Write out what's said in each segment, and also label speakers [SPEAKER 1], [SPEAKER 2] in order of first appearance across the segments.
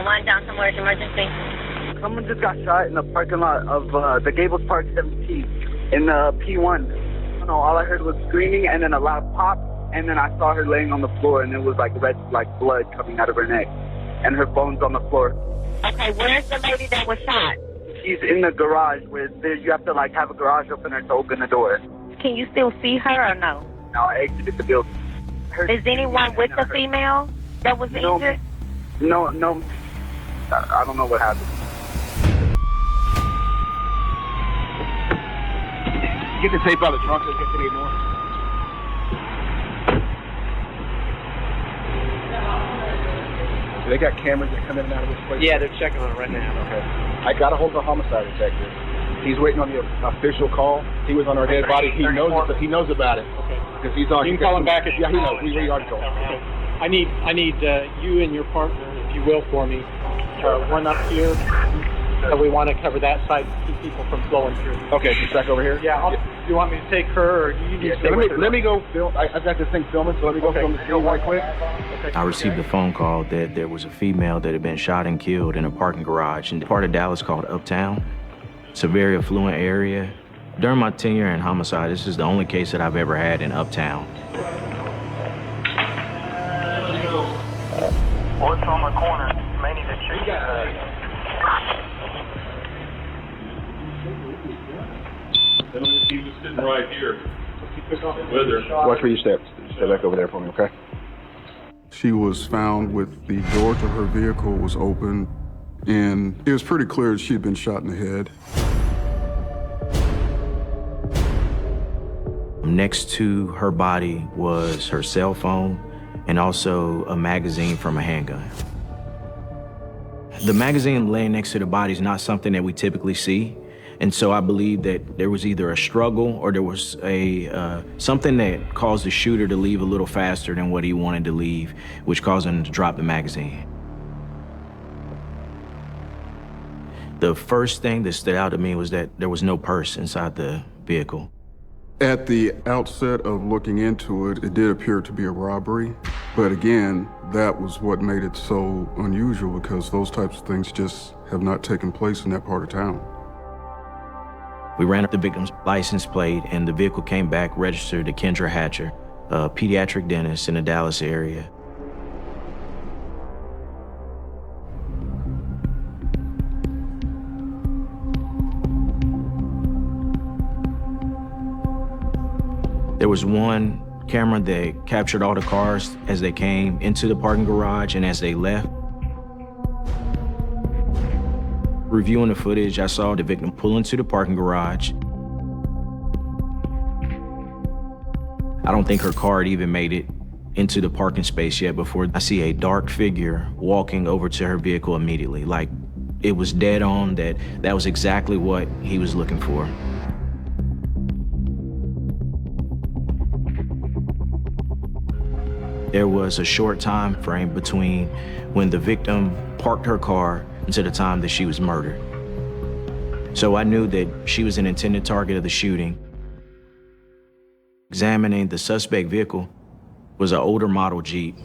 [SPEAKER 1] 911 down somewhere, it's emergency.
[SPEAKER 2] Someone just got shot in the parking lot of the Gables Park 17 in the P1. I don't know, all I heard was screaming and then a loud pop, and then I saw her laying on the floor, and it was like red, like blood coming out of her neck, and her bones on the floor.
[SPEAKER 1] Okay, where's the lady that was shot?
[SPEAKER 2] She's in the garage where you have to like have a garage opener to open the door.
[SPEAKER 1] Can you still see her or no?
[SPEAKER 2] No, I exited the building.
[SPEAKER 1] Is anyone with the female that was injured?
[SPEAKER 2] No. I don't know what happened.
[SPEAKER 3] Get the tape out of the trunk so it gets any more. So they got cameras that come in and out of this place?
[SPEAKER 4] Yeah, they're checking on it right now.
[SPEAKER 3] Okay. I got a hold of the homicide detective. He's waiting on the official call. He was on our dead body. He knows about it. Okay. Because he's on.
[SPEAKER 4] You can call him back.
[SPEAKER 3] Yeah, he knows. We already told him.
[SPEAKER 4] Okay. I need you and your partner, if you will, for me. One up here. So we want to cover that side to keep people from flowing through.
[SPEAKER 3] Okay, she's back over here?
[SPEAKER 4] Yeah. You want me to take her, or you need to stay with her?
[SPEAKER 3] Let me go film. I've got this thing filming, so let me go film the scene right quick.
[SPEAKER 4] Okay.
[SPEAKER 5] I received a phone call that there was a female that had been shot and killed in a parking garage in the part of Dallas called Uptown. It's a very affluent area. During my tenure in homicide, this is the only case that I've ever had in Uptown.
[SPEAKER 6] What's on the corner? May need to check
[SPEAKER 7] He was sitting right here with her.
[SPEAKER 3] Watch where you step. Step back over there for me, okay?
[SPEAKER 8] She was found with the door to her vehicle was open, and it was pretty clear that she had been shot in the head.
[SPEAKER 5] Next to her body was her cell phone and also a magazine from a handgun. The magazine laying next to the body is not something that we typically see. And so I believe that there was either a struggle or there was something that caused the shooter to leave a little faster than what he wanted to leave, which caused him to drop the magazine. The first thing that stood out to me was that there was no purse inside the vehicle.
[SPEAKER 8] At the outset of looking into it, it did appear to be a robbery. But again, that was what made it so unusual, because those types of things just have not taken place in that part of town.
[SPEAKER 5] We ran up the victim's license plate, and the vehicle came back registered to Kendra Hatcher, a pediatric dentist in the Dallas area. There was one camera that captured all the cars as they came into the parking garage and as they left. Reviewing the footage, I saw the victim pull into the parking garage. I don't think her car had even made it into the parking space yet before I see a dark figure walking over to her vehicle immediately. Like, it was dead on that was exactly what he was looking for. There was a short time frame between when the victim parked her car until the time that she was murdered. So I knew that she was an intended target of the shooting. Examining the suspect vehicle was an older model Jeep.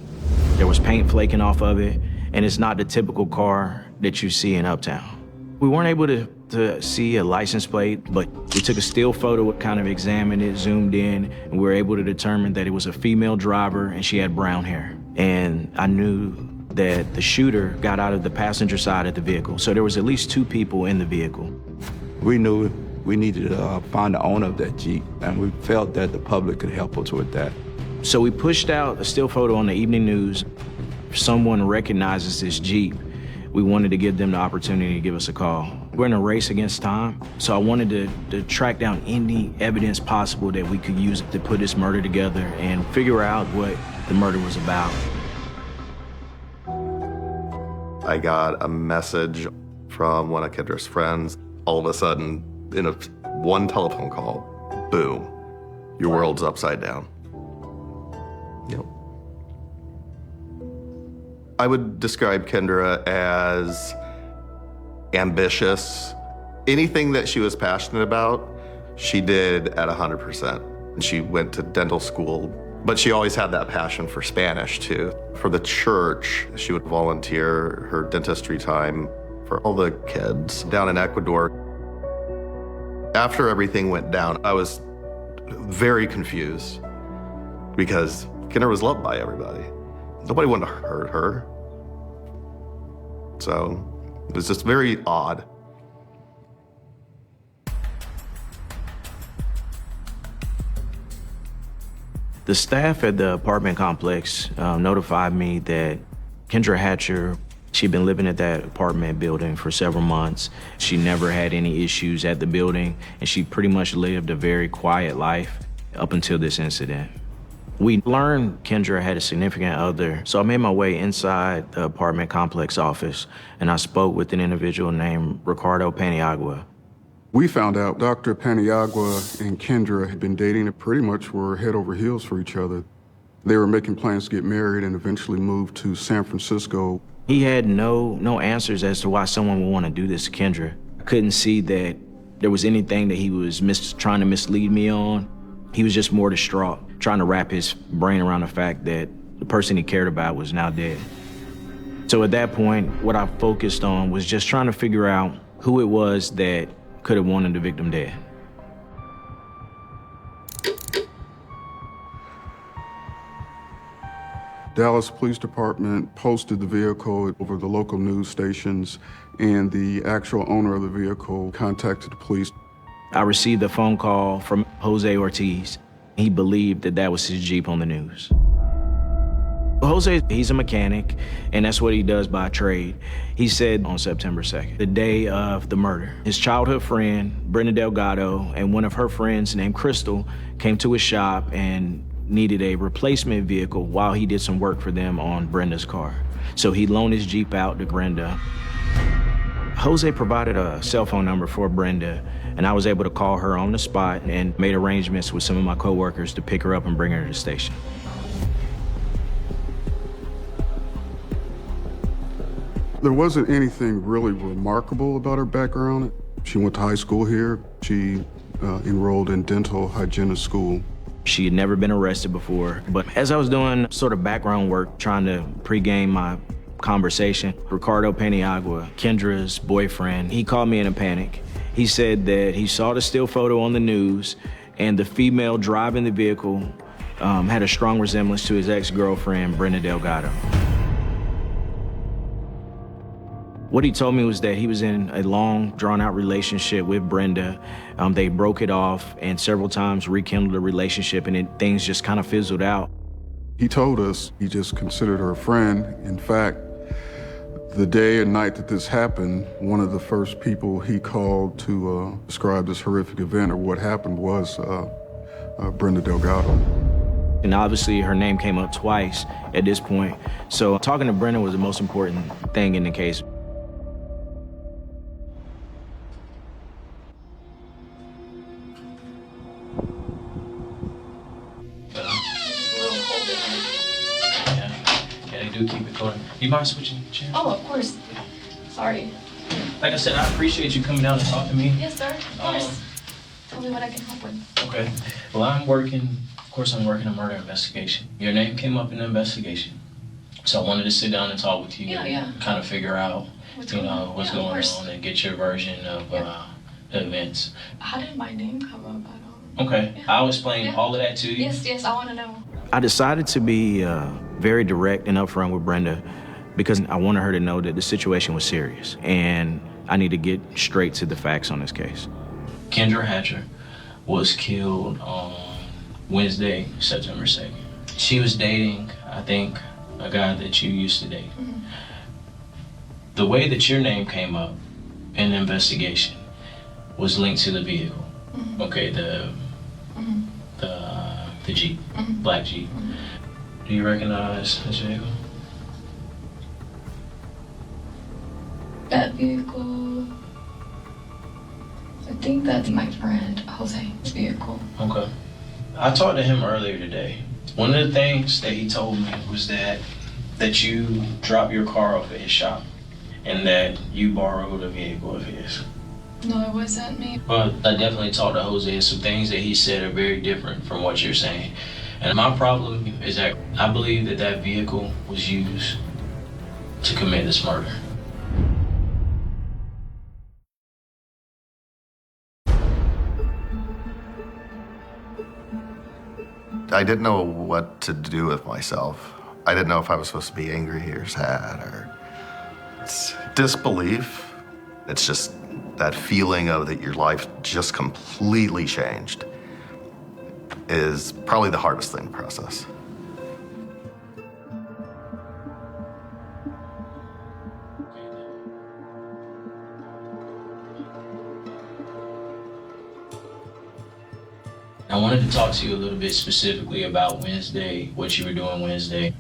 [SPEAKER 5] There was paint flaking off of it, and it's not the typical car that you see in Uptown. We weren't able to see a license plate, but we took a still photo, kind of examined it, zoomed in, and we were able to determine that it was a female driver and she had brown hair. And I knew that the shooter got out of the passenger side of the vehicle. So there was at least two people in the vehicle.
[SPEAKER 9] We knew we needed to find the owner of that Jeep, and we felt that the public could help us with that.
[SPEAKER 5] So we pushed out a still photo on the evening news. If someone recognizes this Jeep, we wanted to give them the opportunity to give us a call. We're in a race against time, so I wanted to track down any evidence possible that we could use to put this murder together and figure out what the murder was about.
[SPEAKER 10] I got a message from one of Kendra's friends. All of a sudden, in one telephone call, boom, your world's upside down. Yep. I would describe Kendra as ambitious. Anything that she was passionate about, she did at 100%. And she went to dental school But she always had that passion for Spanish too. For the church, she would volunteer her dentistry time for all the kids down in Ecuador. After everything went down, I was very confused because Kendra was loved by everybody. Nobody wanted to hurt her. So it was just very odd.
[SPEAKER 5] The staff at the apartment complex notified me that Kendra Hatcher, she'd been living at that apartment building for several months. She never had any issues at the building, and she pretty much lived a very quiet life up until this incident. We learned Kendra had a significant other, so I made my way inside the apartment complex office, and I spoke with an individual named Ricardo Paniagua.
[SPEAKER 8] We found out Dr. Paniagua and Kendra had been dating and pretty much were head over heels for each other. They were making plans to get married and eventually moved to San Francisco.
[SPEAKER 5] He had no answers as to why someone would want to do this to Kendra. I couldn't see that there was anything that he was trying to mislead me on. He was just more distraught, trying to wrap his brain around the fact that the person he cared about was now dead. So at that point, what I focused on was just trying to figure out who it was that could have wanted the victim dead.
[SPEAKER 8] Dallas Police Department posted the vehicle over the local news stations, and the actual owner of the vehicle contacted the police.
[SPEAKER 5] I received a phone call from Jose Ortiz. He believed that that was his Jeep on the news. Jose, he's a mechanic, and that's what he does by trade. He said on September 2nd, the day of the murder, his childhood friend, Brenda Delgado, and one of her friends named Crystal came to his shop and needed a replacement vehicle while he did some work for them on Brenda's car. So he loaned his Jeep out to Brenda. Jose provided a cell phone number for Brenda, and I was able to call her on the spot and made arrangements with some of my coworkers to pick her up and bring her to the station.
[SPEAKER 8] There wasn't anything really remarkable about her background. She went to high school here. She enrolled in dental hygienist school.
[SPEAKER 5] She had never been arrested before, but as I was doing sort of background work, trying to pregame my conversation, Ricardo Paniagua, Kendra's boyfriend, he called me in a panic. He said that he saw the still photo on the news, and the female driving the vehicle had a strong resemblance to his ex-girlfriend, Brenda Delgado. What he told me was that he was in a long, drawn-out relationship with Brenda. They broke it off and several times rekindled the relationship, and things just kind of fizzled out.
[SPEAKER 8] He told us he just considered her a friend. In fact, the day and night that this happened, one of the first people he called to describe this horrific event or what happened was Brenda Delgado.
[SPEAKER 5] And obviously her name came up twice at this point. So talking to Brenda was the most important thing in the case. Keep it going. You mind switching chairs?
[SPEAKER 11] Oh, of course. Sorry.
[SPEAKER 5] Like I said, I appreciate you coming down to talk to me.
[SPEAKER 11] Yes, sir. Of course. Tell me what I can help with.
[SPEAKER 5] Okay. Well, I'm working a murder investigation. Your name came up in the investigation. So I wanted to sit down and talk with you and kind of figure out, what's going on and get your version of the events.
[SPEAKER 11] How did my name come up? I don't...
[SPEAKER 5] Okay. Yeah. I'll explain all of that to you.
[SPEAKER 11] Yes, I want to know.
[SPEAKER 5] I decided to be very direct and upfront with Brenda because I wanted her to know that the situation was serious and I need to get straight to the facts on this case. Kendra Hatcher was killed on Wednesday, September 2nd. She was dating, I think, a guy that you used to date. Mm-hmm. The way that your name came up in the investigation was linked to the vehicle. Mm-hmm. Okay, the Jeep, black Jeep. Do you recognize this vehicle?
[SPEAKER 11] That vehicle, I think that's my friend Jose's vehicle.
[SPEAKER 5] Okay. I talked to him earlier today. One of the things that he told me was that you dropped your car off at his shop and that you borrowed a vehicle of his.
[SPEAKER 11] No, it wasn't me.
[SPEAKER 5] Well, I definitely talked to Jose, and some things that he said are very different from what you're saying. And my problem is that I believe that that vehicle was used to commit this murder.
[SPEAKER 10] I didn't know what to do with myself. I didn't know if I was supposed to be angry or sad or it's disbelief. It's just that feeling of that your life just completely changed is probably the hardest thing to process.
[SPEAKER 5] I wanted to talk to you a little bit specifically about Wednesday, what you were doing Wednesday.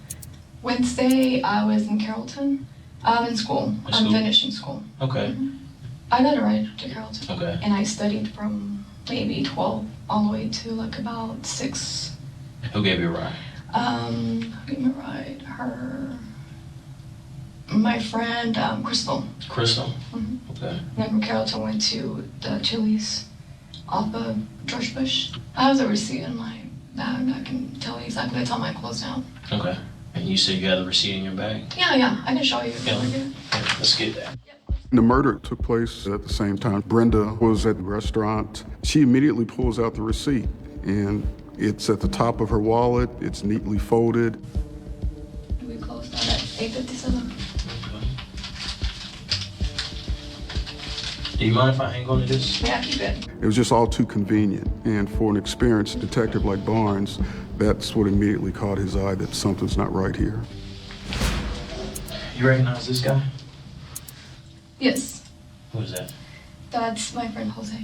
[SPEAKER 11] Wednesday, I was in Carrollton. I'm in school. I'm finishing school.
[SPEAKER 5] Okay.
[SPEAKER 11] I got a ride to Carrollton.
[SPEAKER 5] Okay.
[SPEAKER 11] And I studied from maybe 12 all the way to like about 6.
[SPEAKER 5] Who gave you a ride?
[SPEAKER 11] Who gave me a ride? My friend, Crystal.
[SPEAKER 5] Crystal?
[SPEAKER 11] Mm-hmm.
[SPEAKER 5] Okay.
[SPEAKER 11] Then from Carrollton went to the Chili's off of George Bush. I have the receipt in my bag. I can tell you exactly the time I closed out.
[SPEAKER 5] Okay. And you said you had the receipt in your bag?
[SPEAKER 11] Yeah, I can show you.
[SPEAKER 5] Yeah. Let's get that.
[SPEAKER 8] The murder took place at the same time. Brenda was at the restaurant. She immediately pulls out the receipt, and it's at the top of her wallet. It's neatly folded.
[SPEAKER 11] We closed out at 8:57.
[SPEAKER 5] Do you mind if I hang on to this?
[SPEAKER 11] Yeah, keep it.
[SPEAKER 8] It was just all too convenient. And for an experienced detective like Barnes, that's what immediately caught his eye that something's not right here.
[SPEAKER 5] You recognize this guy?
[SPEAKER 11] Yes,
[SPEAKER 5] Who is that?
[SPEAKER 11] that's my friend Jose.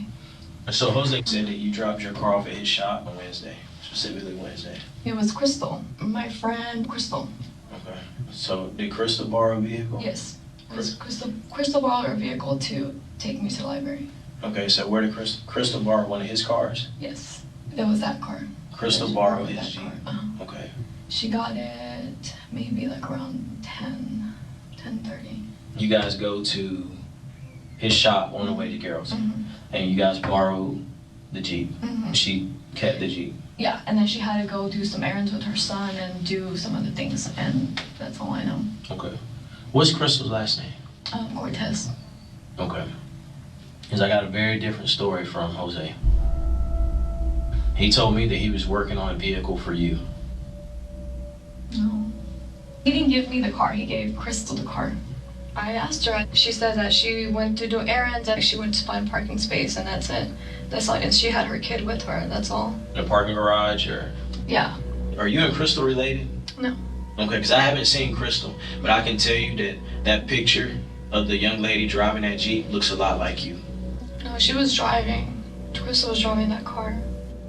[SPEAKER 5] So Jose said that you dropped your car off at his shop on Wednesday, specifically Wednesday.
[SPEAKER 11] It was Crystal, my friend Crystal.
[SPEAKER 5] Okay. So did Crystal borrow a vehicle?
[SPEAKER 11] Yes, it was Crystal borrowed her vehicle to take me to the library.
[SPEAKER 5] Okay, so where did Crystal borrow one of his cars?
[SPEAKER 11] Yes, it was that car.
[SPEAKER 5] Crystal
[SPEAKER 11] She
[SPEAKER 5] borrowed
[SPEAKER 11] that
[SPEAKER 5] his Jeep.
[SPEAKER 11] car.
[SPEAKER 5] Okay.
[SPEAKER 11] She got it maybe like around 10:30.
[SPEAKER 5] You guys go to his shop on the way to Carrollton,
[SPEAKER 11] Mm-hmm.
[SPEAKER 5] and you guys borrowed the Jeep.
[SPEAKER 11] Mm-hmm.
[SPEAKER 5] She kept the Jeep.
[SPEAKER 11] Yeah, and then she had to go do some errands with her son and do some other things, and that's all I know.
[SPEAKER 5] Okay. What's Crystal's last name?
[SPEAKER 11] Cortez.
[SPEAKER 5] Okay. Because I got a very different story from Jose. He told me that he was working on a vehicle for you.
[SPEAKER 11] No. He didn't give me the car, he gave Crystal the car. I asked her, she said that she went to do errands and she went to find parking space and that's it. That's all, and she had her kid with her, that's all.
[SPEAKER 5] In a parking garage or?
[SPEAKER 11] Yeah.
[SPEAKER 5] Are you and Crystal related?
[SPEAKER 11] No.
[SPEAKER 5] Okay, because I haven't seen Crystal, but I can tell you that that picture of the young lady driving that Jeep looks a lot like you.
[SPEAKER 11] No, she was driving. Crystal was driving that car.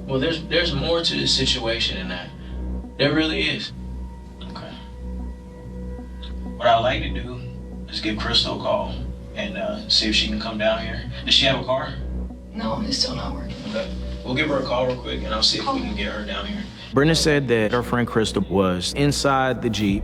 [SPEAKER 5] Well, there's more to this situation than that. There really is. Okay. What I'd like to do is give Crystal a call and see if she can come down here. Does she have a car?
[SPEAKER 11] No, it's still not working.
[SPEAKER 5] Okay. We'll give her a call real quick and I'll see if we can get her down here. Brenda said that her friend Crystal was inside the Jeep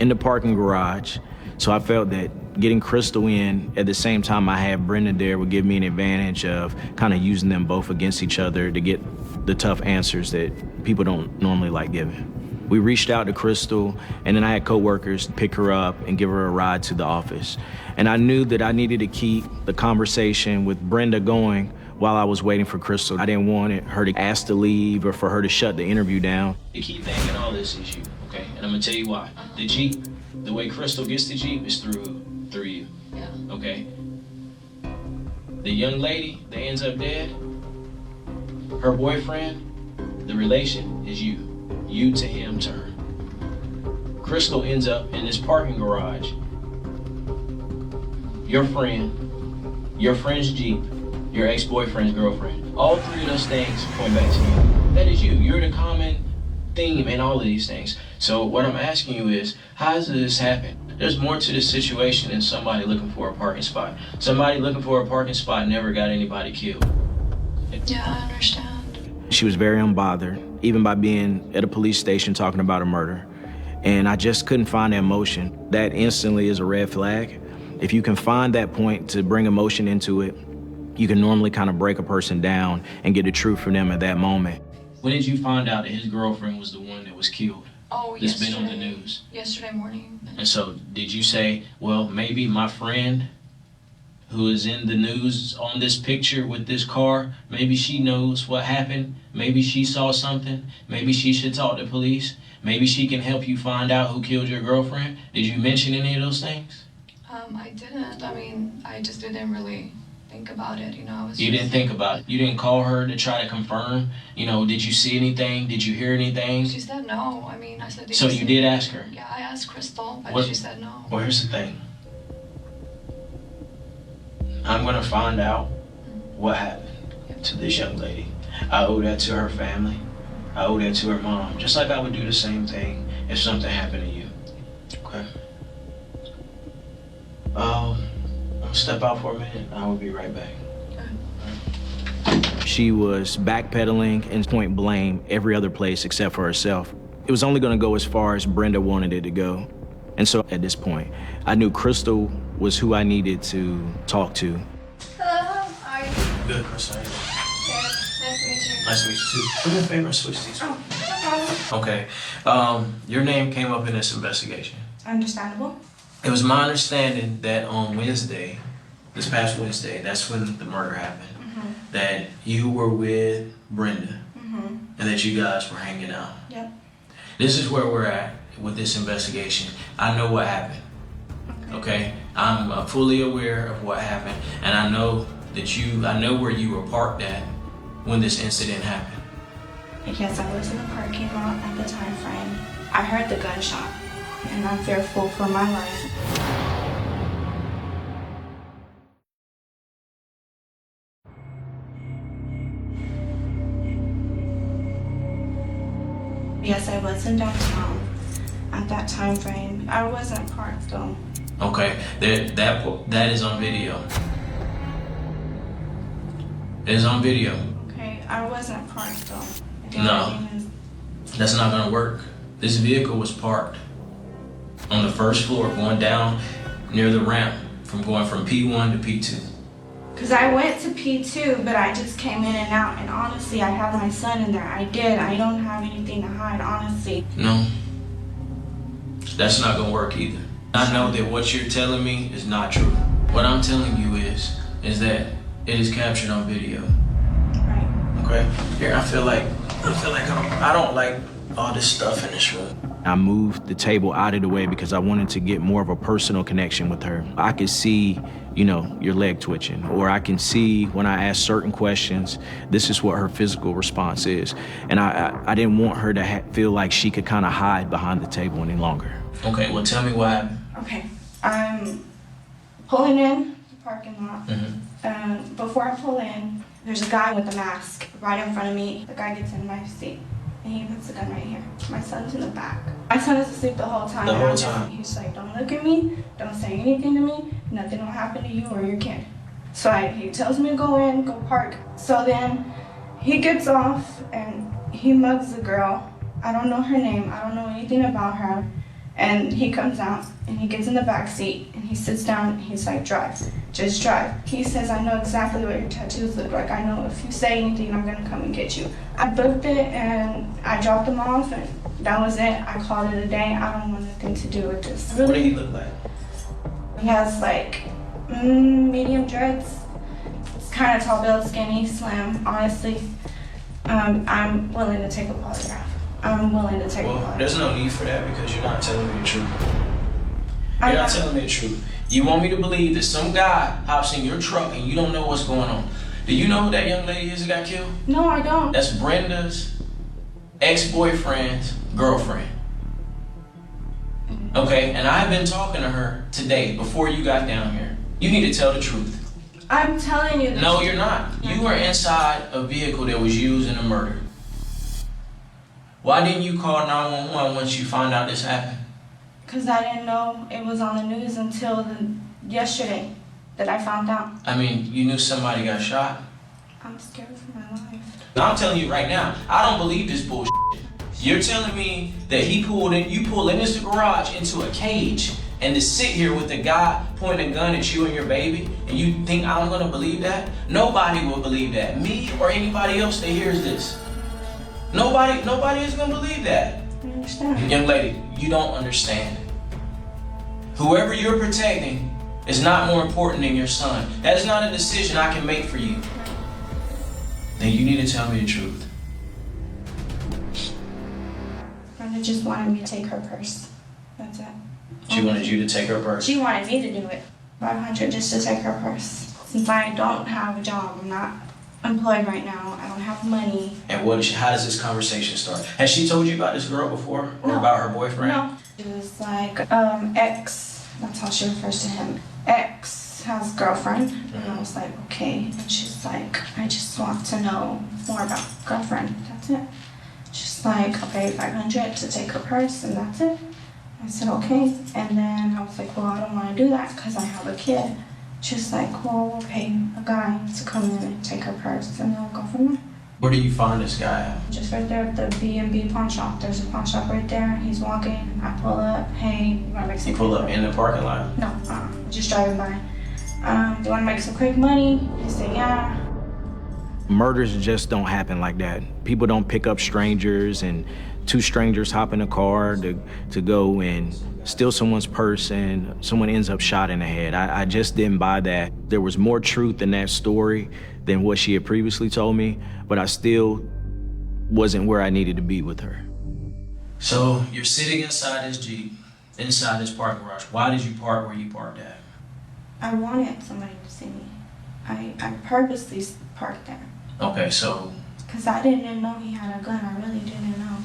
[SPEAKER 5] in the parking garage. So I felt that getting Crystal in at the same time I had Brenda there would give me an advantage of kind of using them both against each other to get the tough answers that people don't normally like giving. We reached out to Crystal, and then I had coworkers pick her up and give her a ride to the office. And I knew that I needed to keep the conversation with Brenda going while I was waiting for Crystal. I didn't want her to ask to leave or for her to shut the interview down. You keep thinking all this is you, okay? And I'm gonna tell you why. The Jeep, the way Crystal gets the Jeep is through you,
[SPEAKER 11] Yeah.
[SPEAKER 5] okay? The young lady that ends up dead, her boyfriend, the relation is you. You to him to her. Crystal ends up in this parking garage. Your friend's Jeep, your ex-boyfriend's girlfriend. All three of those things point back to you. That is you. You're the common theme in all of these things. So what I'm asking you is, how does this happen? There's more to this situation than somebody looking for a parking spot. Somebody looking for a parking spot never got anybody killed.
[SPEAKER 11] Yeah, I understand.
[SPEAKER 5] She was very unbothered, even by being at a police station talking about a murder. And I just couldn't find the emotion. That instantly is a red flag. If you can find that point to bring emotion into it, you can normally kind of break a person down and get the truth from them at that moment. When did you find out that his girlfriend was the one that was killed?
[SPEAKER 11] Oh,
[SPEAKER 5] That's been on the
[SPEAKER 11] yesterday.
[SPEAKER 5] news.
[SPEAKER 11] Yesterday morning.
[SPEAKER 5] And so, did you say, well, maybe my friend who is in the news on this picture with this car, maybe she knows what happened, maybe she saw something, maybe she should talk to police, maybe she can help you find out who killed your girlfriend? Did you mention any of those things?
[SPEAKER 11] I didn't. I mean, I just didn't really think about it, you know. I was
[SPEAKER 5] You didn't think about it? You didn't call her to try to confirm? You know, did you see anything? Did you hear anything?
[SPEAKER 11] She said no. I mean, I said...
[SPEAKER 5] So you did ask her?
[SPEAKER 11] Yeah, I asked Crystal, but
[SPEAKER 5] What?
[SPEAKER 11] she said no.
[SPEAKER 5] Well, here's the thing. I'm gonna find out what happened to this young lady. I owe that to her family. I owe that to her mom. Just like I would do the same thing if something happened to you. Okay? I'll step out for a minute. I will be right back. She was backpedaling and point blame every other place except for herself. It was only gonna go as far as Brenda wanted it to go. And so at this point, I knew Crystal was who I needed to talk to.
[SPEAKER 11] Hello, how are you?
[SPEAKER 5] Good, Crystal.
[SPEAKER 11] Good. Nice to meet you.
[SPEAKER 5] Nice to meet you too. Do me a favor and switch these.
[SPEAKER 11] Oh, no problem.
[SPEAKER 5] Okay. Your name came up in this investigation.
[SPEAKER 11] Understandable.
[SPEAKER 5] It was my understanding that on Wednesday, this past Wednesday, that's when the murder happened, that you were with Brenda and that you guys were hanging out.
[SPEAKER 11] Yep.
[SPEAKER 5] This is where we're at with this investigation. I know what happened. Okay? I'm fully aware of what happened, and I know that I know where you were parked at when this incident happened.
[SPEAKER 12] Yes, I was in the parking lot at the time frame. I heard the gunshot, and I'm fearful for my life. Yes, I was in downtown at that time frame. I wasn't parked though.
[SPEAKER 5] Okay, that is on video. It is on video.
[SPEAKER 12] Okay, I wasn't parked though.
[SPEAKER 5] No, that's not gonna work. This vehicle was parked on the first floor going down near the ramp going from P1 to P2.
[SPEAKER 12] Because I went to P2, but I just came in and out, and honestly, I have my son in there. I did. I don't have anything to hide, honestly.
[SPEAKER 5] No, that's not gonna work either. I know that what you're telling me is not true. What I'm telling you is that it is captured on video.
[SPEAKER 12] Right.
[SPEAKER 5] Okay? Here, I feel like I don't like all this stuff in this room. I moved the table out of the way because I wanted to get more of a personal connection with her. I could see, your leg twitching, or I can see when I ask certain questions, this is what her physical response is. And I didn't want her to feel like she could kind of hide behind the table any longer. Okay, well, tell me what happened.
[SPEAKER 12] Okay, I'm pulling in the parking lot. And before I pull in, there's a guy with a mask right in front of me. The guy gets in my seat, and he puts the gun right here. My son's in the back. My son is asleep the whole time.
[SPEAKER 5] The whole time?
[SPEAKER 12] He's like, don't look at me, don't say anything to me, nothing will happen to you or your kid. So he tells me to go in, go park. So then he gets off and he mugs the girl. I don't know her name, I don't know anything about her. And he comes out and he gets in the back seat and he sits down and he's like, drive, just drive. He says, I know exactly what your tattoos look like. I know if you say anything, I'm gonna come and get you. I booked it and I dropped him off and that was it. I called it a day. I don't want nothing to do with this.
[SPEAKER 5] What did he look like?
[SPEAKER 12] He has like medium dreads. It's kind of tall build, skinny, slim. Honestly, I'm willing to take a polygraph. I'm willing to take a polygraph.
[SPEAKER 5] There's no need for that because you're not telling me the truth. You're not telling me the truth. You want me to believe that some guy hops in your truck and you don't know what's going on. Do you know who that young lady is that got killed?
[SPEAKER 12] No, I don't.
[SPEAKER 5] That's Brenda's ex-boyfriend's girlfriend. Okay, and I've been talking to her today before you got down here. You need to tell the truth.
[SPEAKER 12] I'm telling you the
[SPEAKER 5] No,
[SPEAKER 12] truth.
[SPEAKER 5] you're not. You were inside a vehicle that was used in a murder. Why didn't you call 911 once you found out this happened?
[SPEAKER 12] Because I didn't know it was on the news until yesterday that I found out.
[SPEAKER 5] I mean, you knew somebody got shot.
[SPEAKER 12] I'm scared for my life.
[SPEAKER 5] I'm telling you right now, I don't believe this bullshit. You're telling me that you pulled in this garage into a cage and to sit here with a guy pointing a gun at you and your baby, and you think I'm gonna believe that? Nobody will believe that. Me or anybody else that hears this. Nobody is gonna believe that.
[SPEAKER 12] I understand.
[SPEAKER 5] Young lady, you don't understand. Whoever you're protecting is not more important than your son. That is not a decision I can make for you. Then you need to tell me the truth.
[SPEAKER 12] Brenda just wanted me to take her purse. That's it.
[SPEAKER 5] She wanted you to take her purse.
[SPEAKER 12] She wanted me to do it. $500 just to take her purse. Since I don't have a job, I'm not employed right now. I don't have money.
[SPEAKER 5] And how does this conversation start? Has she told you about this girl before, or
[SPEAKER 12] No.
[SPEAKER 5] about her boyfriend?
[SPEAKER 12] No. It was like X. That's how she refers to him. X has a girlfriend, and I was like, okay. And she's like, I just want to know more about girlfriend. That's it. She's like, I'll pay $500 to take her purse, and that's it. I said, okay. And then I was like, well, I don't want to do that because I have a kid. She's like, well, we'll pay a guy to come in and take her purse, and then we'll go from there.
[SPEAKER 5] Where do you find this guy at?
[SPEAKER 12] Just right there at the B&B pawn shop. There's a pawn shop right there. He's walking. I pull up. Hey, you want to make some
[SPEAKER 5] You pull up in the parking lot?
[SPEAKER 12] No, just driving by. You want to make some quick money? He said, yeah.
[SPEAKER 5] Murders just don't happen like that. People don't pick up strangers and two strangers hop in a car to go and steal someone's purse and someone ends up shot in the head. I just didn't buy that. There was more truth in that story than what she had previously told me, but I still wasn't where I needed to be with her. So you're sitting inside this Jeep, inside this parking garage. Why did you park where you parked at?
[SPEAKER 12] I wanted somebody to see me. I purposely parked there.
[SPEAKER 5] Okay, so...
[SPEAKER 12] Because I didn't know he had a gun. I really didn't know.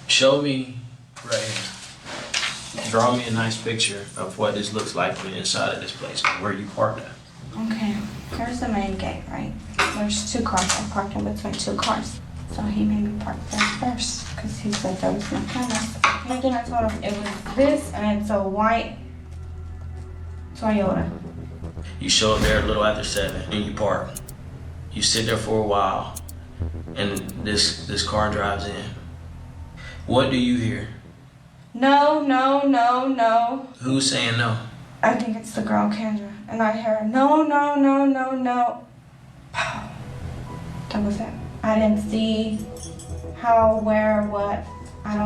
[SPEAKER 5] Show me right here. Draw me a nice picture of what this looks like from the inside of this place, where you parked at.
[SPEAKER 12] Okay, there's the main gate, right? There's two cars. I parked in between two cars. So he made me park there first because he said there was no cameras. And then I told him it was this and it's a white Toyota.
[SPEAKER 5] You show up there a little after 7 and you park. You sit there for a while and this car drives in. What do you hear?
[SPEAKER 12] No, no, no, no.
[SPEAKER 5] Who's saying no?
[SPEAKER 12] I think it's the girl, Kendra. And I heard, no, no, no, no, no. That was it. I didn't see how, where, what. I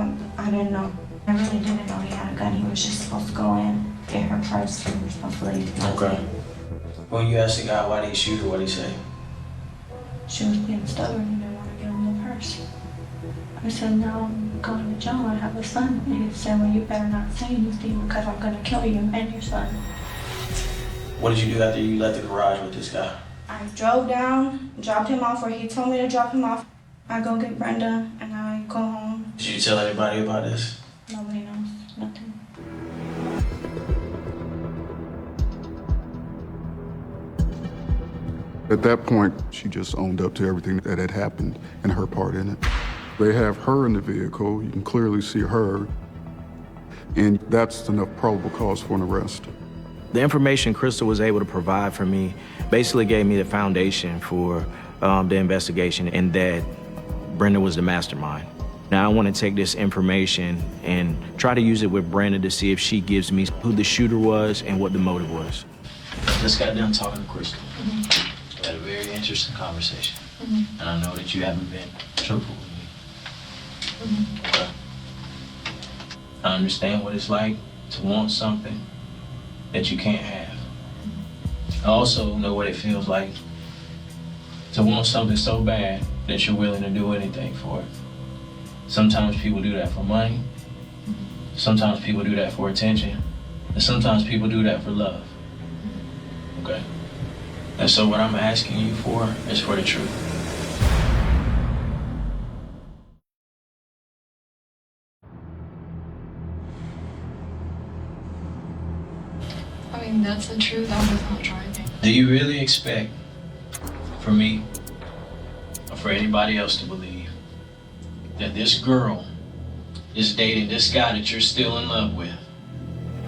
[SPEAKER 12] didn't know. I really didn't know he had a gun. He was just supposed to go in, get her purse, and we were supposed to leave.
[SPEAKER 5] Okay. When you asked the guy why did he shoot her, what did he say?
[SPEAKER 12] She was being stubborn and didn't want to give him the purse. I said, no, I'm going to jail. I have a son. And he said, well, you better not say anything because I'm going to kill you and your son.
[SPEAKER 5] What did you do after you left the garage with this guy?
[SPEAKER 12] I drove down, dropped him off where he told me to drop him off. I go get Brenda and I go home.
[SPEAKER 5] Did you tell anybody about this?
[SPEAKER 12] Nobody knows, nothing.
[SPEAKER 8] At that point, she just owned up to everything that had happened and her part in it. They have her in the vehicle. You can clearly see her. And that's enough probable cause for an arrest.
[SPEAKER 5] The information Crystal was able to provide for me basically gave me the foundation for the investigation, and that Brenda was the mastermind. Now I want to take this information and try to use it with Brenda to see if she gives me who the shooter was and what the motive was. Just got done talking to Crystal. We had a very interesting conversation. And I know that you haven't been truthful with me. Okay. I understand what it's like to want something that you can't have. I also know what it feels like to want something so bad that you're willing to do anything for it. Sometimes people do that for money. Sometimes people do that for attention. And sometimes people do that for love. Okay? And so what I'm asking you for is for the truth.
[SPEAKER 11] I mean, that's the truth. I was not driving.
[SPEAKER 5] Do you really expect for me or for anybody else to believe that this girl is dating this guy that you're still in love with,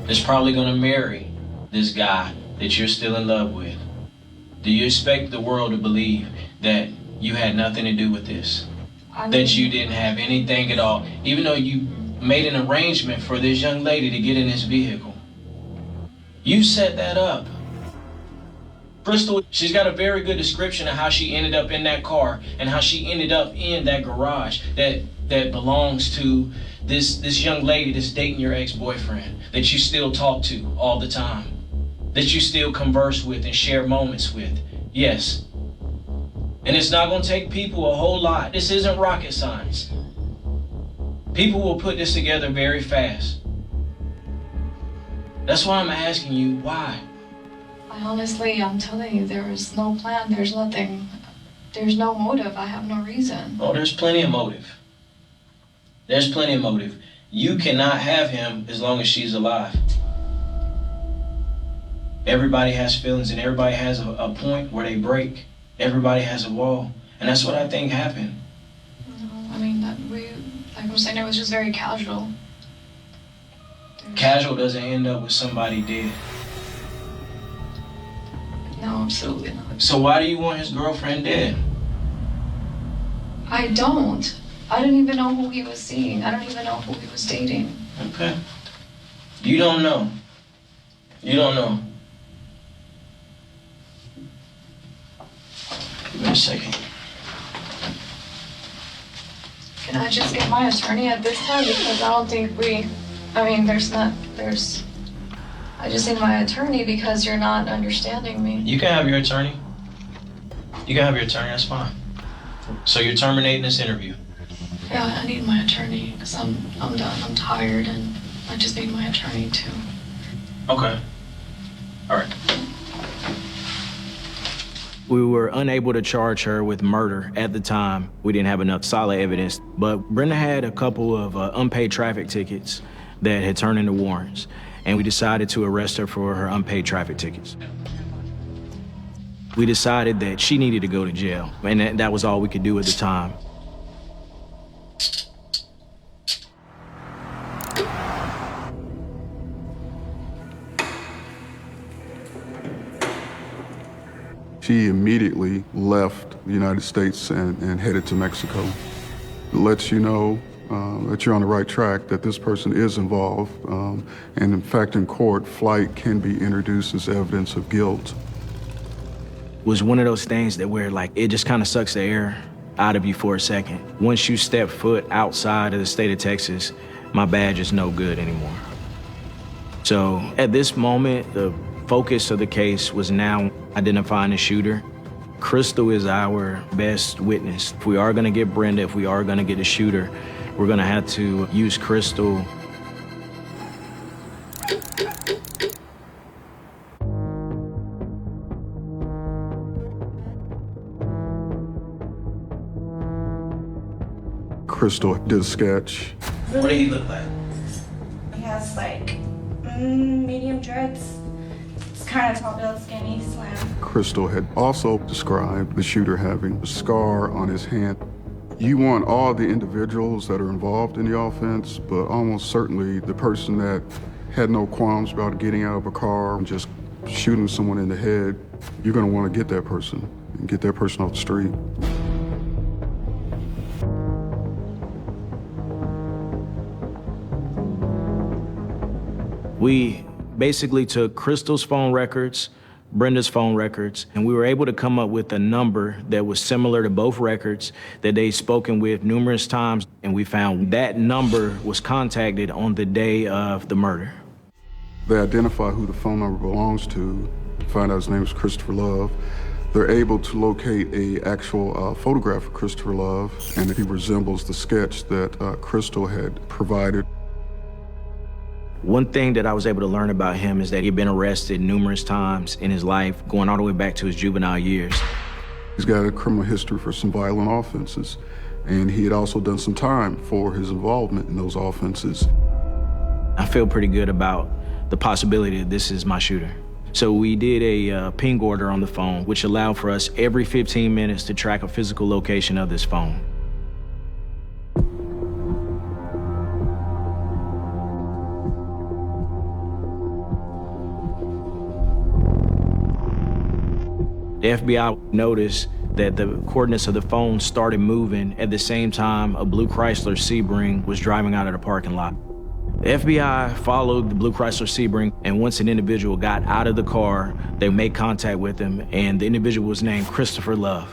[SPEAKER 5] is probably gonna marry this guy that you're still in love with? Do you expect the world to believe that you had nothing to do with this? That you didn't have anything at all, even though you made an arrangement for this young lady to get in this vehicle? You set that up. Crystal, she's got a very good description of how she ended up in that car and how she ended up in that garage that belongs to this young lady that's dating your ex-boyfriend, that you still talk to all the time, that you still converse with and share moments with. Yes. And it's not gonna take people a whole lot. This isn't rocket science. People will put this together very fast. That's why I'm asking you, why?
[SPEAKER 11] I'm telling you, there is no plan, there's nothing, there's no motive, I have no reason.
[SPEAKER 5] Oh, there's plenty of motive. There's plenty of motive. You cannot have him as long as she's alive. Everybody has feelings and everybody has a point where they break. Everybody has a wall. And that's what I think happened.
[SPEAKER 11] No, I mean, like I'm saying, it was just very casual.
[SPEAKER 5] Casual doesn't end up with somebody dead.
[SPEAKER 11] No, absolutely not.
[SPEAKER 5] So why do you want his girlfriend dead?
[SPEAKER 11] I don't. I didn't even know who he was seeing. I don't even know who he was dating.
[SPEAKER 5] Okay. You don't know. You don't know. Give me a second.
[SPEAKER 11] Can I just get my attorney at this time? Because I don't think I just need my attorney because you're not understanding me.
[SPEAKER 5] You can have your attorney. You can have your attorney, that's fine. So you're terminating this interview?
[SPEAKER 11] Yeah, I need my attorney because I'm done. I'm tired and I just need my attorney too.
[SPEAKER 5] Okay. All right. We were unable to charge her with murder at the time. We didn't have enough solid evidence, but Brenda had a couple of unpaid traffic tickets that had turned into warrants, and we decided to arrest her for her unpaid traffic tickets. We decided that she needed to go to jail, and that was all we could do at the time.
[SPEAKER 8] She immediately left the United States and headed to Mexico. It lets you know that you're on the right track, that this person is involved. And in fact, in court, flight can be introduced as evidence of guilt.
[SPEAKER 5] It was one of those things that where like it just kind of sucks the air out of you for a second. Once you step foot outside of the state of Texas, my badge is no good anymore. So at this moment, the focus of the case was now identifying the shooter. Crystal is our best witness. If we are gonna get Brenda, if we are gonna get a shooter, we're gonna have to use Crystal.
[SPEAKER 8] Crystal did a sketch.
[SPEAKER 5] What did he look like?
[SPEAKER 12] He has like medium dreads. It's kind of tall, built, skinny, slim.
[SPEAKER 8] Crystal had also described the shooter having a scar on his hand. You want all the individuals that are involved in the offense, but almost certainly the person that had no qualms about getting out of a car and just shooting someone in the head, you're gonna want to get that person and get that person off the street.
[SPEAKER 5] We basically took Crystal's phone records, Brenda's phone records, and we were able to come up with a number that was similar to both records that they'd spoken with numerous times, and we found that number was contacted on the day of the murder.
[SPEAKER 8] They identify who the phone number belongs to, find out his name is Christopher Love. They're able to locate a actual photograph of Christopher Love, and he resembles the sketch that Crystal had provided.
[SPEAKER 5] One thing that I was able to learn about him is that he'd been arrested numerous times in his life, going all the way back to his juvenile years.
[SPEAKER 8] He's got a criminal history for some violent offenses, and he had also done some time for his involvement in those offenses.
[SPEAKER 5] I feel pretty good about the possibility that this is my shooter. So we did a ping order on the phone, which allowed for us every 15 minutes to track a physical location of this phone. The FBI noticed that the coordinates of the phone started moving at the same time a blue Chrysler Sebring was driving out of the parking lot. The FBI followed the blue Chrysler Sebring, and once an individual got out of the car, they made contact with him, and the individual was named Christopher Love.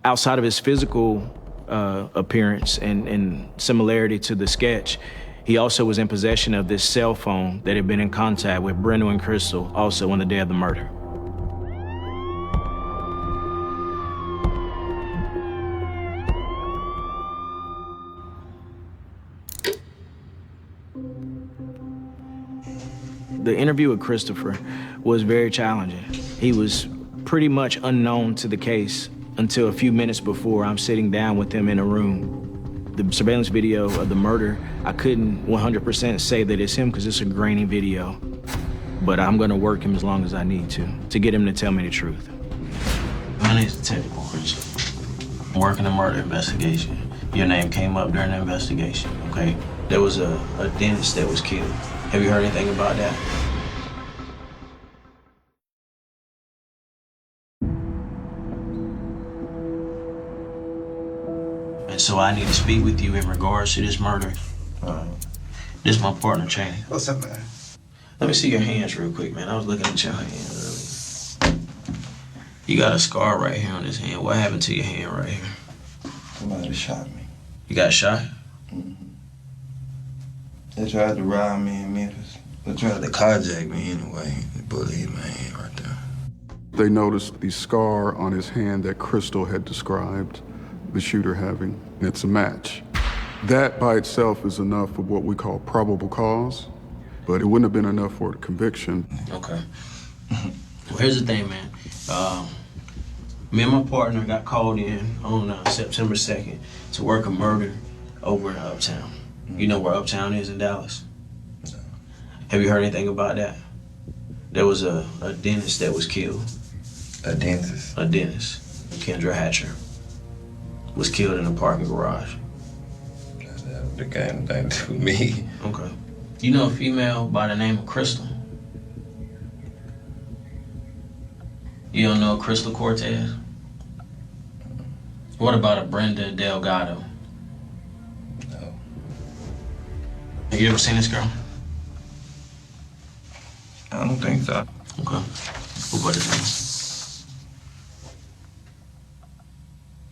[SPEAKER 5] Outside of his physical appearance and similarity to the sketch, he also was in possession of this cell phone that had been in contact with Brenda and Crystal also on the day of the murder. The interview with Christopher was very challenging. He was pretty much unknown to the case until a few minutes before I'm sitting down with him in a room. The surveillance video of the murder, I couldn't 100% say that it's him because it's a grainy video. But I'm gonna work him as long as I need to get him to tell me the truth. My name's Detective Orange. I'm working a murder investigation. Your name came up during the investigation, okay? There was a dentist that was killed. Have you heard anything about that? And so I need to speak with you in regards to this murder. This is my partner, Chaney.
[SPEAKER 13] What's up, man?
[SPEAKER 5] Let me see your hands real quick, man. I was looking at your hands earlier. You got a scar right here on this hand. What happened to your hand right here?
[SPEAKER 13] Somebody shot me.
[SPEAKER 5] You got shot?
[SPEAKER 13] Mm-hmm. They tried to rob me in Memphis. They tried to carjack me anyway. The bullet hit my hand right there.
[SPEAKER 8] They noticed the scar on his hand that Crystal had described the shooter having. It's a match. That by itself is enough of what we call probable cause, but it wouldn't have been enough for a conviction.
[SPEAKER 5] Okay. Well, here's the thing, man. Me and my partner got called in on September 2nd to work a murder over in Uptown. You know where Uptown is in Dallas? No. Have you heard anything about that? There was a dentist that was killed.
[SPEAKER 13] A dentist?
[SPEAKER 5] A dentist. Kendra Hatcher was killed in a parking garage.
[SPEAKER 13] That got anything to do with me.
[SPEAKER 5] Okay. You know a female by the name of Crystal? You don't know Crystal Cortez? What about a Brenda Delgado?
[SPEAKER 13] No.
[SPEAKER 5] Have you ever seen this girl?
[SPEAKER 13] I don't think so.
[SPEAKER 5] Okay. What is it?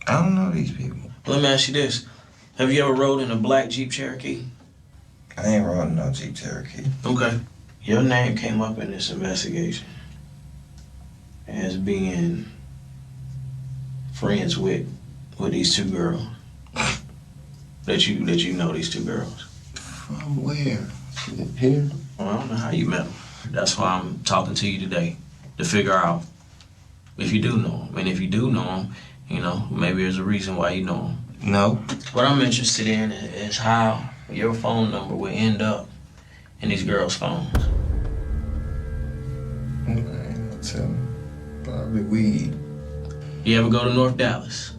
[SPEAKER 13] I don't know these people.
[SPEAKER 5] Let me ask you this. Have you ever rode in a black Jeep Cherokee?
[SPEAKER 13] I ain't riding no Jeep Cherokee.
[SPEAKER 5] Okay. Your name came up in this investigation as being friends with these two girls. that you know these two girls.
[SPEAKER 13] From where? Here?
[SPEAKER 5] Well, I don't know how you met them. That's why I'm talking to you today, to figure out if you do know them. And if you do know them, you know, maybe there's a reason why you know them.
[SPEAKER 13] No.
[SPEAKER 5] What I'm interested in is how your phone number would end up in these girls' phones.
[SPEAKER 13] I ain't gonna tell me. Probably weed.
[SPEAKER 5] You ever go to North Dallas?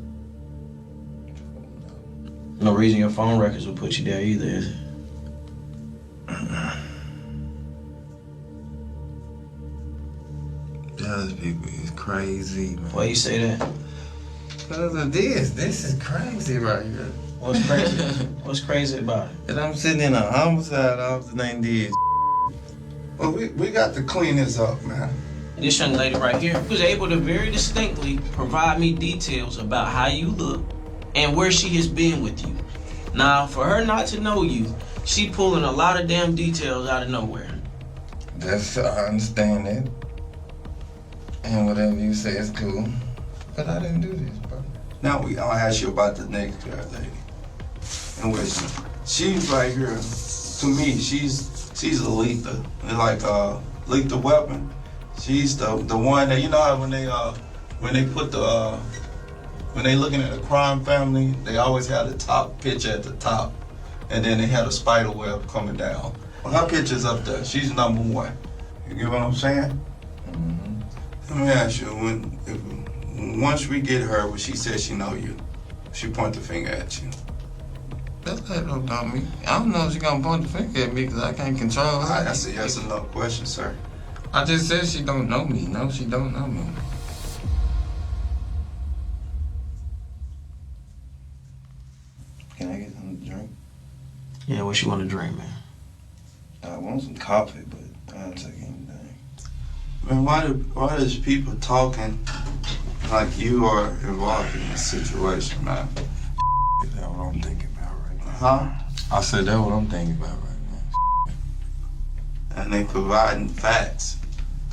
[SPEAKER 5] No reason your phone records would put you there either, is it?
[SPEAKER 13] Dallas people is crazy, man.
[SPEAKER 5] Why you say that?
[SPEAKER 13] Because of this. This is crazy right here.
[SPEAKER 5] What's crazy? What's crazy about it?
[SPEAKER 13] And I'm sitting in a homicide officer named this.
[SPEAKER 14] Well, we got to clean this up, man.
[SPEAKER 5] This young lady right here was able to very distinctly provide me details about how you look and where she has been with you. Now, for her not to know you, she pulling a lot of damn details out of nowhere.
[SPEAKER 13] I understand that. And whatever you say is cool. But I didn't do this, bro.
[SPEAKER 14] Now I'll ask you about the next girl, lady. And she's right here. To me, she's a lethal, like a lethal weapon. She's the one that, you know how when they put when they looking at a crime family, they always have the top picture at the top, and then they have a spider web coming down. Well, her picture's up there. She's number one. You get what I'm saying? Mm-hmm. Let me ask you, once we get her, when she says she know you, she point the finger at you.
[SPEAKER 13] That's not about me. I don't know if she's gonna point the finger at me because I can't control her.
[SPEAKER 14] That's a yes or no question, sir.
[SPEAKER 13] I just said she don't know me. No, she don't know me. Can I get something to drink?
[SPEAKER 5] Yeah, what you want to drink, man?
[SPEAKER 13] I want some coffee, but I don't take anything. Man, why does people talking like you are involved in this situation, man?
[SPEAKER 14] That's what I'm thinking about right now.
[SPEAKER 13] Huh?
[SPEAKER 14] I said that's what I'm thinking about right now.
[SPEAKER 13] And they providing facts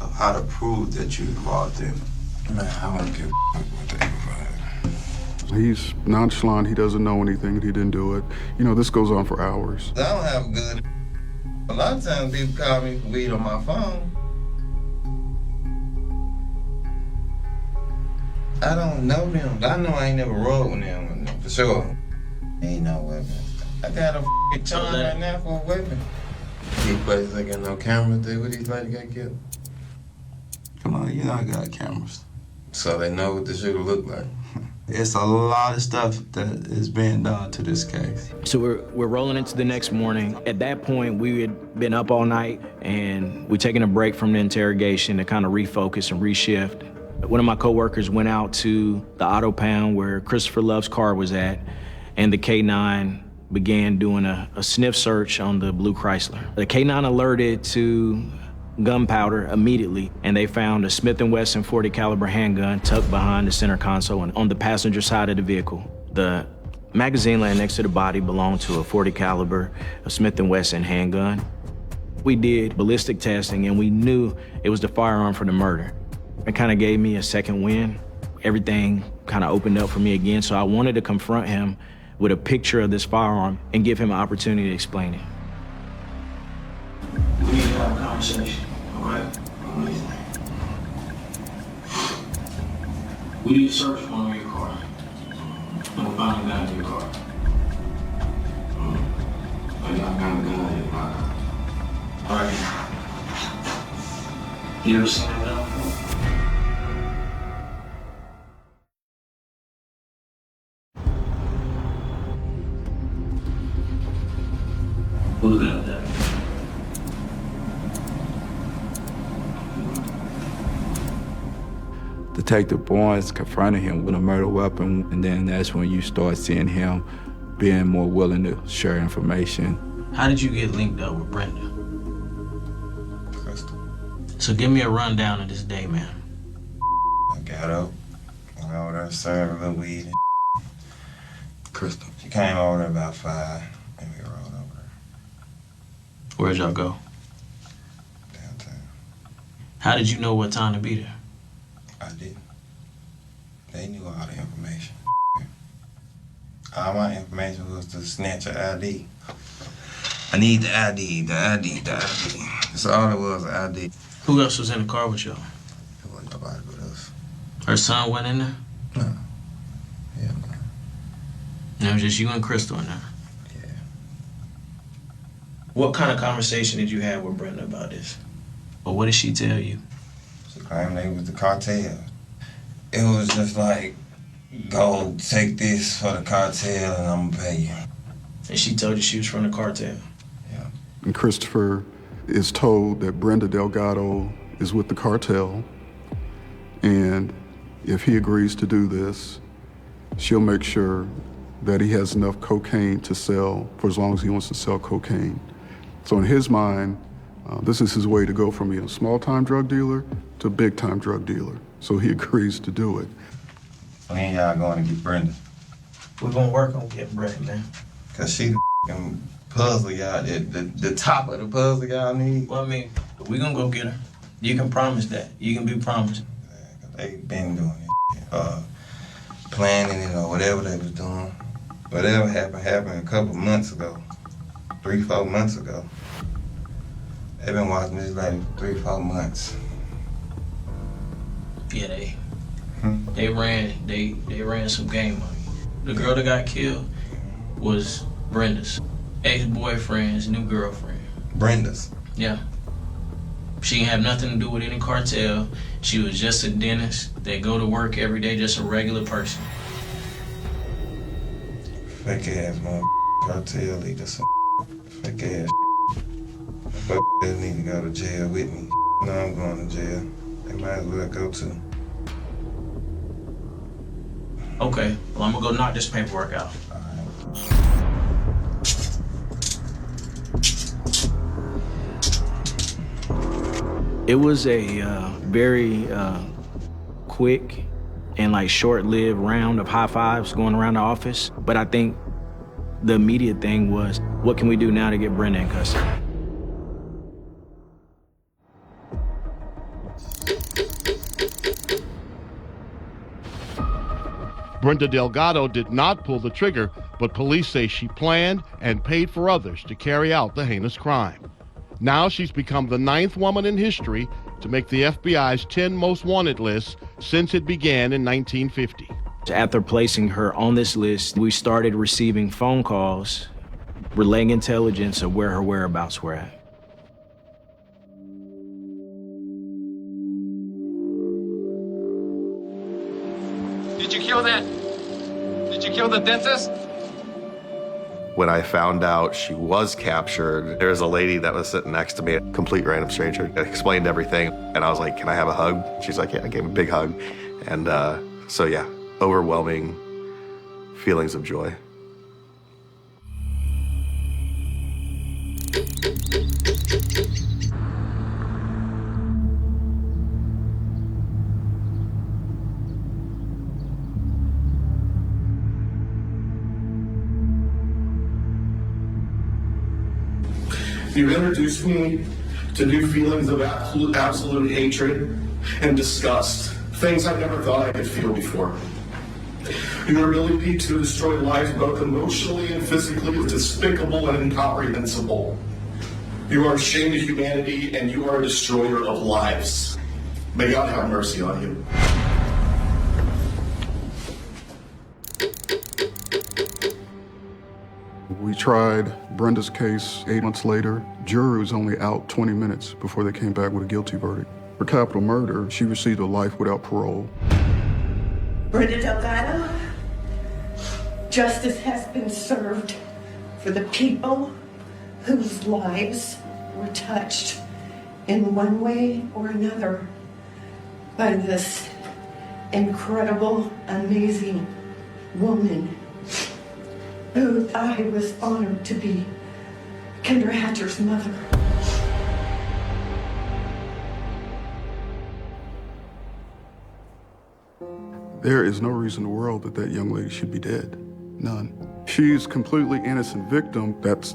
[SPEAKER 13] of how to prove that you're involved in it.
[SPEAKER 14] Man, I don't give a what they provide.
[SPEAKER 8] He's nonchalant. He doesn't know anything. He didn't do it. You know, this goes on for hours.
[SPEAKER 13] I don't have good. A lot of times people call me for weed on my phone. I don't know them. I know I ain't never rolled with them for sure. Ain't no weapon. I got a charge right now for a weapon. These places ain't got no cameras. They what these ladies got killed? Come on, you know I got cameras. So they know what the shooter look like. It's a lot of stuff that is being done to this case.
[SPEAKER 5] So we're rolling into the next morning. At that point, we had been up all night, and we're taking a break from the interrogation to kind of refocus and reshift. One of my coworkers went out to the auto pound where Christopher Love's car was at, and the K9 began doing a sniff search on the blue Chrysler. The K9 alerted to gunpowder immediately, and they found a Smith & Wesson .40 caliber handgun tucked behind the center console and on the passenger side of the vehicle. The magazine laying next to the body belonged to a .40 caliber Smith & Wesson handgun. We did ballistic testing, and we knew it was the firearm for the murder. It kind of gave me a second wind. Everything kind of opened up for me again, so I wanted to confront him with a picture of this firearm and give him an opportunity to explain it. We need to have a conversation, all right? We need to search one of your car. And we found a gun in your car. I found a gun in your car. All right. You ever seen a gun before? Who's got that?
[SPEAKER 9] Detective Barnes confronted him with a murder weapon, and then that's when you start seeing him being more willing to share information.
[SPEAKER 5] How did you get linked up with Brenda?
[SPEAKER 13] Crystal.
[SPEAKER 5] So give me a rundown of this day, man.
[SPEAKER 13] I got up, went over there, served a little weed. Crystal. She came over there about 5, and we rolled over there.
[SPEAKER 5] Where'd y'all go?
[SPEAKER 13] Downtown.
[SPEAKER 5] How did you know what time to be there?
[SPEAKER 13] I didn't. They knew all the information. All my information was to snatch an ID. I need the ID, the ID, the ID. That's all it was, the ID.
[SPEAKER 5] Who else was in the car with y'all?
[SPEAKER 13] There wasn't nobody but us.
[SPEAKER 5] Her son went in there?
[SPEAKER 13] No. Yeah, no.
[SPEAKER 5] It was just you and Crystal in there?
[SPEAKER 13] Yeah.
[SPEAKER 5] What kind of conversation did you have with Brenda about this? Or what did she tell you?
[SPEAKER 13] She claimed they was the cartel. It was just like, go take this for the cartel and I'm gonna pay you.
[SPEAKER 5] And she told you she was from the cartel?
[SPEAKER 13] Yeah.
[SPEAKER 8] And Christopher is told that Brenda Delgado is with the cartel, and if he agrees to do this, she'll make sure that he has enough cocaine to sell for as long as he wants to sell cocaine. So in his mind, this is his way to go from being a small-time drug dealer to a big-time drug dealer. So he agrees to do it.
[SPEAKER 13] When y'all going to get Brenda?
[SPEAKER 5] We're gonna work on getting Brenda, man.
[SPEAKER 13] Cause she the f***ing puzzle y'all, the top of the puzzle y'all need.
[SPEAKER 5] Well, I mean, we're gonna go get her. You can promise that. You can be promised.
[SPEAKER 13] Yeah, they been doing it, planning it or whatever they was doing. Whatever happened a couple months ago, 3-4 months ago. They've been watching this lady for 3-4 months.
[SPEAKER 5] Yeah, they ran some game on you. The girl that got killed was Brenda's ex-boyfriend's new girlfriend.
[SPEAKER 13] Brenda's?
[SPEAKER 5] Yeah. She didn't have nothing to do with any cartel. She was just a dentist. They go to work every day, just a regular person.
[SPEAKER 13] Fake ass mother cartel leader, some fake ass. Fuck they need to go to jail with me. No, I'm going to jail. They might as well go to.
[SPEAKER 5] Okay, well, I'm gonna go knock this paperwork out. It was a very quick and like short-lived round of high fives going around the office. But I think the immediate thing was, what can we do now to get Brenda in custody?
[SPEAKER 15] Brenda Delgado did not pull the trigger, but police say she planned and paid for others to carry out the heinous crime. Now she's become the 9th woman in history to make the FBI's 10 most wanted list since it began in 1950.
[SPEAKER 5] After placing her on this list, we started receiving phone calls relaying intelligence of where her whereabouts were at.
[SPEAKER 16] Did you kill that? Did you kill the dentist?
[SPEAKER 10] When I found out she was captured, there was a lady that was sitting next to me, a complete random stranger. I explained everything, and I was like, can I have a hug? She's like, yeah, I gave him a big hug. And so yeah, overwhelming feelings of joy.
[SPEAKER 17] You introduced me to new feelings of absolute hatred and disgust, things I never thought I could feel before. Your ability to destroy lives both emotionally and physically is despicable and incomprehensible. You are a shame to humanity and you are a destroyer of lives. May God have mercy on you.
[SPEAKER 8] We tried Brenda's case 8 months later. Jury was only out 20 minutes before they came back with a guilty verdict. For capital murder, she received a life without parole.
[SPEAKER 18] Brenda Delgado, justice has been served for the people whose lives were touched in one way or another by this incredible, amazing woman who I was honored to be Kendra Hatcher's mother.
[SPEAKER 8] There is no reason in the world that that young lady should be dead. None. She's completely innocent victim. That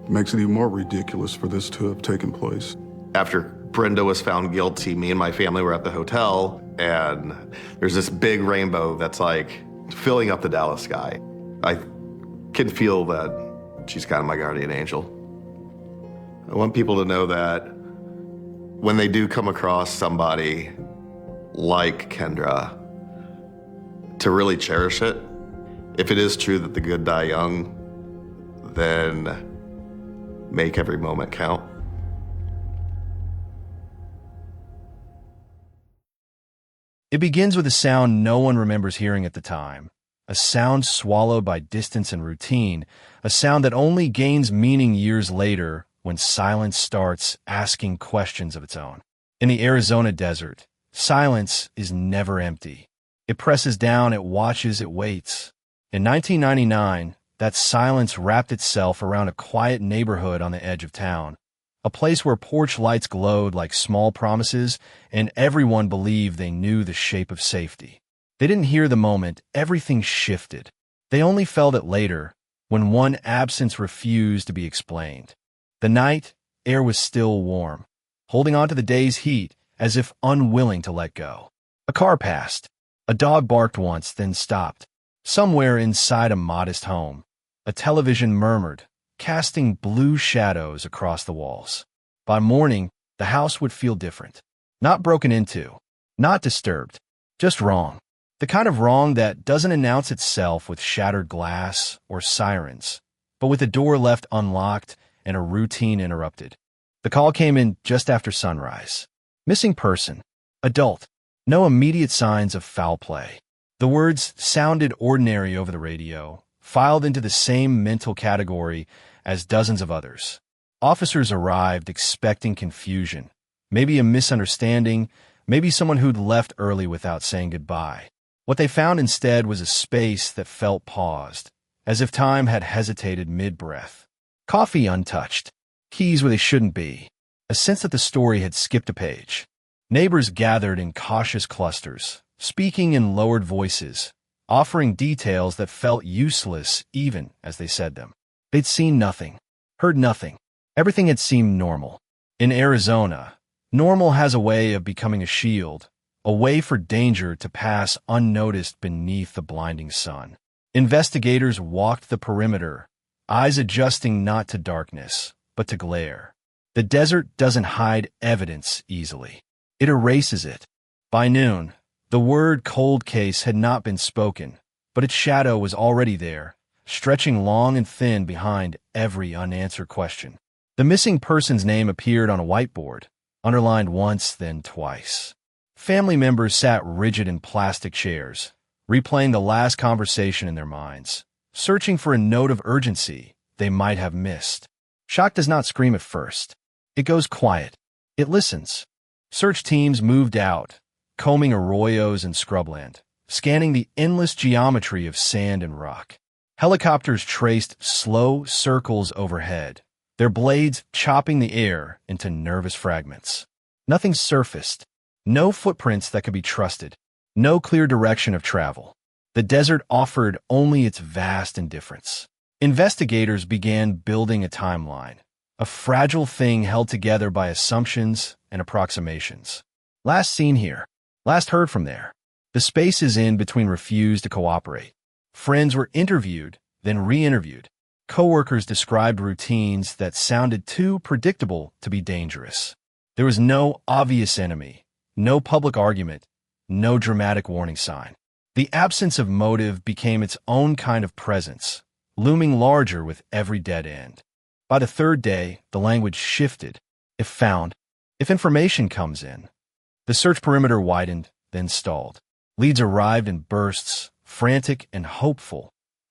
[SPEAKER 8] makes it even more ridiculous for this to have taken place.
[SPEAKER 10] After Brenda was found guilty, me and my family were at the hotel, and there's this big rainbow that's like filling up the Dallas sky. I can feel that she's kind of my guardian angel. I want people to know that when they do come across somebody like Kendra, to really cherish it. If it is true that the good die young, then make every moment count.
[SPEAKER 19] It begins with a sound no one remembers hearing at the time. A sound swallowed by distance and routine, a sound that only gains meaning years later when silence starts asking questions of its own. In the Arizona desert, silence is never empty. It presses down, it watches, it waits. In 1999, that silence wrapped itself around a quiet neighborhood on the edge of town, a place where porch lights glowed like small promises and everyone believed they knew the shape of safety. They didn't hear the moment, everything shifted. They only felt it later, when one absence refused to be explained. The night, air was still warm, holding on to the day's heat as if unwilling to let go. A car passed. A dog barked once, then stopped. Somewhere inside a modest home, a television murmured, casting blue shadows across the walls. By morning, the house would feel different. Not broken into, not disturbed, just wrong. The kind of wrong that doesn't announce itself with shattered glass or sirens, but with a door left unlocked and a routine interrupted. The call came in just after sunrise. Missing person, adult, no immediate signs of foul play. The words sounded ordinary over the radio, filed into the same mental category as dozens of others. Officers arrived expecting confusion, maybe a misunderstanding, maybe someone who'd left early without saying goodbye. What they found instead was a space that felt paused, as if time had hesitated mid-breath. Coffee untouched, keys where they shouldn't be, a sense that the story had skipped a page. Neighbors gathered in cautious clusters, speaking in lowered voices, offering details that felt useless even as they said them. They'd seen nothing, heard nothing. Everything had seemed normal. In Arizona, normal has a way of becoming a shield, a way for danger to pass unnoticed beneath the blinding sun. Investigators walked the perimeter, eyes adjusting not to darkness, but to glare. The desert doesn't hide evidence easily. It erases it. By noon, the word cold case had not been spoken, but its shadow was already there, stretching long and thin behind every unanswered question. The missing person's name appeared on a whiteboard, underlined once, then twice. Family members sat rigid in plastic chairs, replaying the last conversation in their minds, searching for a note of urgency they might have missed. Shock does not scream at first. It goes quiet. It listens. Search teams moved out, combing arroyos and scrubland, scanning the endless geometry of sand and rock. Helicopters traced slow circles overhead, their blades chopping the air into nervous fragments. Nothing surfaced. No footprints that could be trusted. No clear direction of travel. The desert offered only its vast indifference. Investigators began building a timeline, a fragile thing held together by assumptions and approximations. Last seen here, last heard from there. The spaces in between refused to cooperate. Friends were interviewed, then re-interviewed. Coworkers described routines that sounded too predictable to be dangerous. There was no obvious enemy, no public argument, no dramatic warning sign. The absence of motive became its own kind of presence, looming larger with every dead end. By the third day, the language shifted. If found, if information comes in. The search perimeter widened, then stalled. Leads arrived in bursts, frantic and hopeful,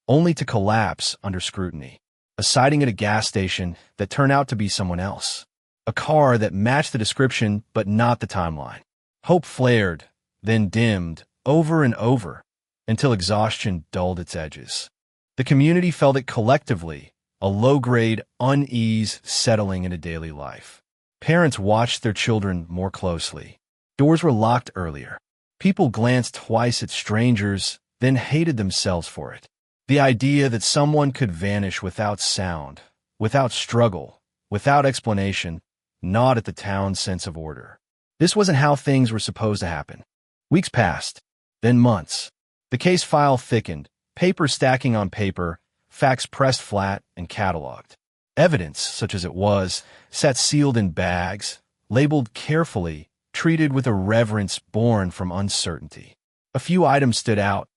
[SPEAKER 19] only to collapse under scrutiny. A sighting at a gas station that turned out to be someone else. A car that matched the description but not the timeline. Hope flared, then dimmed, over and over, until exhaustion dulled its edges. The community felt it collectively, a low-grade unease settling into daily life. Parents watched their children more closely. Doors were locked earlier. People glanced twice at strangers, then hated themselves for it. The idea that someone could vanish without sound, without struggle, without explanation, gnawed at the town's sense of order. This wasn't how things were supposed to happen. Weeks passed, then months. The case file thickened, paper stacking on paper, facts pressed flat and cataloged. Evidence, such as it was, sat sealed in bags, labeled carefully, treated with a reverence born from uncertainty. A few items stood out,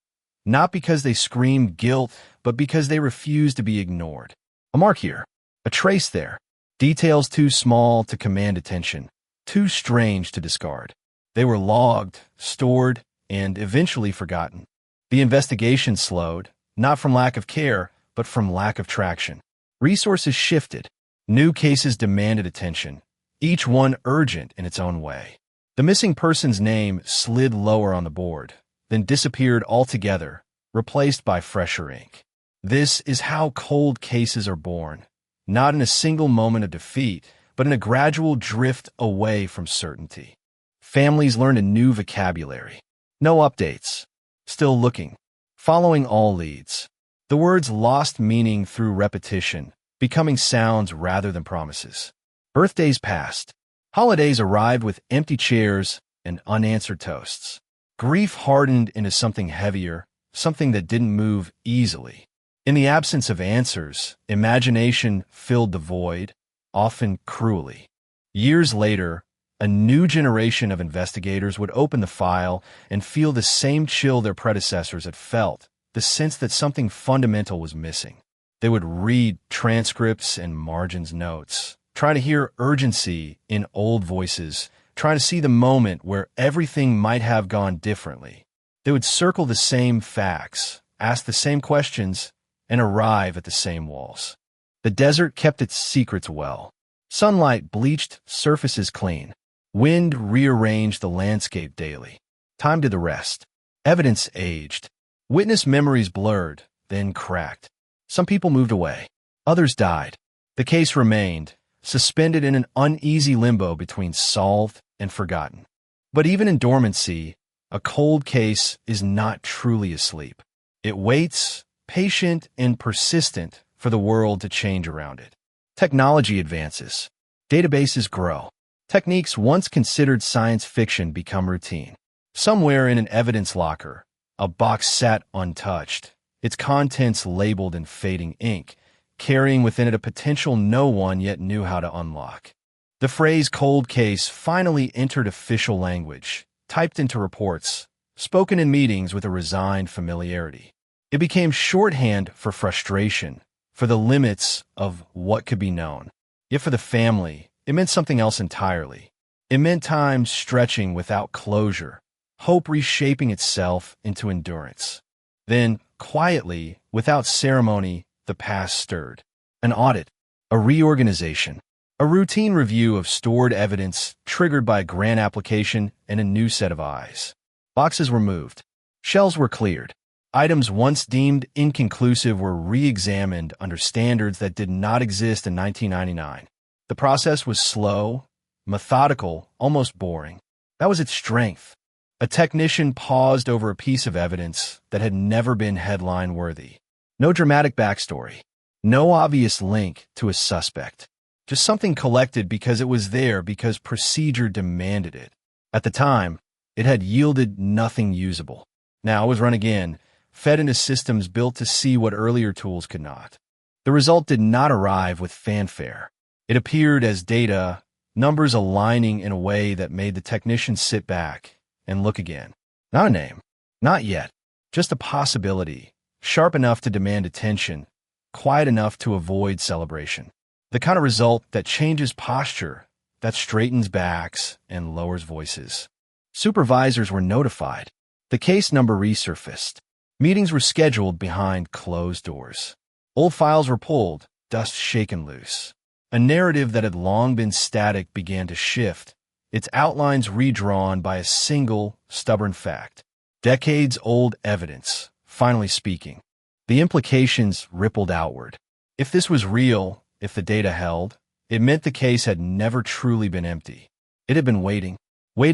[SPEAKER 19] not because they screamed guilt, but because they refused to be ignored. A mark here, a trace there, details too small to command attention, too strange to discard. They were logged, stored, and eventually forgotten. The investigation slowed, not from lack of care, but from lack of traction. Resources shifted. New cases demanded attention, each one urgent in its own way. The missing person's name slid lower on the board, then disappeared altogether, replaced by fresher ink. This is how cold cases are born, not in a single moment of defeat, but in a gradual drift away from certainty. Families learned a new vocabulary. No updates. Still looking. Following all leads. The words lost meaning through repetition, becoming sounds rather than promises. Birthdays passed. Holidays arrived with empty chairs and unanswered toasts. Grief hardened into something heavier, something that didn't move easily. In the absence of answers, imagination filled the void, often cruelly. Years later, a new generation of investigators would open the file and feel the same chill their predecessors had felt, the sense that something fundamental was missing. They would read transcripts and margins notes, trying to hear urgency in old voices, trying to see the moment where everything might have gone differently. They would circle the same facts, ask the same questions, and arrive at the same walls. The desert kept its secrets well. Sunlight bleached surfaces clean. Wind rearranged the landscape daily. Time did the rest. Evidence aged. Witness memories blurred, then cracked. Some people moved away. Others died. The case remained, suspended in an uneasy limbo between solved and forgotten. But even in dormancy, a cold case is not truly asleep. It waits, patient and persistent, for the world to change around it. Technology advances. Databases grow. Techniques once considered science fiction become routine. Somewhere in an evidence locker, a box sat untouched, its contents labeled in fading ink, carrying within it a potential no one yet knew how to unlock. The phrase cold case finally entered official language, typed into reports, spoken in meetings with a resigned familiarity. It became shorthand for frustration, for the limits of what could be known. Yet for the family, it meant something else entirely. It meant time stretching without closure, hope reshaping itself into endurance. Then, quietly, without ceremony, the past stirred. An audit, a reorganization, a routine review of stored evidence triggered by a grant application and a new set of eyes. Boxes were moved. Shelves were cleared. Items once deemed inconclusive were re-examined under standards that did not exist in 1999. The process was slow, methodical, almost boring. That was its strength. A technician paused over a piece of evidence that had never been headline-worthy. No dramatic backstory. No obvious link to a suspect. Just something collected because it was there, because procedure demanded it. At the time, it had yielded nothing usable. Now it was run again, fed into systems built to see what earlier tools could not. The result did not arrive with fanfare. It appeared as data, numbers aligning in a way that made the technician sit back and look again. Not a name. Not yet. Just a possibility, sharp enough to demand attention, quiet enough to avoid celebration. The kind of result that changes posture, that straightens backs and lowers voices. Supervisors were notified. The case number resurfaced. Meetings were scheduled behind closed doors. Old files were pulled, dust shaken loose. A narrative that had long been static began to shift, its outlines redrawn by a single, stubborn fact. Decades-old evidence, finally speaking. The implications rippled outward. If this was real, if the data held, it meant the case had never truly been empty. It had been waiting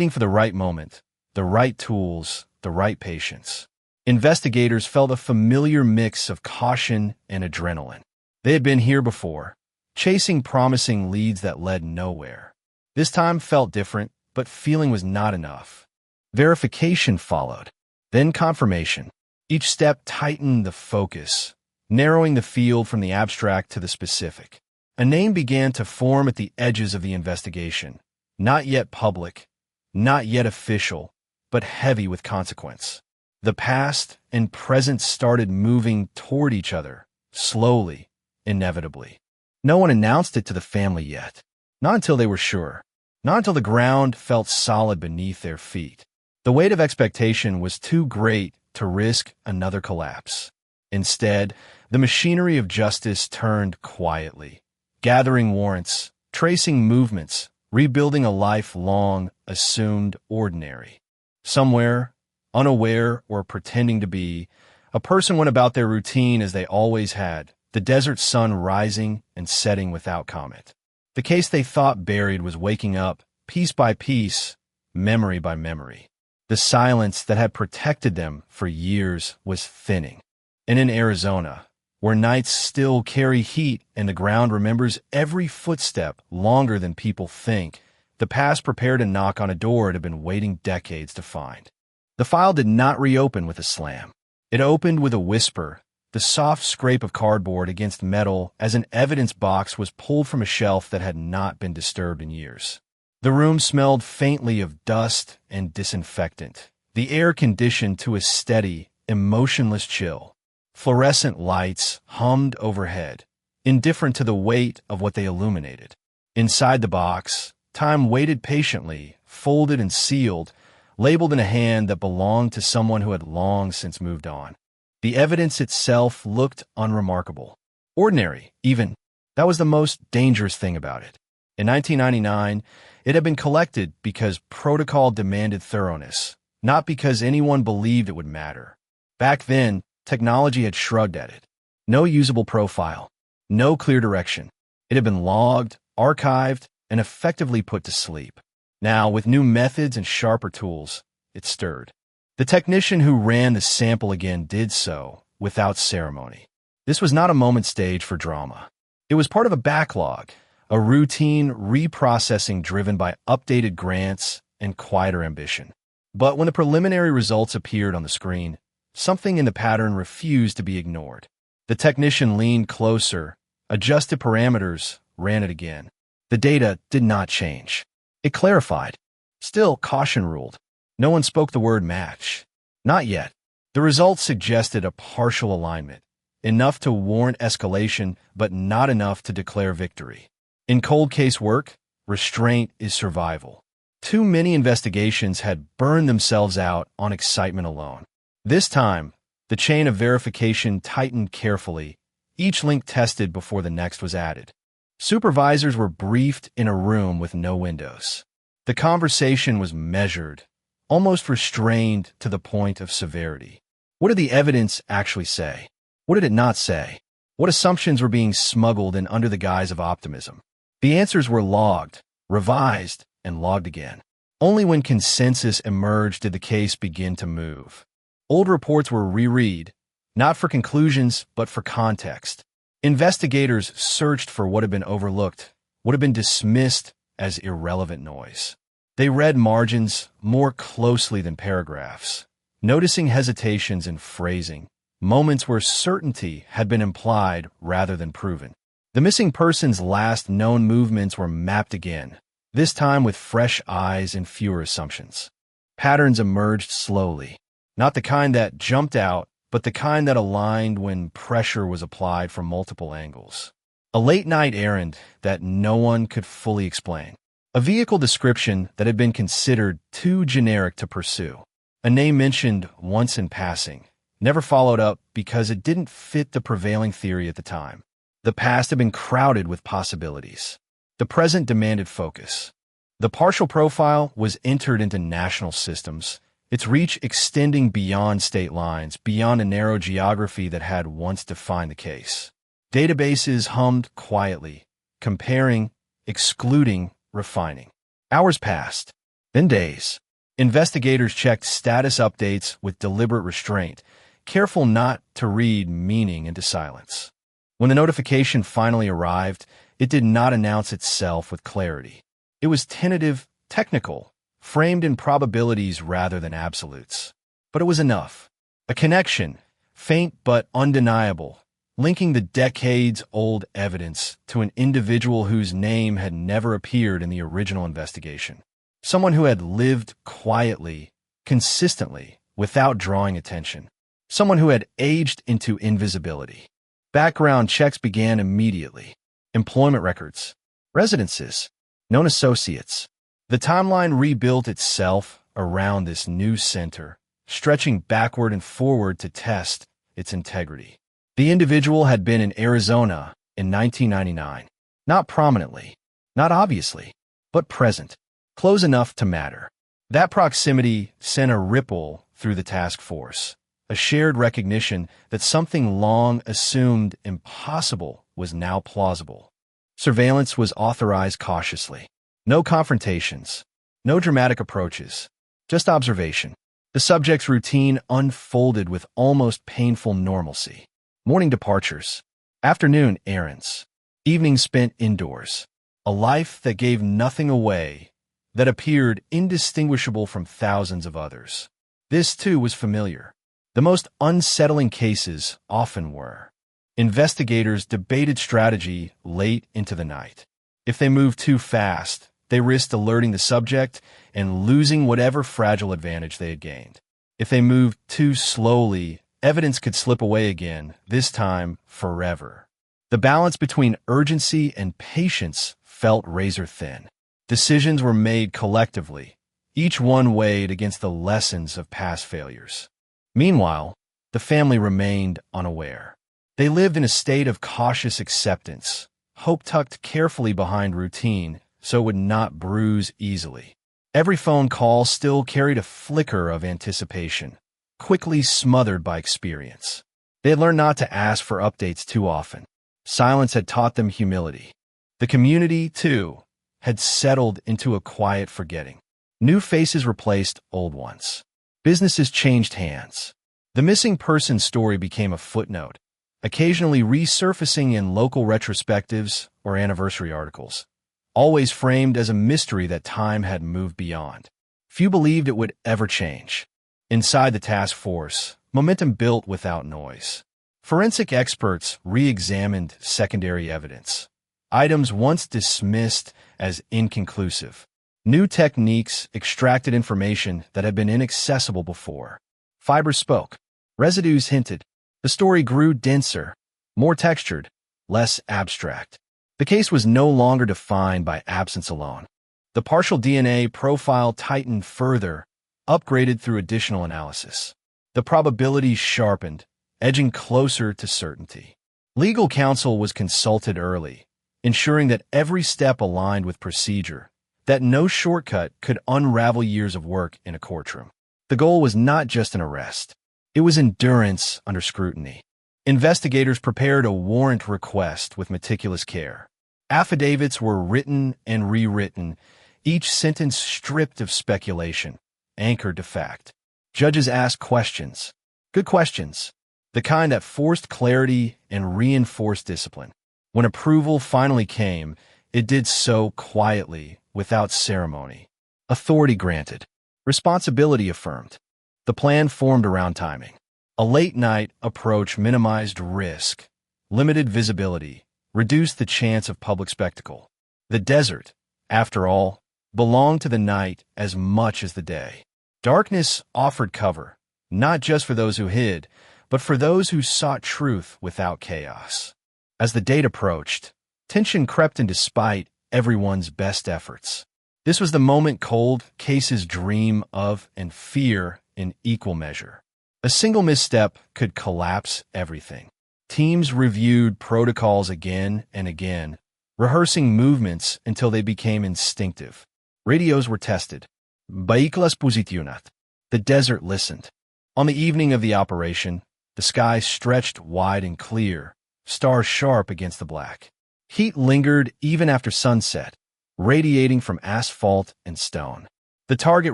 [SPEAKER 19] for the right moment, the right tools, the right patience. Investigators felt a familiar mix of caution and adrenaline. They had been here before, chasing promising leads that led nowhere. This time felt different, but feeling was not enough. Verification followed, then confirmation. Each step tightened the focus, narrowing the field from the abstract to the specific. A name began to form at the edges of the investigation, not yet public, not yet official, but heavy with consequence. The past and present started moving toward each other, slowly, inevitably. No one announced it to the family yet. Not until they were sure. Not until the ground felt solid beneath their feet. The weight of expectation was too great to risk another collapse. Instead, the machinery of justice turned quietly, gathering warrants, tracing movements, rebuilding a life long assumed ordinary. Somewhere, unaware or pretending to be, a person went about their routine as they always had, the desert sun rising and setting without comment. The case they thought buried was waking up, piece by piece, memory by memory. The silence that had protected them for years was thinning. And in Arizona, where nights still carry heat and the ground remembers every footstep longer than people think, the past prepared to knock on a door it had been waiting decades to find. The file did not reopen with a slam. It opened with a whisper, the soft scrape of cardboard against metal as an evidence box was pulled from a shelf that had not been disturbed in years. The room smelled faintly of dust and disinfectant, the air conditioned to a steady, emotionless chill. Fluorescent lights hummed overhead, indifferent to the weight of what they illuminated. Inside the box, time waited patiently, folded and sealed, labeled in a hand that belonged to someone who had long since moved on. The evidence itself looked unremarkable. Ordinary, even. That was the most dangerous thing about it. In 1999, it had been collected because protocol demanded thoroughness, not because anyone believed it would matter. Back then, technology had shrugged at it. No usable profile. No clear direction. It had been logged, archived, and effectively put to sleep. Now, with new methods and sharper tools, it stirred. The technician who ran the sample again did so without ceremony. This was not a moment staged for drama. It was part of a backlog, a routine reprocessing driven by updated grants and quieter ambition. But when the preliminary results appeared on the screen, something in the pattern refused to be ignored. The technician leaned closer, adjusted parameters, ran it again. The data did not change. It clarified. Still, caution ruled. No one spoke the word match. Not yet. The results suggested a partial alignment, enough to warrant escalation, but not enough to declare victory. In cold case work, restraint is survival. Too many investigations had burned themselves out on excitement alone. This time, the chain of verification tightened carefully, each link tested before the next was added. Supervisors were briefed in a room with no windows. The conversation was measured, almost restrained to the point of severity. What did the evidence actually say? What did it not say? What assumptions were being smuggled in under the guise of optimism? The answers were logged, revised, and logged again. Only when consensus emerged did the case begin to move. Old reports were reread, not for conclusions, but for context. Investigators searched for what had been overlooked, what had been dismissed as irrelevant noise. They read margins more closely than paragraphs, noticing hesitations in phrasing, moments where certainty had been implied rather than proven. The missing person's last known movements were mapped again, this time with fresh eyes and fewer assumptions. Patterns emerged slowly, not the kind that jumped out, but the kind that aligned when pressure was applied from multiple angles. A late-night errand that no one could fully explain. A vehicle description that had been considered too generic to pursue. A name mentioned once in passing, never followed up because it didn't fit the prevailing theory at the time. The past had been crowded with possibilities. The present demanded focus. The partial profile was entered into national systems, its reach extending beyond state lines, beyond a narrow geography that had once defined the case. Databases hummed quietly, comparing, excluding, refining. Hours passed, then days. Investigators checked status updates with deliberate restraint, careful not to read meaning into silence. When the notification finally arrived, it did not announce itself with clarity. It was tentative, technical, framed in probabilities rather than absolutes. But it was enough. A connection, faint but undeniable, linking the decades-old evidence to an individual whose name had never appeared in the original investigation. Someone who had lived quietly, consistently, without drawing attention. Someone who had aged into invisibility. Background checks began immediately. Employment records, residences, known associates. The timeline rebuilt itself around this new center, stretching backward and forward to test its integrity. The individual had been in Arizona in 1999, not prominently, not obviously, but present, close enough to matter. That proximity sent a ripple through the task force, a shared recognition that something long assumed impossible was now plausible. Surveillance was authorized cautiously. No confrontations, no dramatic approaches, just observation. The subject's routine unfolded with almost painful normalcy. Morning departures, afternoon errands, evenings spent indoors. A life that gave nothing away, that appeared indistinguishable from thousands of others. This, too, was familiar. The most unsettling cases often were. Investigators debated strategy late into the night. If they moved too fast, they risked alerting the subject and losing whatever fragile advantage they had gained. If they moved too slowly, evidence could slip away again, this time forever. The balance between urgency and patience felt razor thin. Decisions were made collectively, each one weighed against the lessons of past failures. Meanwhile, the family remained unaware. They lived in a state of cautious acceptance, hope tucked carefully behind routine so it would not bruise easily. Every phone call still carried a flicker of anticipation, quickly smothered by experience. They had learned not to ask for updates too often. Silence had taught them humility. The community, too, had settled into a quiet forgetting. New faces replaced old ones. Businesses changed hands. The missing person story became a footnote, occasionally resurfacing in local retrospectives or anniversary articles, always framed as a mystery that time had moved beyond. Few believed it would ever change. Inside the task force, momentum built without noise. Forensic experts re-examined secondary evidence. Items once dismissed as inconclusive. New techniques extracted information that had been inaccessible before. Fibers spoke. Residues hinted. The story grew denser, more textured, less abstract. The case was no longer defined by absence alone. The partial DNA profile tightened further, upgraded through additional analysis. The probabilities sharpened, edging closer to certainty. Legal counsel was consulted early, ensuring that every step aligned with procedure, that no shortcut could unravel years of work in a courtroom. The goal was not just an arrest. It was endurance under scrutiny. Investigators prepared a warrant request with meticulous care. Affidavits were written and rewritten, each sentence stripped of speculation, anchored to fact. Judges asked questions. Good questions. The kind that forced clarity and reinforced discipline. When approval finally came, it did so quietly, without ceremony. Authority granted. Responsibility affirmed. The plan formed around timing. A late-night approach minimized risk, limited visibility, reduced the chance of public spectacle. The desert, after all, belonged to the night as much as the day. Darkness offered cover, not just for those who hid, but for those who sought truth without chaos. As the date approached, tension crept in despite everyone's best efforts. This was the moment cold cases dream of and fear in equal measure. A single misstep could collapse everything. Teams reviewed protocols again and again, rehearsing movements until they became instinctive. Radios were tested. Baiklas positionat. The desert listened. On the evening of the operation, the sky stretched wide and clear, stars sharp against the black. Heat lingered even after sunset, radiating from asphalt and stone. The target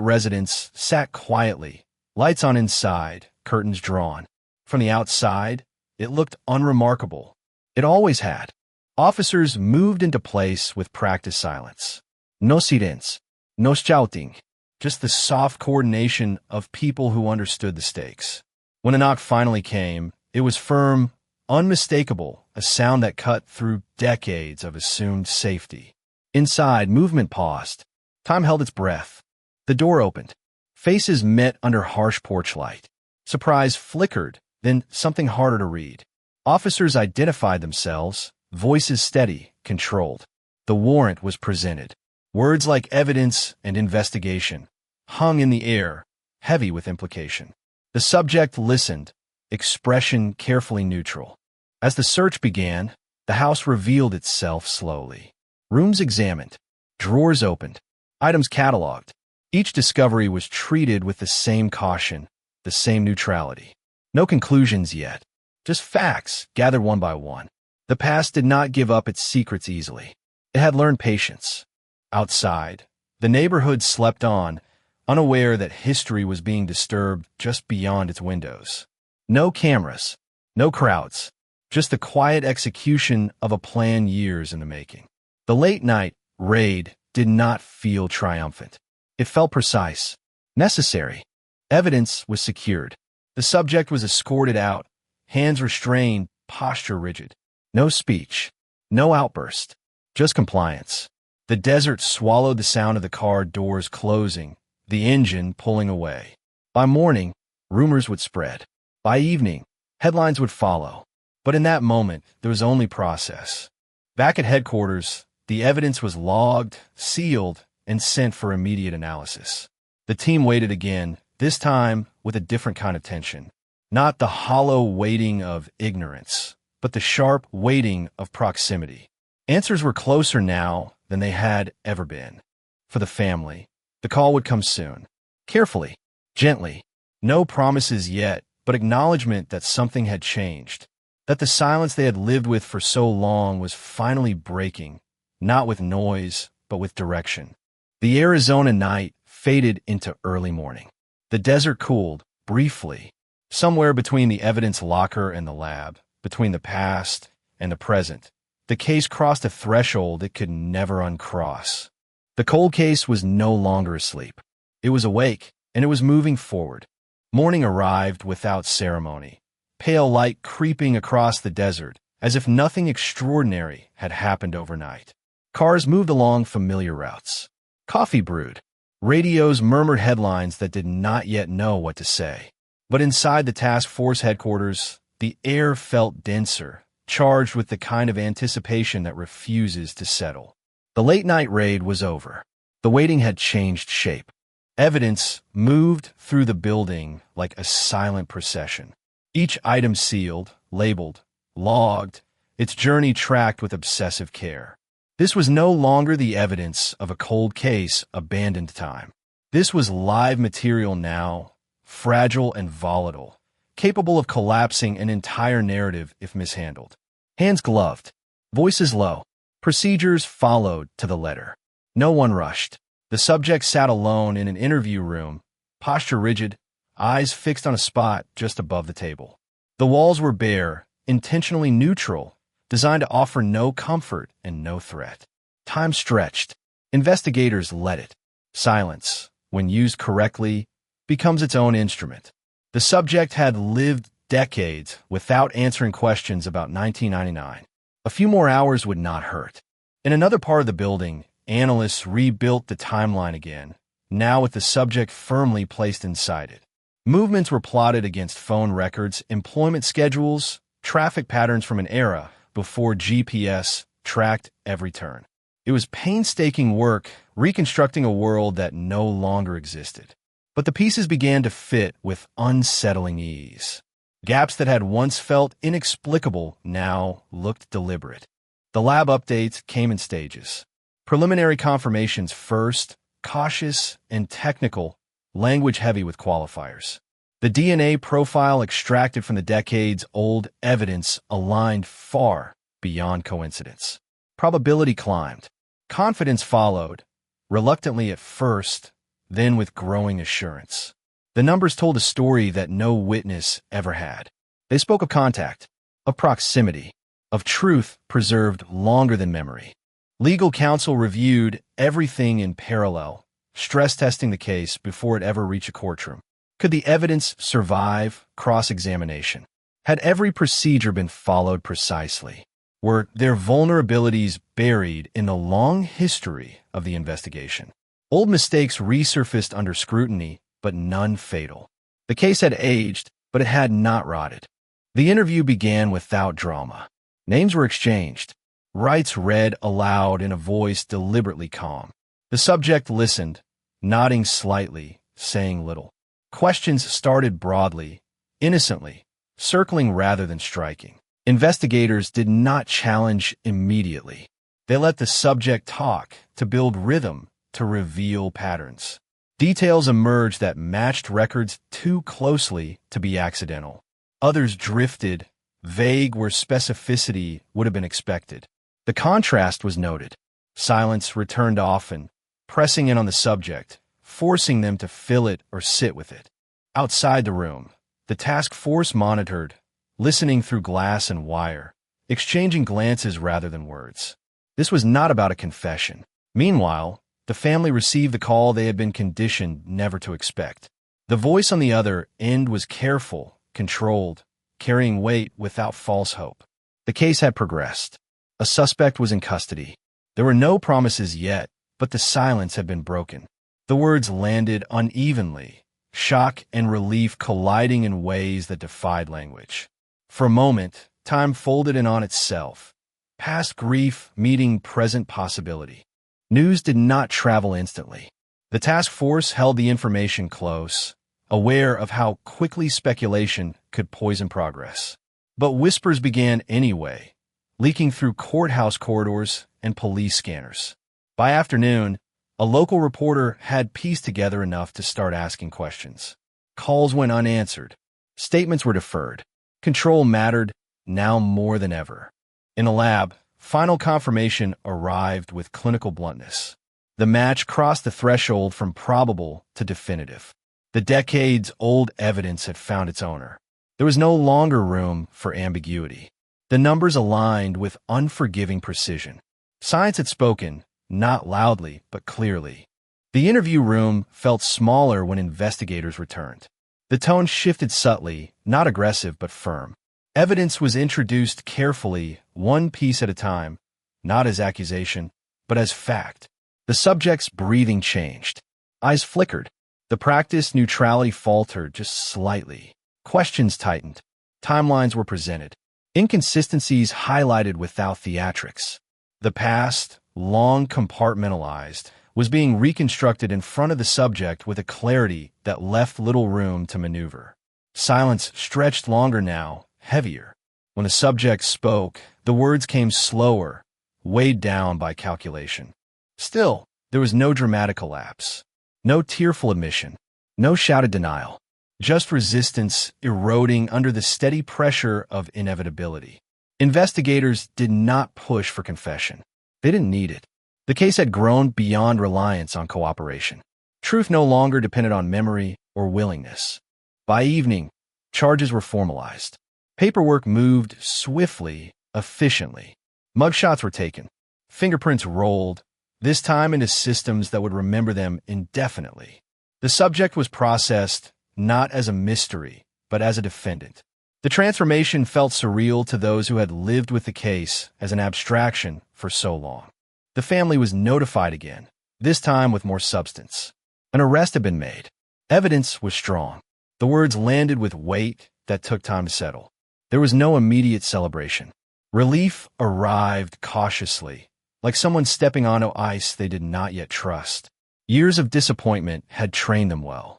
[SPEAKER 19] residence sat quietly, lights on inside, curtains drawn. From the outside, it looked unremarkable. It always had. Officers moved into place with practiced silence. No sirens, no shouting, just the soft coordination of people who understood the stakes. When a knock finally came, it was firm, unmistakable, a sound that cut through decades of assumed safety. Inside, movement paused. Time held its breath. The door opened. Faces met under harsh porch light. Surprise flickered, then something harder to read. Officers identified themselves, voices steady, controlled. The warrant was presented. Words like evidence and investigation hung in the air, heavy with implication. The subject listened, expression carefully neutral. As the search began, the house revealed itself slowly. Rooms examined, drawers opened, items cataloged. Each discovery was treated with the same caution, the same neutrality. No conclusions yet, just facts gathered one by one. The past did not give up its secrets easily. It had learned patience. Outside, the neighborhood slept on, unaware that history was being disturbed just beyond its windows. No cameras, no crowds, just the quiet execution of a plan years in the making. The late-night raid did not feel triumphant. It felt precise, necessary. Evidence was secured. The subject was escorted out, hands restrained, posture rigid. No speech, no outburst, just compliance. The desert swallowed the sound of the car doors closing, the engine pulling away. By morning, rumors would spread. By evening, headlines would follow. But in that moment, there was only process. Back at headquarters, the evidence was logged, sealed, and sent for immediate analysis. The team waited again, this time with a different kind of tension. Not the hollow waiting of ignorance, but the sharp waiting of proximity. Answers were closer now than they had ever been. For the family, the call would come soon. Carefully, gently. No promises yet, but acknowledgement that something had changed. That the silence they had lived with for so long was finally breaking, not with noise, but with direction. The Arizona night faded into early morning. The desert cooled, briefly, somewhere between the evidence locker and the lab, between the past and the present. The case crossed a threshold it could never uncross. The cold case was no longer asleep. It was awake, and it was moving forward. Morning arrived without ceremony, pale light creeping across the desert, as if nothing extraordinary had happened overnight. Cars moved along familiar routes. Coffee brewed. Radios murmured headlines that did not yet know what to say. But inside the task force headquarters, the air felt denser, charged with the kind of anticipation that refuses to settle. The late-night raid was over. The waiting had changed shape. Evidence moved through the building like a silent procession. Each item sealed, labeled, logged, its journey tracked with obsessive care. This was no longer the evidence of a cold case abandoned to time. This was live material now, fragile and volatile, capable of collapsing an entire narrative if mishandled. Hands gloved, voices low, procedures followed to the letter. No one rushed. The subject sat alone in an interview room, posture rigid, eyes fixed on a spot just above the table. The walls were bare, intentionally neutral, designed to offer no comfort and no threat. Time stretched. Investigators let it. Silence, when used correctly, becomes its own instrument. The subject had lived decades without answering questions about 1999. A few more hours would not hurt. In another part of the building, analysts rebuilt the timeline again, now with the subject firmly placed inside it. Movements were plotted against phone records, employment schedules, traffic patterns from an era before GPS tracked every turn. It was painstaking work reconstructing a world that no longer existed. But the pieces began to fit with unsettling ease. Gaps that had once felt inexplicable now looked deliberate. The lab updates came in stages. Preliminary confirmations first, cautious and technical, language-heavy with qualifiers. The DNA profile extracted from the decades-old evidence aligned far beyond coincidence. Probability climbed. Confidence followed, reluctantly at first, then with growing assurance. The numbers told a story that no witness ever had. They spoke of contact, of proximity, of truth preserved longer than memory. Legal counsel reviewed everything in parallel, stress-testing the case before it ever reached a courtroom. Could the evidence survive cross-examination? Had every procedure been followed precisely? Were there vulnerabilities buried in the long history of the investigation? Old mistakes resurfaced under scrutiny, but none fatal. The case had aged, but it had not rotted. The interview began without drama. Names were exchanged. Rights read aloud in a voice deliberately calm. The subject listened, nodding slightly, saying little. Questions started broadly, innocently, circling rather than striking. Investigators did not challenge immediately. They let the subject talk, to build rhythm, to reveal patterns. Details emerged that matched records too closely to be accidental. Others drifted, vague where specificity would have been expected. The contrast was noted. Silence returned often, pressing in on the subject, forcing them to fill it or sit with it. Outside the room, the task force monitored, listening through glass and wire, exchanging glances rather than words. This was not about a confession. Meanwhile, the family received the call they had been conditioned never to expect. The voice on the other end was careful, controlled, carrying weight without false hope. The case had progressed. A suspect was in custody. There were no promises yet, but the silence had been broken. The words landed unevenly, shock and relief colliding in ways that defied language. For a moment, time folded in on itself, past grief meeting present possibility. News did not travel instantly. The task force held the information close, aware of how quickly speculation could poison progress. But whispers began anyway, leaking through courthouse corridors and police scanners. By afternoon, a local reporter had pieced together enough to start asking questions. Calls went unanswered. Statements were deferred. Control mattered, now more than ever. In the lab, final confirmation arrived with clinical bluntness. The match crossed the threshold from probable to definitive. The decades-old evidence had found its owner. There was no longer room for ambiguity. The numbers aligned with unforgiving precision. Science had spoken, not loudly, but clearly. The interview room felt smaller when investigators returned. The tone shifted subtly, not aggressive but firm. Evidence was introduced carefully, one piece at a time, not as accusation, but as fact. The subject's breathing changed. Eyes flickered. The practiced neutrality faltered just slightly. Questions tightened. Timelines were presented. Inconsistencies highlighted without theatrics. The past, long compartmentalized, was being reconstructed in front of the subject with a clarity that left little room to maneuver. Silence stretched longer now, heavier. When the subject spoke, the words came slower, weighed down by calculation. Still, there was no dramatic collapse, no tearful admission, no shouted denial, just resistance eroding under the steady pressure of inevitability. Investigators did not push for confession. They didn't need it. The case had grown beyond reliance on cooperation. Truth no longer depended on memory or willingness. By evening, charges were formalized. Paperwork moved swiftly, efficiently. Mugshots were taken. Fingerprints rolled, this time into systems that would remember them indefinitely. The subject was processed not as a mystery, but as a defendant. The transformation felt surreal to those who had lived with the case as an abstraction for so long. The family was notified again, this time with more substance. An arrest had been made. Evidence was strong. The words landed with weight that took time to settle. There was no immediate celebration. Relief arrived cautiously, like someone stepping onto ice they did not yet trust. Years of disappointment had trained them well.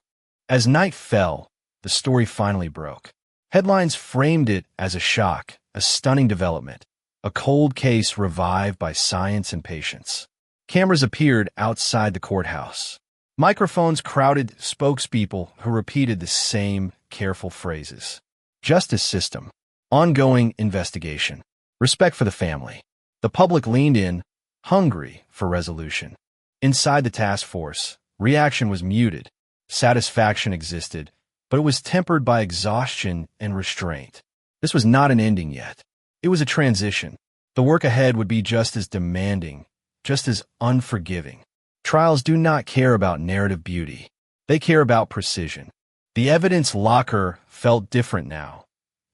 [SPEAKER 19] As night fell, the story finally broke. Headlines framed it as a shock, a stunning development, a cold case revived by science and patience. Cameras appeared outside the courthouse. Microphones crowded spokespeople who repeated the same careful phrases. Justice system. Ongoing investigation. Respect for the family. The public leaned in, hungry for resolution. Inside the task force, reaction was muted. Satisfaction existed, but it was tempered by exhaustion and restraint. This was not an ending yet. It was a transition. The work ahead would be just as demanding, just as unforgiving. Trials do not care about narrative beauty. They care about precision. The evidence locker felt different now,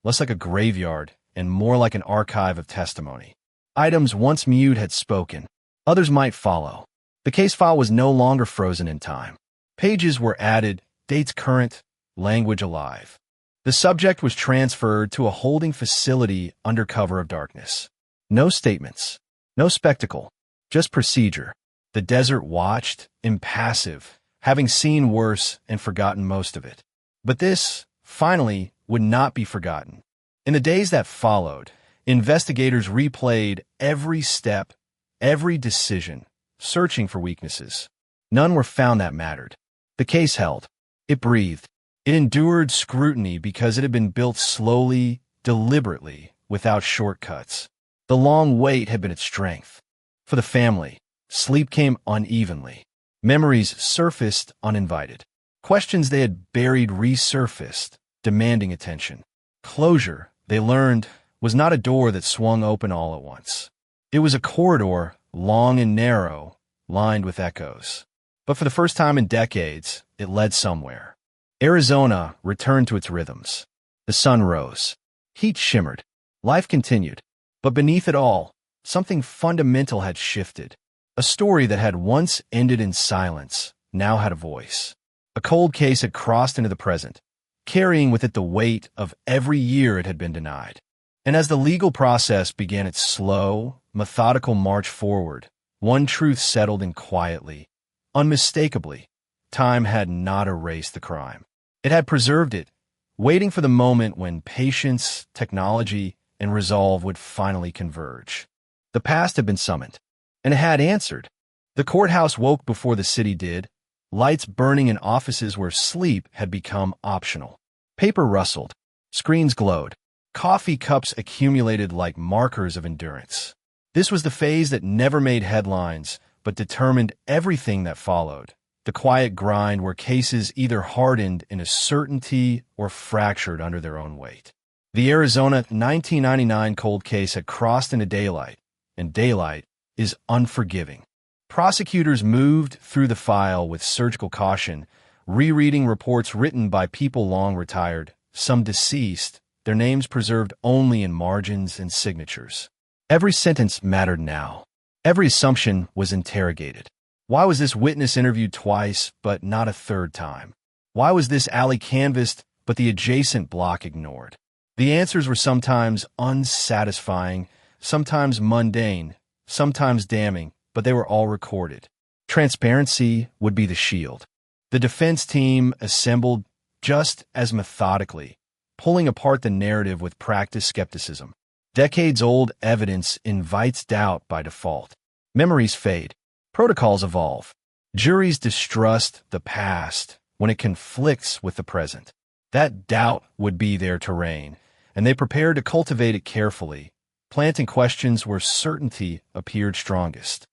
[SPEAKER 19] less like a graveyard and more like an archive of testimony. Items once mute had spoken. Others might follow. The case file was no longer frozen in time. Pages were added, dates current, language alive. The subject was transferred to a holding facility under cover of darkness. No statements, no spectacle, just procedure. The desert watched, impassive, having seen worse and forgotten most of it. But this, finally, would not be forgotten. In the days that followed, investigators replayed every step, every decision, searching for weaknesses. None were found that mattered. The case held. It breathed. It endured scrutiny because it had been built slowly, deliberately, without shortcuts. The long wait had been its strength. For the family, sleep came unevenly. Memories surfaced uninvited. Questions they had buried resurfaced, demanding attention. Closure, they learned, was not a door that swung open all at once. It was a corridor, long and narrow, lined with echoes. But for the first time in decades, it led somewhere. Arizona returned to its rhythms. The sun rose. Heat shimmered. Life continued. But beneath it all, something fundamental had shifted. A story that had once ended in silence now had a voice. A cold case had crossed into the present, carrying with it the weight of every year it had been denied. And as the legal process began its slow, methodical march forward, one truth settled in quietly, unmistakably. Time had not erased the crime. It had preserved it, waiting for the moment when patience, technology, and resolve would finally converge. The past had been summoned, and it had answered. The courthouse woke before the city did, lights burning in offices where sleep had become optional. Paper rustled, screens glowed, coffee cups accumulated like markers of endurance. This was the phase that never made headlines, but determined everything that followed. The quiet grind where cases either hardened into certainty or fractured under their own weight. The Arizona 1999 cold case had crossed into daylight, and daylight is unforgiving. Prosecutors moved through the file with surgical caution, rereading reports written by people long retired, some deceased, their names preserved only in margins and signatures. Every sentence mattered now. Every assumption was interrogated. Why was this witness interviewed twice, but not a third time? Why was this alley canvassed, but the adjacent block ignored? The answers were sometimes unsatisfying, sometimes mundane, sometimes damning, but they were all recorded. Transparency would be the shield. The defense team assembled just as methodically, pulling apart the narrative with practiced skepticism. Decades-old evidence invites doubt by default. Memories fade. Protocols evolve. Juries distrust the past when it conflicts with the present. That doubt would be their terrain, and they prepared to cultivate it carefully, planting questions where certainty appeared strongest.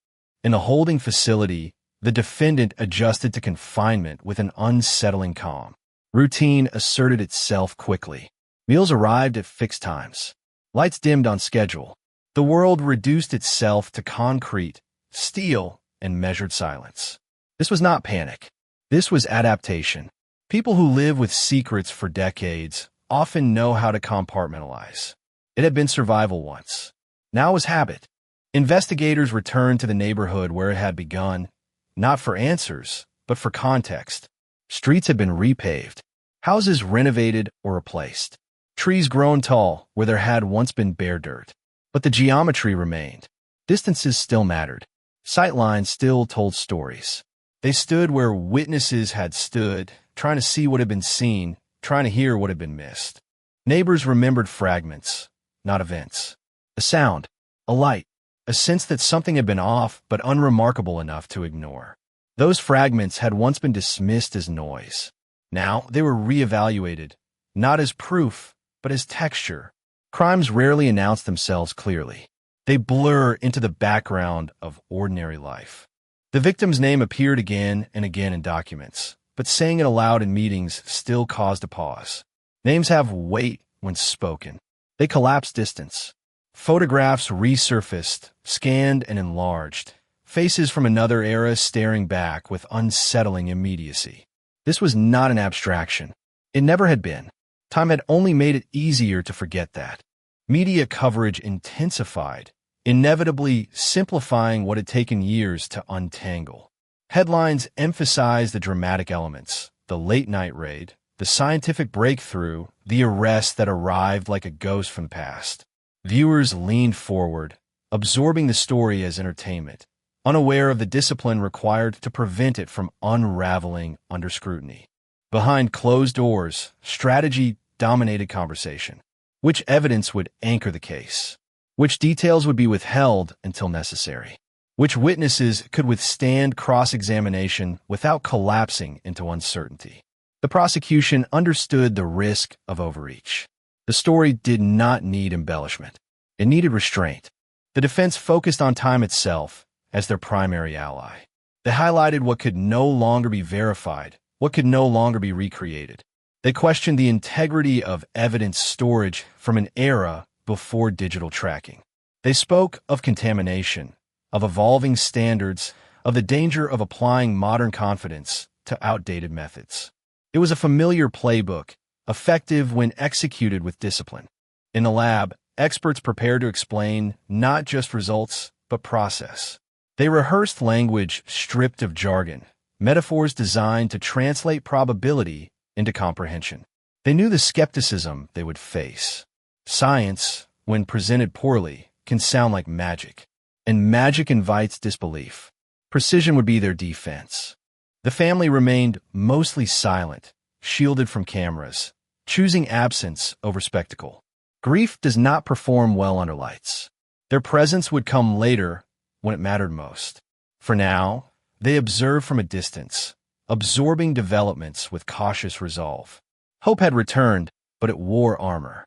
[SPEAKER 19] In a holding facility, the defendant adjusted to confinement with an unsettling calm. Routine asserted itself quickly. Meals arrived at fixed times. Lights dimmed on schedule. The world reduced itself to concrete, steel, and measured silence. This was not panic. This was adaptation. People who live with secrets for decades often know how to compartmentalize. It had been survival once. Now it was habit. Investigators returned to the neighborhood where it had begun, not for answers, but for context. Streets had been repaved, houses renovated or replaced, trees grown tall where there had once been bare dirt. But the geometry remained. Distances still mattered. Sightlines still told stories. They stood where witnesses had stood, trying to see what had been seen, trying to hear what had been missed. Neighbors remembered fragments, not events. A sound, a light, a sense that something had been off but unremarkable enough to ignore. Those fragments had once been dismissed as noise. Now they were reevaluated, not as proof, but as texture. Crimes rarely announce themselves clearly. They blur into the background of ordinary life. The victim's name appeared again and again in documents, but saying it aloud in meetings still caused a pause. Names have weight when spoken. They collapse distance. Photographs resurfaced, scanned and enlarged. Faces from another era staring back with unsettling immediacy. This was not an abstraction. It never had been. Time had only made it easier to forget that. Media coverage intensified, inevitably simplifying what had taken years to untangle. Headlines emphasized the dramatic elements, the late-night raid, the scientific breakthrough, the arrest that arrived like a ghost from the past. Viewers leaned forward, absorbing the story as entertainment, unaware of the discipline required to prevent it from unraveling under scrutiny. Behind closed doors, strategy dominated conversation. Which evidence would anchor the case? Which details would be withheld until necessary? Which witnesses could withstand cross-examination without collapsing into uncertainty? The prosecution understood the risk of overreach. The story did not need embellishment. It needed restraint. The defense focused on time itself as their primary ally. They highlighted what could no longer be verified, what could no longer be recreated. They questioned the integrity of evidence storage from an era before digital tracking. They spoke of contamination, of evolving standards, of the danger of applying modern confidence to outdated methods. It was a familiar playbook, effective when executed with discipline. In the lab, experts prepared to explain not just results, but process. They rehearsed language stripped of jargon, metaphors designed to translate probability into comprehension. They knew the skepticism they would face. Science, when presented poorly, can sound like magic, and magic invites disbelief. Precision would be their defense. The family remained mostly silent, shielded from cameras, choosing absence over spectacle. Grief does not perform well under lights. Their presence would come later when it mattered most. For now, they observed from a distance, absorbing developments with cautious resolve. Hope had returned, but it wore armor.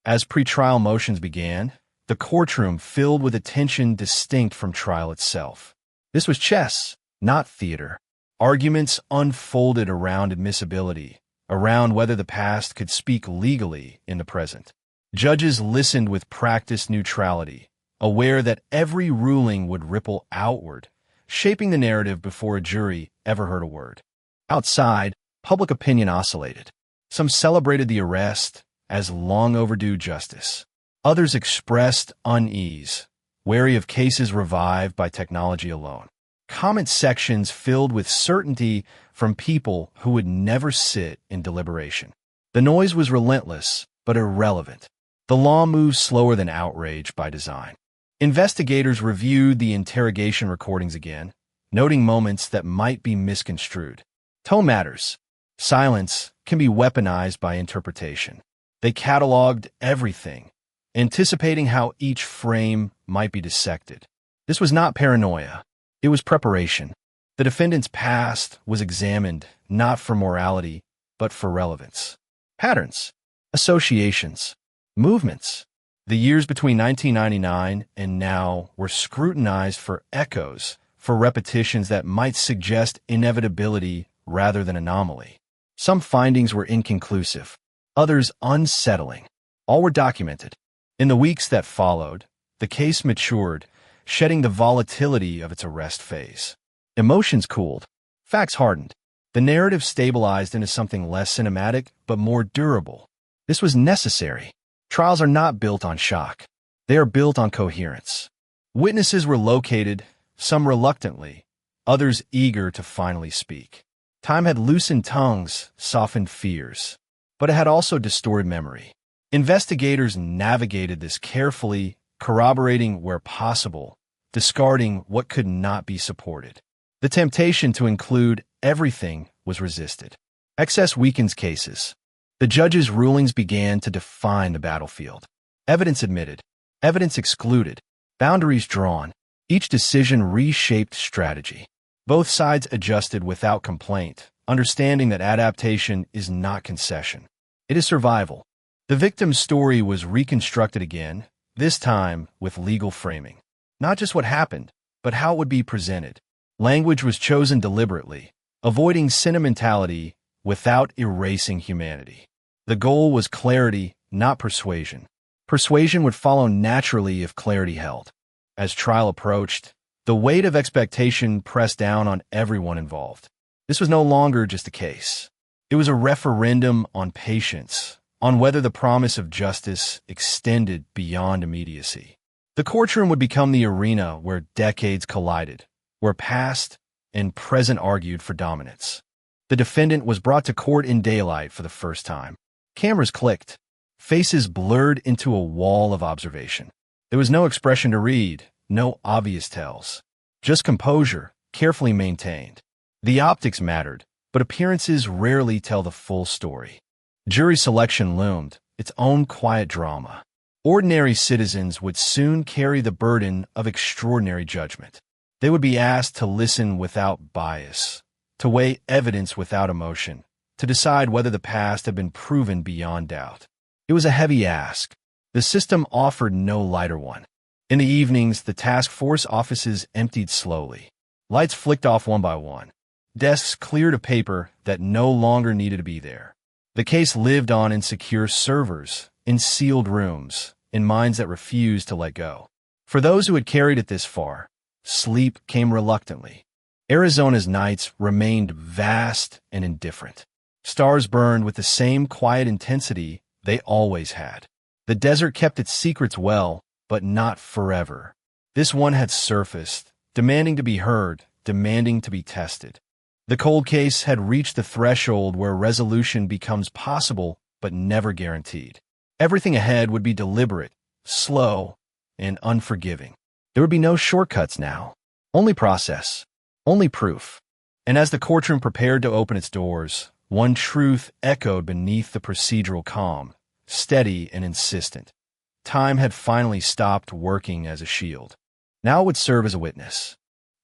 [SPEAKER 19] As pretrial motions began, the courtroom filled with a tension distinct from trial itself. This was chess, not theater. Arguments unfolded around admissibility, around whether the past could speak legally in the present. Judges listened with practiced neutrality, aware that every ruling would ripple outward, shaping the narrative before a jury ever heard a word. Outside, public opinion oscillated. Some celebrated the arrest as long overdue justice. Others expressed unease, wary of cases revived by technology alone. Comment sections filled with certainty from people who would never sit in deliberation. The noise was relentless, but irrelevant. The law moved slower than outrage by design. Investigators reviewed the interrogation recordings again, noting moments that might be misconstrued. Tone matters. Silence can be weaponized by interpretation. They cataloged everything, anticipating how each frame might be dissected. This was not paranoia. It was preparation. The defendant's past was examined not for morality, but for relevance. Patterns, associations, movements. The years between 1999 and now were scrutinized for echoes, for repetitions that might suggest inevitability rather than anomaly. Some findings were inconclusive, others unsettling. All were documented. In the weeks that followed, the case matured, shedding the volatility of its arrest phase. Emotions cooled. Facts hardened. The narrative stabilized into something less cinematic, but more durable. This was necessary. Trials are not built on shock. They are built on coherence. Witnesses were located, some reluctantly, others eager to finally speak. Time had loosened tongues, softened fears, but it had also distorted memory. Investigators navigated this carefully, corroborating where possible, discarding what could not be supported. The temptation to include everything was resisted. Excess weakens cases. The judge's rulings began to define the battlefield. Evidence admitted, evidence excluded, boundaries drawn. Each decision reshaped strategy. Both sides adjusted without complaint, understanding that adaptation is not concession. It is survival. The victim's story was reconstructed again, this time with legal framing. Not just what happened, but how it would be presented. Language was chosen deliberately, avoiding sentimentality without erasing humanity. The goal was clarity, not persuasion. Persuasion would follow naturally if clarity held. As trial approached, the weight of expectation pressed down on everyone involved. This was no longer just a case. It was a referendum on patience, on whether the promise of justice extended beyond immediacy. The courtroom would become the arena where decades collided, where past and present argued for dominance. The defendant was brought to court in daylight for the first time. Cameras clicked. Faces blurred into a wall of observation. There was no expression to read, no obvious tells. Just composure, carefully maintained. The optics mattered, but appearances rarely tell the full story. Jury selection loomed, its own quiet drama. Ordinary citizens would soon carry the burden of extraordinary judgment. They would be asked to listen without bias, to weigh evidence without emotion, to decide whether the past had been proven beyond doubt. It was a heavy ask. The system offered no lighter one. In the evenings, the task force offices emptied slowly. Lights flicked off one by one. Desks cleared of paper that no longer needed to be there. The case lived on in secure servers, in sealed rooms, in minds that refused to let go. For those who had carried it this far, sleep came reluctantly. Arizona's nights remained vast and indifferent. Stars burned with the same quiet intensity they always had. The desert kept its secrets well, but not forever. This one had surfaced, demanding to be heard, demanding to be tested. The cold case had reached the threshold where resolution becomes possible, but never guaranteed. Everything ahead would be deliberate, slow, and unforgiving. There would be no shortcuts now. Only process. Only proof. And as the courtroom prepared to open its doors, one truth echoed beneath the procedural calm, steady and insistent. Time had finally stopped working as a shield. Now it would serve as a witness.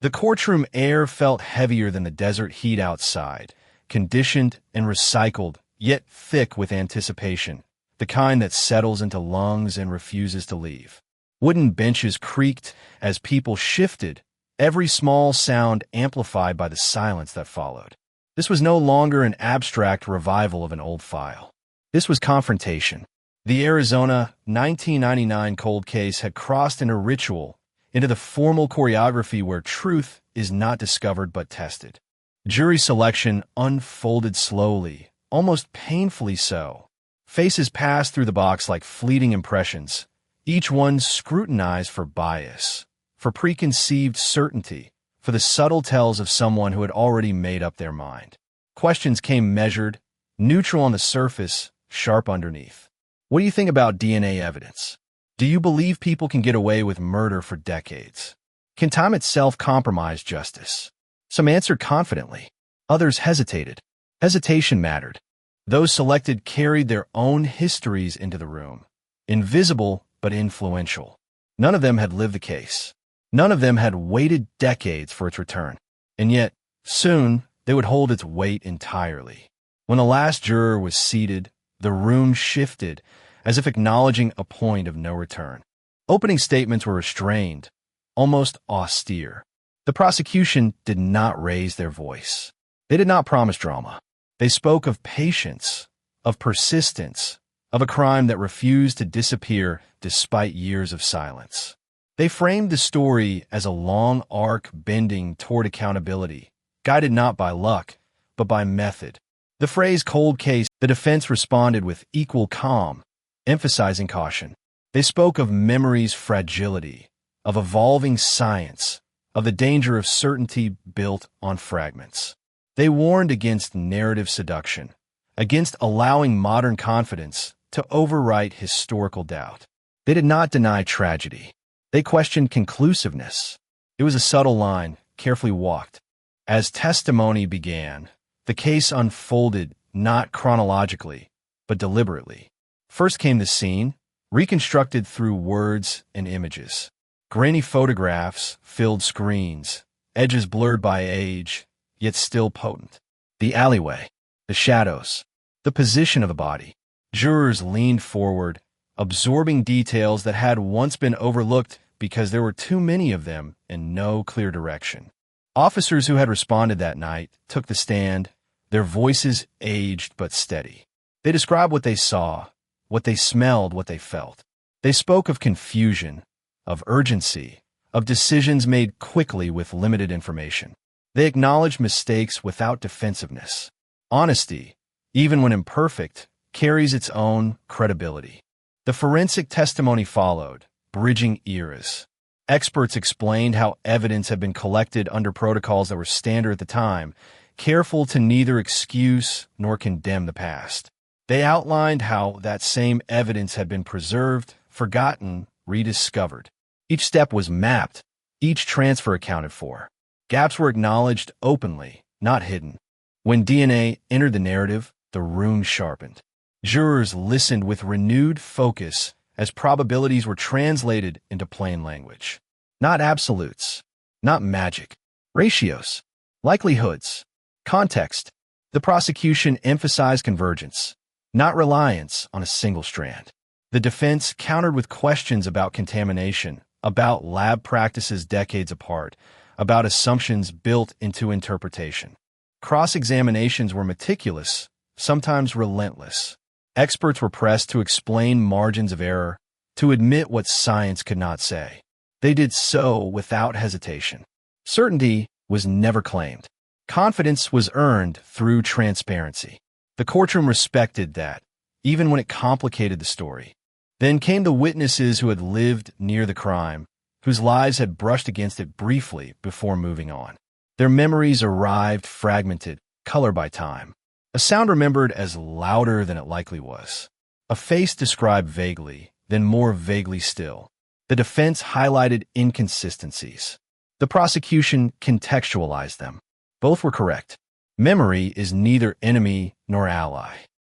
[SPEAKER 19] The courtroom air felt heavier than the desert heat outside, conditioned and recycled, yet thick with anticipation, the kind that settles into lungs and refuses to leave. Wooden benches creaked as people shifted, every small sound amplified by the silence that followed. This was no longer an abstract revival of an old file. This was confrontation. The Arizona 1999 cold case had crossed into ritual, into the formal choreography where truth is not discovered but tested. Jury selection unfolded slowly, almost painfully so. Faces passed through the box like fleeting impressions, each one scrutinized for bias, for preconceived certainty, for the subtle tells of someone who had already made up their mind. Questions came measured, neutral on the surface, sharp underneath. What do you think about DNA evidence? Do you believe people can get away with murder for decades? Can time itself compromise justice? Some answered confidently. Others hesitated. Hesitation mattered. Those selected carried their own histories into the room. Invisible, but influential. None of them had lived the case. None of them had waited decades for its return. And yet, soon, they would hold its weight entirely. When the last juror was seated, the room shifted, as if acknowledging a point of no return. Opening statements were restrained, almost austere. The prosecution did not raise their voice. They did not promise drama. They spoke of patience, of persistence, of a crime that refused to disappear despite years of silence. They framed the story as a long arc bending toward accountability, guided not by luck, but by method. The phrase cold case, the defense responded with equal calm, emphasizing caution. They spoke of memory's fragility, of evolving science, of the danger of certainty built on fragments. They warned against narrative seduction, against allowing modern confidence to overwrite historical doubt. They did not deny tragedy. They questioned conclusiveness. It was a subtle line, carefully walked. As testimony began, the case unfolded not chronologically, but deliberately. First came the scene, reconstructed through words and images. Grainy photographs filled screens, edges blurred by age, yet still potent. The alleyway, the shadows, the position of the body. Jurors leaned forward, absorbing details that had once been overlooked because there were too many of them and no clear direction. Officers who had responded that night took the stand, their voices aged but steady. They described what they saw, what they smelled, what they felt. They spoke of confusion, of urgency, of decisions made quickly with limited information. They acknowledged mistakes without defensiveness. Honesty, even when imperfect, carries its own credibility. The forensic testimony followed, bridging eras. Experts explained how evidence had been collected under protocols that were standard at the time, careful to neither excuse nor condemn the past. They outlined how that same evidence had been preserved, forgotten, rediscovered. Each step was mapped, each transfer accounted for. Gaps were acknowledged openly, not hidden. When DNA entered the narrative, the room sharpened. Jurors listened with renewed focus as probabilities were translated into plain language. Not absolutes, not magic. Ratios, likelihoods, context. The prosecution emphasized convergence, not reliance on a single strand. The defense countered with questions about contamination, about lab practices decades apart, about assumptions built into interpretation. Cross-examinations were meticulous, sometimes relentless. Experts were pressed to explain margins of error, to admit what science could not say. They did so without hesitation. Certainty was never claimed. Confidence was earned through transparency. The courtroom respected that, even when it complicated the story. Then came the witnesses who had lived near the crime, whose lives had brushed against it briefly before moving on. Their memories arrived fragmented, colored by time. A sound remembered as louder than it likely was. A face described vaguely, then more vaguely still. The defense highlighted inconsistencies. The prosecution contextualized them. Both were correct. Memory is neither enemy nor ally.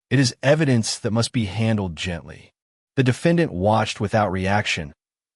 [SPEAKER 19] It is evidence that must be handled gently. The defendant watched without reaction,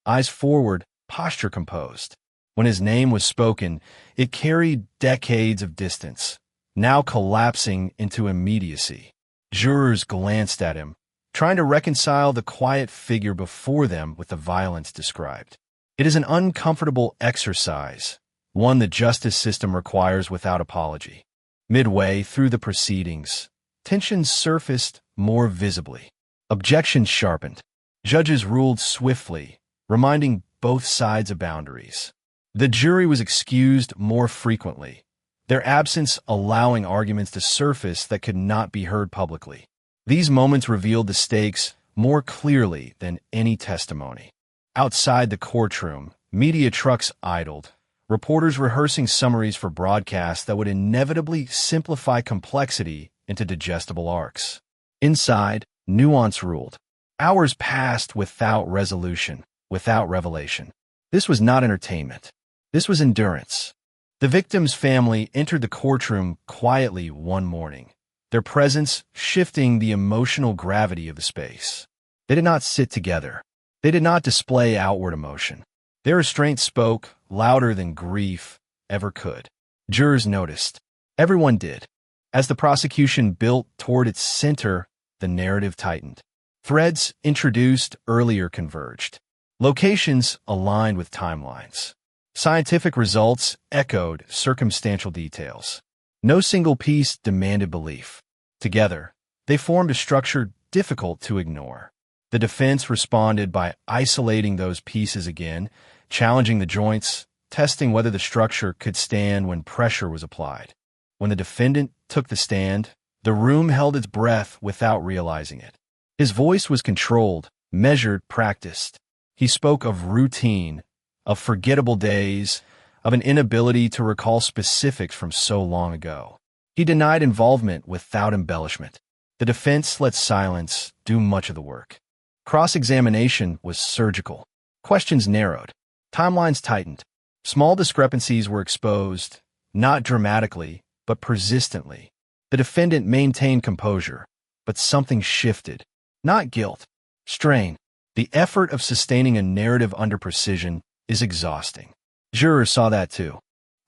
[SPEAKER 19] eyes forward, posture composed. When his name was spoken, it carried decades of distance, now collapsing into immediacy. Jurors glanced at him, trying to reconcile the quiet figure before them with the violence described. It is an uncomfortable exercise, one the justice system requires without apology. Midway through the proceedings, tensions surfaced more visibly. Objections sharpened. Judges ruled swiftly, reminding both sides of boundaries. The jury was excused more frequently, their absence allowing arguments to surface that could not be heard publicly. These moments revealed the stakes more clearly than any testimony. Outside the courtroom, media trucks idled, reporters rehearsing summaries for broadcasts that would inevitably simplify complexity into digestible arcs. Inside, nuance ruled. Hours passed without resolution, without revelation. This was not entertainment. This was endurance. The victim's family entered the courtroom quietly one morning, their presence shifting the emotional gravity of the space. They did not sit together. They did not display outward emotion. Their restraint spoke louder than grief ever could. Jurors noticed. Everyone did. As the prosecution built toward its center, the narrative tightened. Threads introduced earlier converged. Locations aligned with timelines. Scientific results echoed circumstantial details. No single piece demanded belief. Together, they formed a structure difficult to ignore. The defense responded by isolating those pieces again, challenging the joints, testing whether the structure could stand when pressure was applied. When the defendant took the stand, the room held its breath without realizing it. His voice was controlled, measured, practiced. He spoke of routine, of forgettable days, of an inability to recall specifics from so long ago. He denied involvement without embellishment. The defense let silence do much of the work. Cross-examination was surgical. Questions narrowed. Timelines tightened. Small discrepancies were exposed, not dramatically, but persistently. The defendant maintained composure, but something shifted. Not guilt, strain. The effort of sustaining a narrative under precision is exhausting. Jurors saw that too.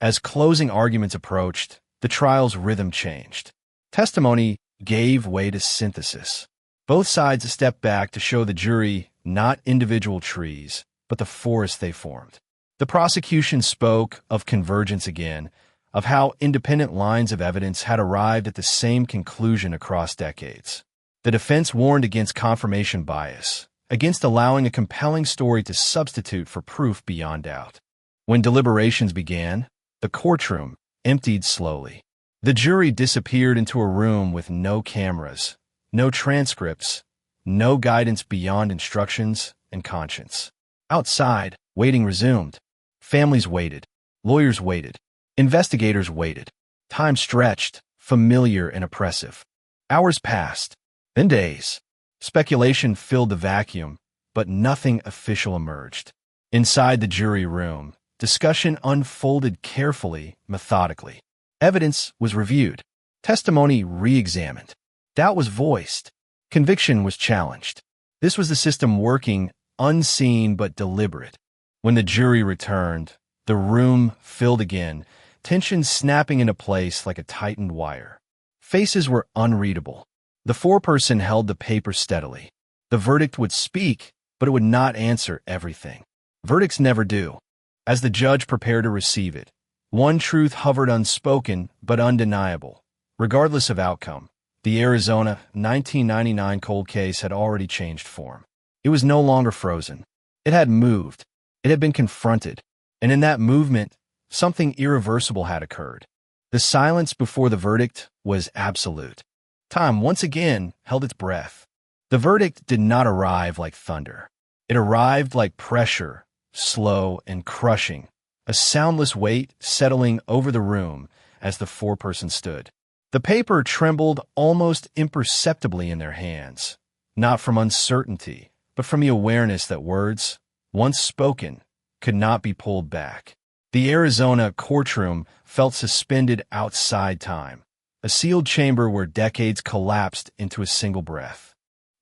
[SPEAKER 19] As closing arguments approached, the trial's rhythm changed. Testimony gave way to synthesis. Both sides stepped back to show the jury not individual trees, but the forest they formed. The prosecution spoke of convergence again, of how independent lines of evidence had arrived at the same conclusion across decades. The defense warned against confirmation bias, against allowing a compelling story to substitute for proof beyond doubt. When deliberations began, the courtroom emptied slowly. The jury disappeared into a room with no cameras, no transcripts, no guidance beyond instructions and conscience. Outside, waiting resumed. Families waited. Lawyers waited. Investigators waited. Time stretched, familiar and oppressive. Hours passed, then days. Speculation filled the vacuum, but nothing official emerged. Inside the jury room, discussion unfolded carefully, methodically. Evidence was reviewed. Testimony re-examined. Doubt was voiced. Conviction was challenged. This was the system working, unseen but deliberate. When the jury returned, the room filled again, tension snapping into place like a tightened wire. Faces were unreadable. The foreperson held the paper steadily. The verdict would speak, but it would not answer everything. Verdicts never do. As the judge prepared to receive it, one truth hovered unspoken but undeniable. Regardless of outcome, the Arizona 1999 cold case had already changed form. It was no longer frozen. It had moved. It had been confronted. And in that movement, something irreversible had occurred. The silence before the verdict was absolute. Time once again held its breath. The verdict did not arrive like thunder. It arrived like pressure, slow and crushing, a soundless weight settling over the room as the foreperson stood. The paper trembled almost imperceptibly in their hands, not from uncertainty, but from the awareness that words, once spoken, could not be pulled back. The Arizona courtroom felt suspended outside time, a sealed chamber where decades collapsed into a single breath.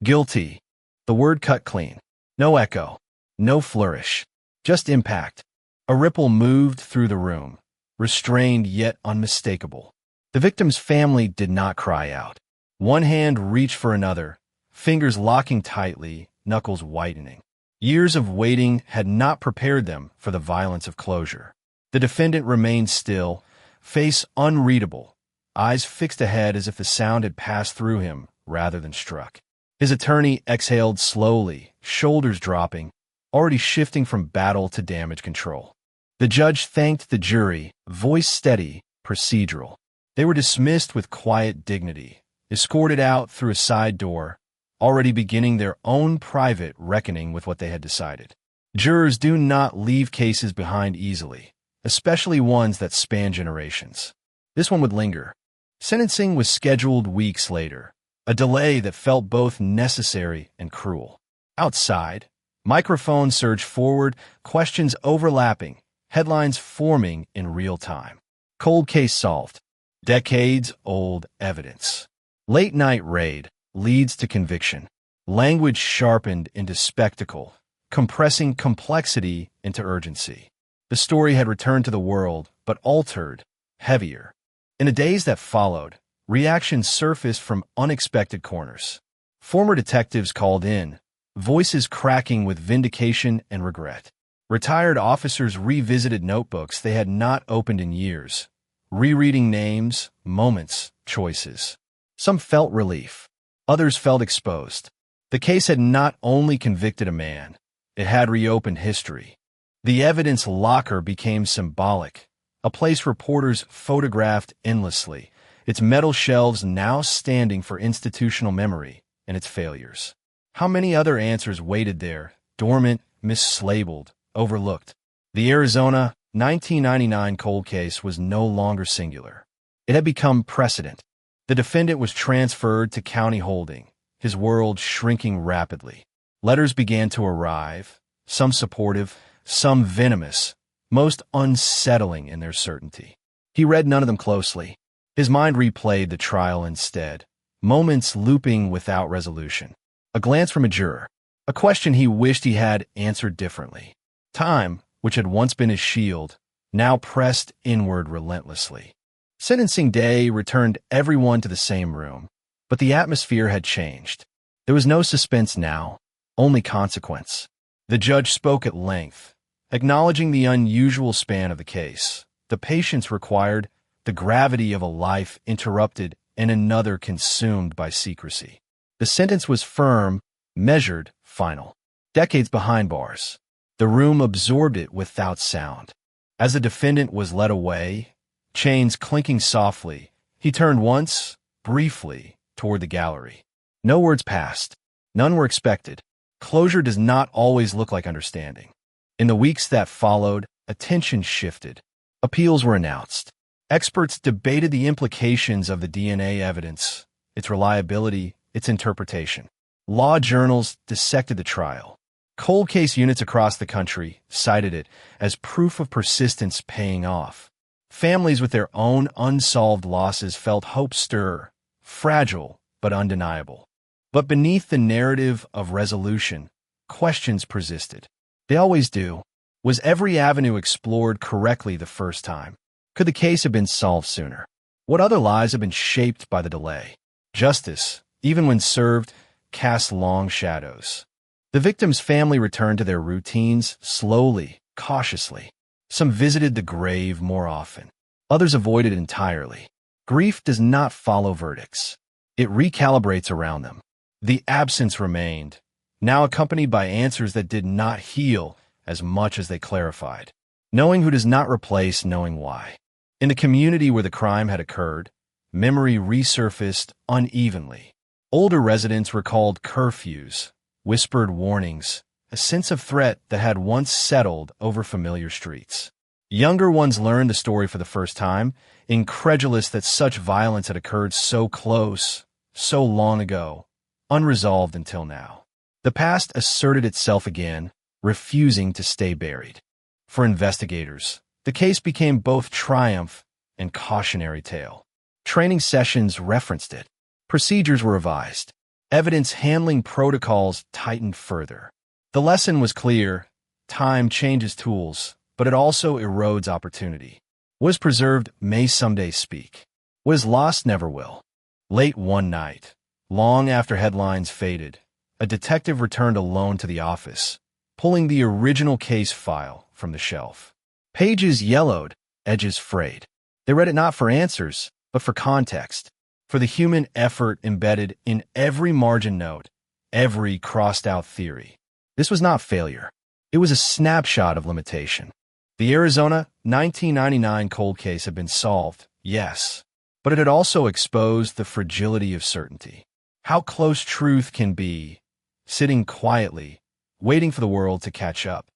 [SPEAKER 19] Guilty. The word cut clean. No echo. No flourish. Just impact. A ripple moved through the room, restrained yet unmistakable. The victim's family did not cry out. One hand reached for another, fingers locking tightly, knuckles whitening. Years of waiting had not prepared them for the violence of closure. The defendant remained still, face unreadable, eyes fixed ahead as if the sound had passed through him rather than struck. His attorney exhaled slowly, shoulders dropping, already shifting from battle to damage control. The judge thanked the jury, voice steady, procedural. They were dismissed with quiet dignity, escorted out through a side door, already beginning their own private reckoning with what they had decided. Jurors do not leave cases behind easily, especially ones that span generations. This one would linger. Sentencing was scheduled weeks later, a delay that felt both necessary and cruel. Outside, microphones surged forward, questions overlapping, headlines forming in real time. Cold case solved. Decades-old evidence. Late-night raid leads to conviction. Language sharpened into spectacle, compressing complexity into urgency. The story had returned to the world, but altered, heavier. In the days that followed, reactions surfaced from unexpected corners. Former detectives called in, voices cracking with vindication and regret. Retired officers revisited notebooks they had not opened in years, rereading names, moments, choices. Some felt relief. Others felt exposed. The case had not only convicted a man, it had reopened history. The evidence locker became symbolic, a place reporters photographed endlessly, its metal shelves now standing for institutional memory and its failures. How many other answers waited there, dormant, mislabeled, overlooked? The Arizona 1999 cold case was no longer singular. It had become precedent. The defendant was transferred to county holding, his world shrinking rapidly. Letters began to arrive, some supportive, some venomous, most unsettling in their certainty. He read none of them closely. His mind replayed the trial instead, moments looping without resolution. A glance from a juror, a question he wished he had answered differently. Time, which had once been his shield, now pressed inward relentlessly. Sentencing day returned everyone to the same room, but the atmosphere had changed. There was no suspense now, only consequence. The judge spoke at length, acknowledging the unusual span of the case, the patience required, the gravity of a life interrupted and another consumed by secrecy. The sentence was firm, measured, final. Decades behind bars. The room absorbed it without sound. As the defendant was led away, chains clinking softly, he turned once, briefly, toward the gallery. No words passed. None were expected. Closure does not always look like understanding. In the weeks that followed, attention shifted. Appeals were announced. Experts debated the implications of the DNA evidence, its reliability, its interpretation. Law journals dissected the trial. Cold case units across the country cited it as proof of persistence paying off. Families with their own unsolved losses felt hope stir, fragile but undeniable. But beneath the narrative of resolution, questions persisted. They always do. Was every avenue explored correctly the first time? Could the case have been solved sooner? What other lives have been shaped by the delay? Justice, even when served, casts long shadows. The victim's family returned to their routines slowly, cautiously. Some visited the grave more often. Others avoided entirely. Grief does not follow verdicts. It recalibrates around them. The absence remained, now accompanied by answers that did not heal as much as they clarified. Knowing who does not replace knowing why. In the community where the crime had occurred, memory resurfaced unevenly. Older residents recalled curfews, whispered warnings, a sense of threat that had once settled over familiar streets. Younger ones learned the story for the first time, incredulous that such violence had occurred so close, so long ago, unresolved until now. The past asserted itself again, refusing to stay buried. For investigators, the case became both triumph and cautionary tale. Training sessions referenced it. Procedures were revised. Evidence handling protocols tightened further. The lesson was clear. Time changes tools, but it also erodes opportunity. What is preserved may someday speak. What is lost never will. Late one night, Long after headlines faded, a detective returned alone to the office, pulling the original case file from the shelf. Pages yellowed, edges frayed. They read it not for answers, but for context, for the human effort embedded in every margin note, every crossed-out theory. This was not failure. It was a snapshot of limitation. The Arizona 1999 cold case had been solved, yes, but it had also exposed the fragility of certainty. How close truth can be, sitting quietly, waiting for the world to catch up.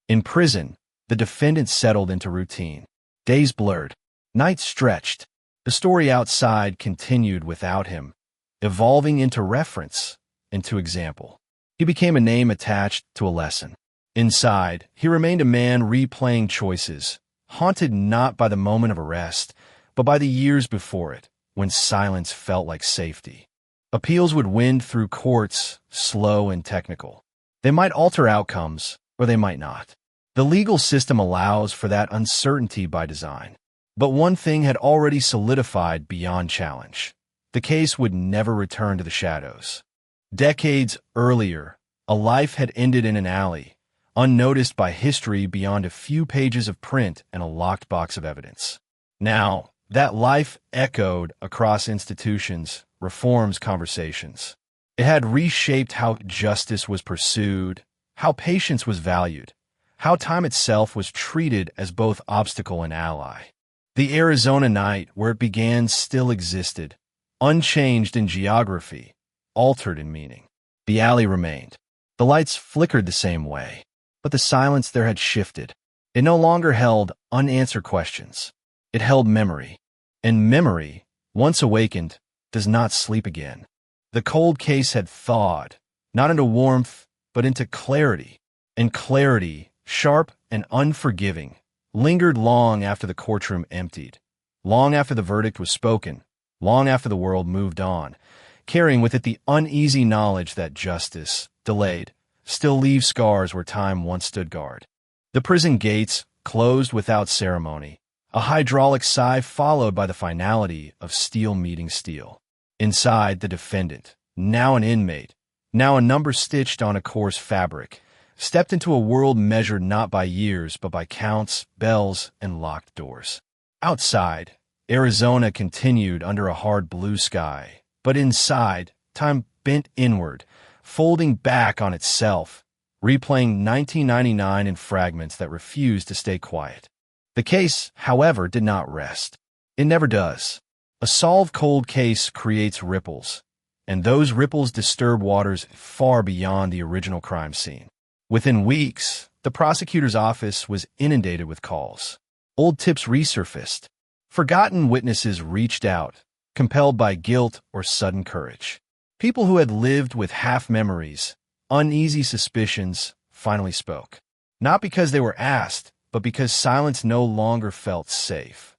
[SPEAKER 19] In prison, the defendant settled into routine. Days blurred, nights stretched. The story outside continued without him, evolving into reference, into example. He became a name attached to a lesson. Inside, he remained a man replaying choices, haunted not by the moment of arrest, but by the years before it, when silence felt like safety. Appeals would wind through courts, slow and technical. They might alter outcomes, or they might not. The legal system allows for that uncertainty by design. But one thing had already solidified beyond challenge. The case would never return to the shadows. Decades earlier, a life had ended in an alley, unnoticed by history beyond a few pages of print and a locked box of evidence. Now, that life echoed across institutions, reforms, conversations. It had reshaped how justice was pursued, how patience was valued, how time itself was treated as both obstacle and ally. The Arizona night where it began still existed, unchanged in geography, altered in meaning. The alley remained. The lights flickered the same way, but the silence there had shifted. It no longer held unanswered questions. It held memory. And memory, once awakened, does not sleep again. The cold case had thawed, not into warmth, but into clarity. And clarity, sharp and unforgiving, lingered long after the courtroom emptied, long after the verdict was spoken, long after the world moved on, carrying with it the uneasy knowledge that justice, delayed, still leaves scars where time once stood guard. The prison gates closed without ceremony, a hydraulic sigh followed by the finality of steel meeting steel. Inside, the defendant, now an inmate, now a number stitched on a coarse fabric, stepped into a world measured not by years but by counts, bells, and locked doors. Outside, Arizona continued under a hard blue sky, but inside, time bent inward, folding back on itself, replaying 1999 in fragments that refused to stay quiet. The case, however, did not rest. It never does. A solved cold case creates ripples, and those ripples disturb waters far beyond the original crime scene. Within weeks, the prosecutor's office was inundated with calls. Old tips resurfaced. Forgotten witnesses reached out, compelled by guilt or sudden courage. People who had lived with half memories, uneasy suspicions, finally spoke. Not because they were asked, but because silence no longer felt safe.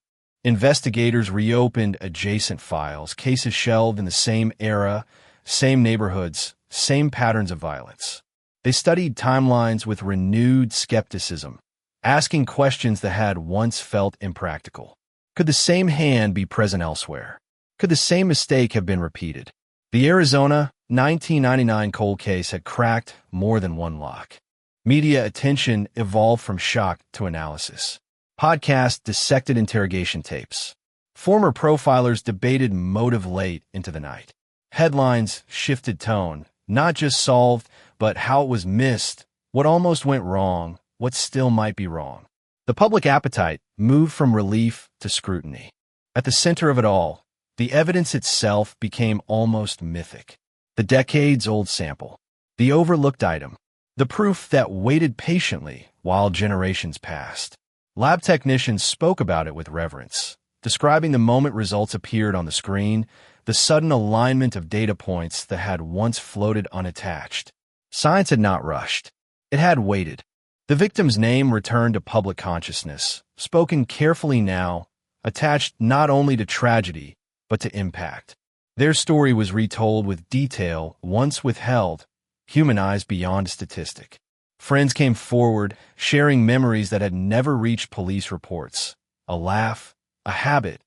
[SPEAKER 19] Investigators reopened adjacent files, cases shelved in the same era, same neighborhoods, same patterns of violence. They studied timelines with renewed skepticism, asking questions that had once felt impractical. Could the same hand be present elsewhere? Could the same mistake have been repeated? The Arizona 1999 cold case had cracked more than one lock. Media attention evolved from shock to analysis. Podcasts dissected interrogation tapes. Former profilers debated motive late into the night. Headlines shifted tone, not just solved, but how it was missed, what almost went wrong, what still might be wrong. The public appetite moved from relief to scrutiny. At the center of it all, the evidence itself became almost mythic. The decades-old sample, the overlooked item, the proof that waited patiently while generations passed. Lab technicians spoke about it with reverence, describing the moment results appeared on the screen, the sudden alignment of data points that had once floated unattached. Science had not rushed. It had waited. The victim's name returned to public consciousness, spoken carefully now, attached not only to tragedy, but to impact. Their story was retold with detail once withheld, humanized beyond statistic. Friends came forward, sharing memories that had never reached police reports. A laugh, a habit,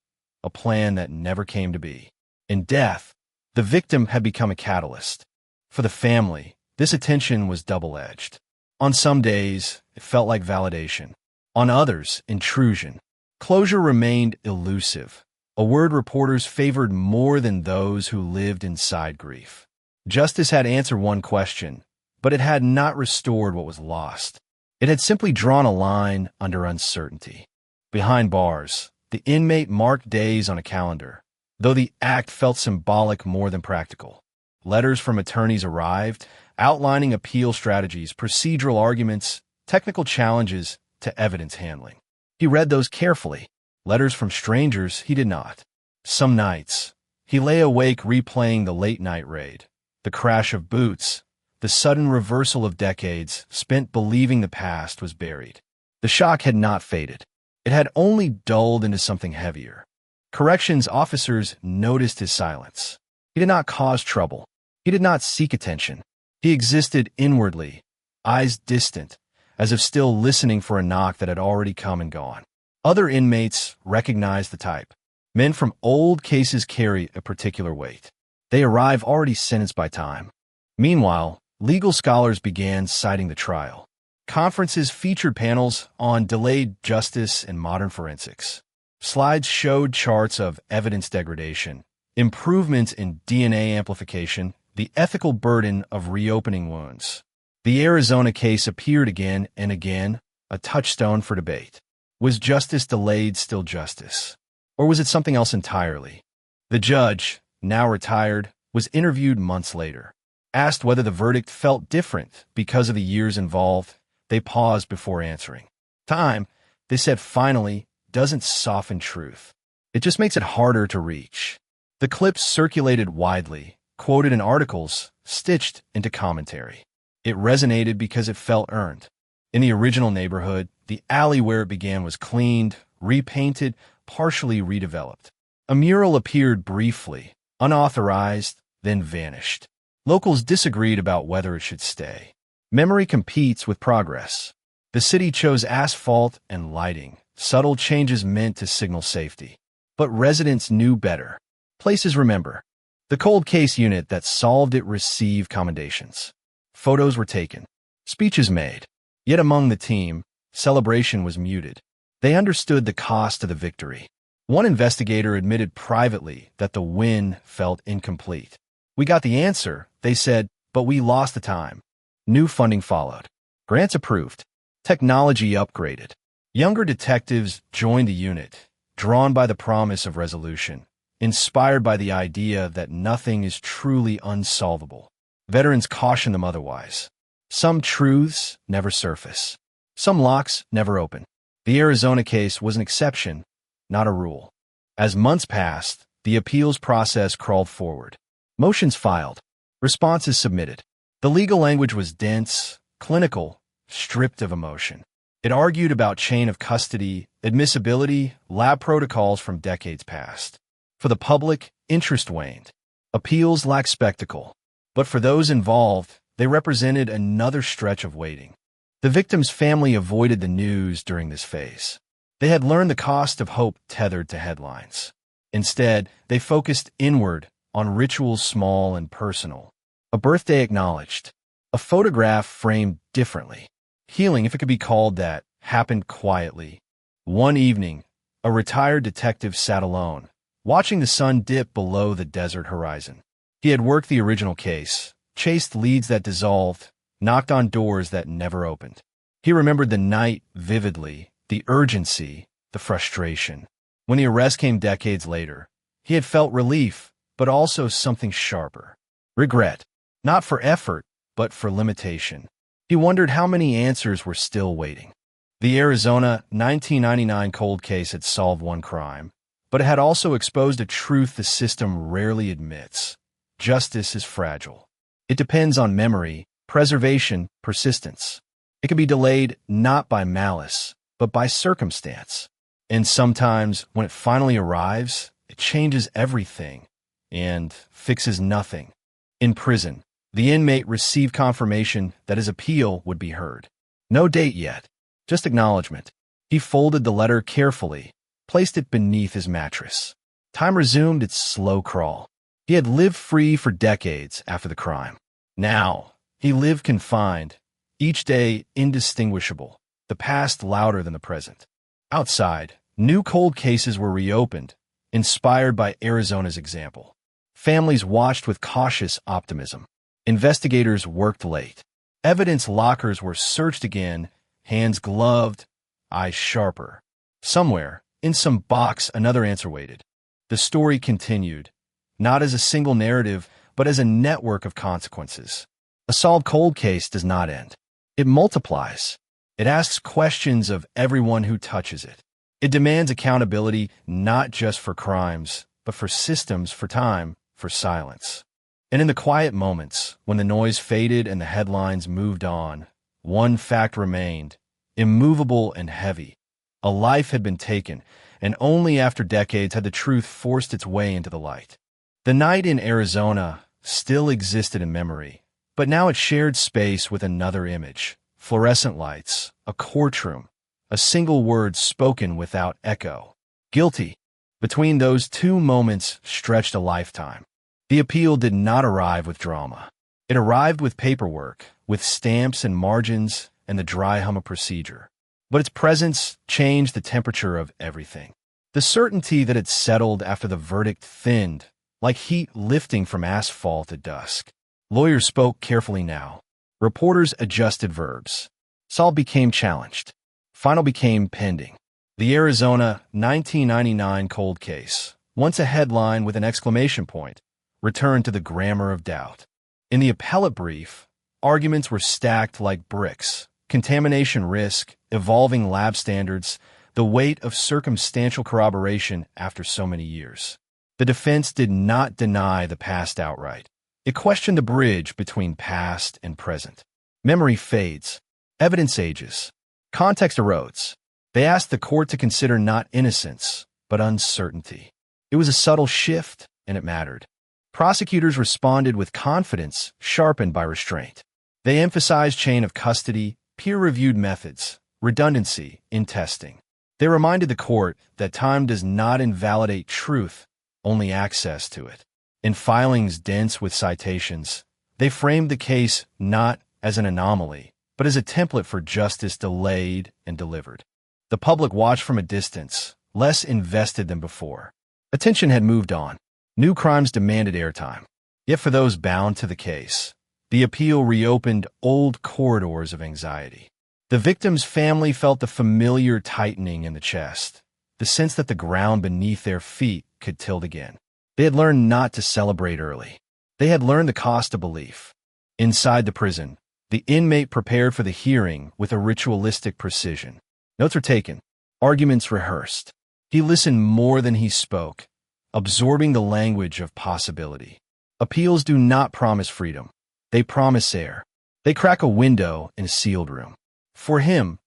[SPEAKER 19] a plan that never came to be. In death, The victim had become a catalyst. For the family, this attention was double-edged. On some days, it felt like validation. On others, intrusion. Closure remained elusive, a word reporters favored more than those who lived inside grief. Justice had answered one question, but it had not restored what was lost. It had simply drawn a line under uncertainty. Behind bars, the inmate marked days on a calendar, though the act felt symbolic more than practical. Letters from attorneys arrived, outlining appeal strategies, procedural arguments, technical challenges to evidence handling. He read those carefully. Letters from strangers he did not. Some nights, he lay awake replaying the late-night raid, the crash of boots, the sudden reversal of decades spent believing the past was buried. The shock had not faded. It had only dulled into something heavier. Corrections officers noticed his silence. He did not cause trouble. He did not seek attention. He existed inwardly, eyes distant, as if still listening for a knock that had already come and gone. Other inmates recognized the type. Men from old cases carry a particular weight. They arrive already sentenced by time. Meanwhile, legal scholars began citing the trial. Conferences featured panels on delayed justice and modern forensics. Slides showed charts of evidence degradation, improvements in DNA amplification, the ethical burden of reopening wounds. The Arizona case appeared again and again, a touchstone for debate. Was justice delayed still justice? Or was it something else entirely? The judge, now retired, was interviewed months later. Asked whether the verdict felt different because of the years involved, they paused before answering. Time, they said finally, doesn't soften truth. It just makes it harder to reach. The clips circulated widely, quoted in articles, stitched into commentary. It resonated because it felt earned. In the original neighborhood, the alley where it began was cleaned, repainted, partially redeveloped. A mural appeared briefly, unauthorized, then vanished. Locals disagreed about whether it should stay. Memory competes with progress. The city chose asphalt and lighting, subtle changes meant to signal safety. But residents knew better. Places remember. The cold case unit that solved it received commendations. Photos were taken. Speeches made. Yet among the team, celebration was muted. They understood the cost of the victory. One investigator admitted privately that the win felt incomplete. We got the answer, they said, but we lost the time. New funding followed. Grants approved. Technology upgraded. Younger detectives joined the unit, drawn by the promise of resolution, inspired by the idea that nothing is truly unsolvable. Veterans cautioned them otherwise. Some truths never surface. Some locks never open. The Arizona case was an exception, not a rule. As months passed, the appeals process crawled forward. Motions filed. Responses submitted. The legal language was dense, clinical, stripped of emotion. It argued about chain of custody, admissibility, lab protocols from decades past. For the public, interest waned. Appeals lacked spectacle. But for those involved, they represented another stretch of waiting. The victim's family avoided the news during this phase. They had learned the cost of hope tethered to headlines. Instead, they focused inward on rituals small and personal. A birthday acknowledged. A photograph framed differently. Healing, if it could be called that, happened quietly. One evening, a retired detective sat alone, watching the sun dip below the desert horizon. He had worked the original case, chased leads that dissolved, knocked on doors that never opened. He remembered the night vividly, the urgency, the frustration. When the arrest came decades later, he had felt relief, but also something sharper. Regret, not for effort, but for limitation. He wondered how many answers were still waiting. The Arizona 1999 cold case had solved one crime, but it had also exposed a truth the system rarely admits. Justice is fragile. It depends on memory, preservation, persistence. It can be delayed not by malice, but by circumstance. And sometimes, when it finally arrives, it changes everything and fixes nothing. In prison, the inmate received confirmation that his appeal would be heard. No date yet, just acknowledgement. He folded the letter carefully, placed it beneath his mattress. Time resumed its slow crawl. He had lived free for decades after the crime. Now, he lived confined, each day indistinguishable, the past louder than the present. Outside, new cold cases were reopened, inspired by Arizona's example. Families watched with cautious optimism. Investigators worked late. Evidence lockers were searched again, hands gloved, eyes sharper. Somewhere, in some box, another answer waited. The story continued, not as a single narrative, but as a network of consequences. A solved cold case does not end. It multiplies. It asks questions of everyone who touches it. It demands accountability not just for crimes, but for systems, for time, for silence. And in the quiet moments, when the noise faded and the headlines moved on, one fact remained, immovable and heavy. A life had been taken, and only after decades had the truth forced its way into the light. The night in Arizona still existed in memory, but now it shared space with another image. Fluorescent lights, a courtroom, a single word spoken without echo. Guilty. Between those two moments stretched a lifetime. The appeal did not arrive with drama. It arrived with paperwork, with stamps and margins and the dry hum of procedure. But its presence changed the temperature of everything. The certainty that had settled after the verdict thinned, like heat lifting from asphalt at dusk. Lawyers spoke carefully now. Reporters adjusted verbs. Solved became challenged. Final became pending. The Arizona 1999 cold case, once a headline with an exclamation point, returned to the grammar of doubt. In the appellate brief, arguments were stacked like bricks. Contamination risk, evolving lab standards, the weight of circumstantial corroboration after so many years. The defense did not deny the past outright. It questioned the bridge between past and present. Memory fades. Evidence ages. Context erodes. They asked the court to consider not innocence, but uncertainty. It was a subtle shift, and it mattered. Prosecutors responded with confidence, sharpened by restraint. They emphasized chain of custody, peer-reviewed methods, redundancy in testing. They reminded the court that time does not invalidate truth, only access to it. In filings dense with citations, they framed the case not as an anomaly, but as a template for justice delayed and delivered. The public watched from a distance, less invested than before. Attention had moved on. New crimes demanded airtime. Yet for those bound to the case, the appeal reopened old corridors of anxiety. The victim's family felt the familiar tightening in the chest, the sense that the ground beneath their feet could tilt again. They had learned not to celebrate early. They had learned the cost of belief. Inside the prison, the inmate prepared for the hearing with a ritualistic precision. Notes were taken, arguments rehearsed. He listened more than he spoke, absorbing the language of possibility. Appeals do not promise freedom. They promise air. They crack a window in a sealed room. For him,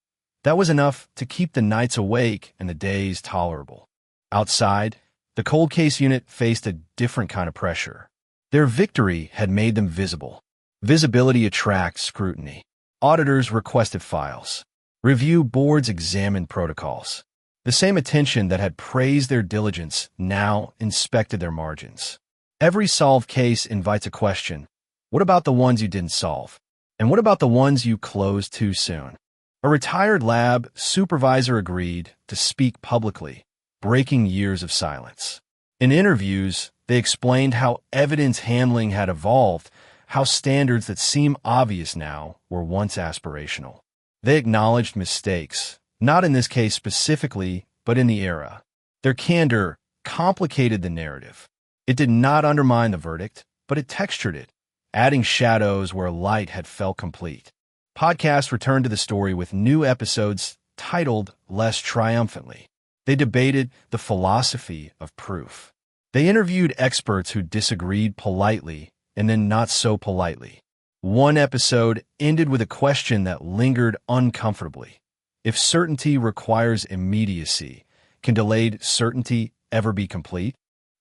[SPEAKER 19] that was enough to keep the nights awake and the days tolerable. Outside, the cold case unit faced a different kind of pressure. Their victory had made them visible. Visibility attracts scrutiny. Auditors requested files. Review boards examined protocols. The same attention that had praised their diligence now inspected their margins. Every solved case invites a question. What about the ones you didn't solve? And what about the ones you closed too soon? A retired lab supervisor agreed to speak publicly, breaking years of silence. In interviews, they explained how evidence handling had evolved, how standards that seem obvious now were once aspirational. They acknowledged mistakes, not in this case specifically, but in the era. Their candor complicated the narrative. It did not undermine the verdict, but it textured it, adding shadows where light had felt complete. Podcasts returned to the story with new episodes titled less triumphantly. They debated the philosophy of proof. They interviewed experts who disagreed politely and then not so politely. One episode ended with a question that lingered uncomfortably. If certainty requires immediacy, can delayed certainty ever be complete?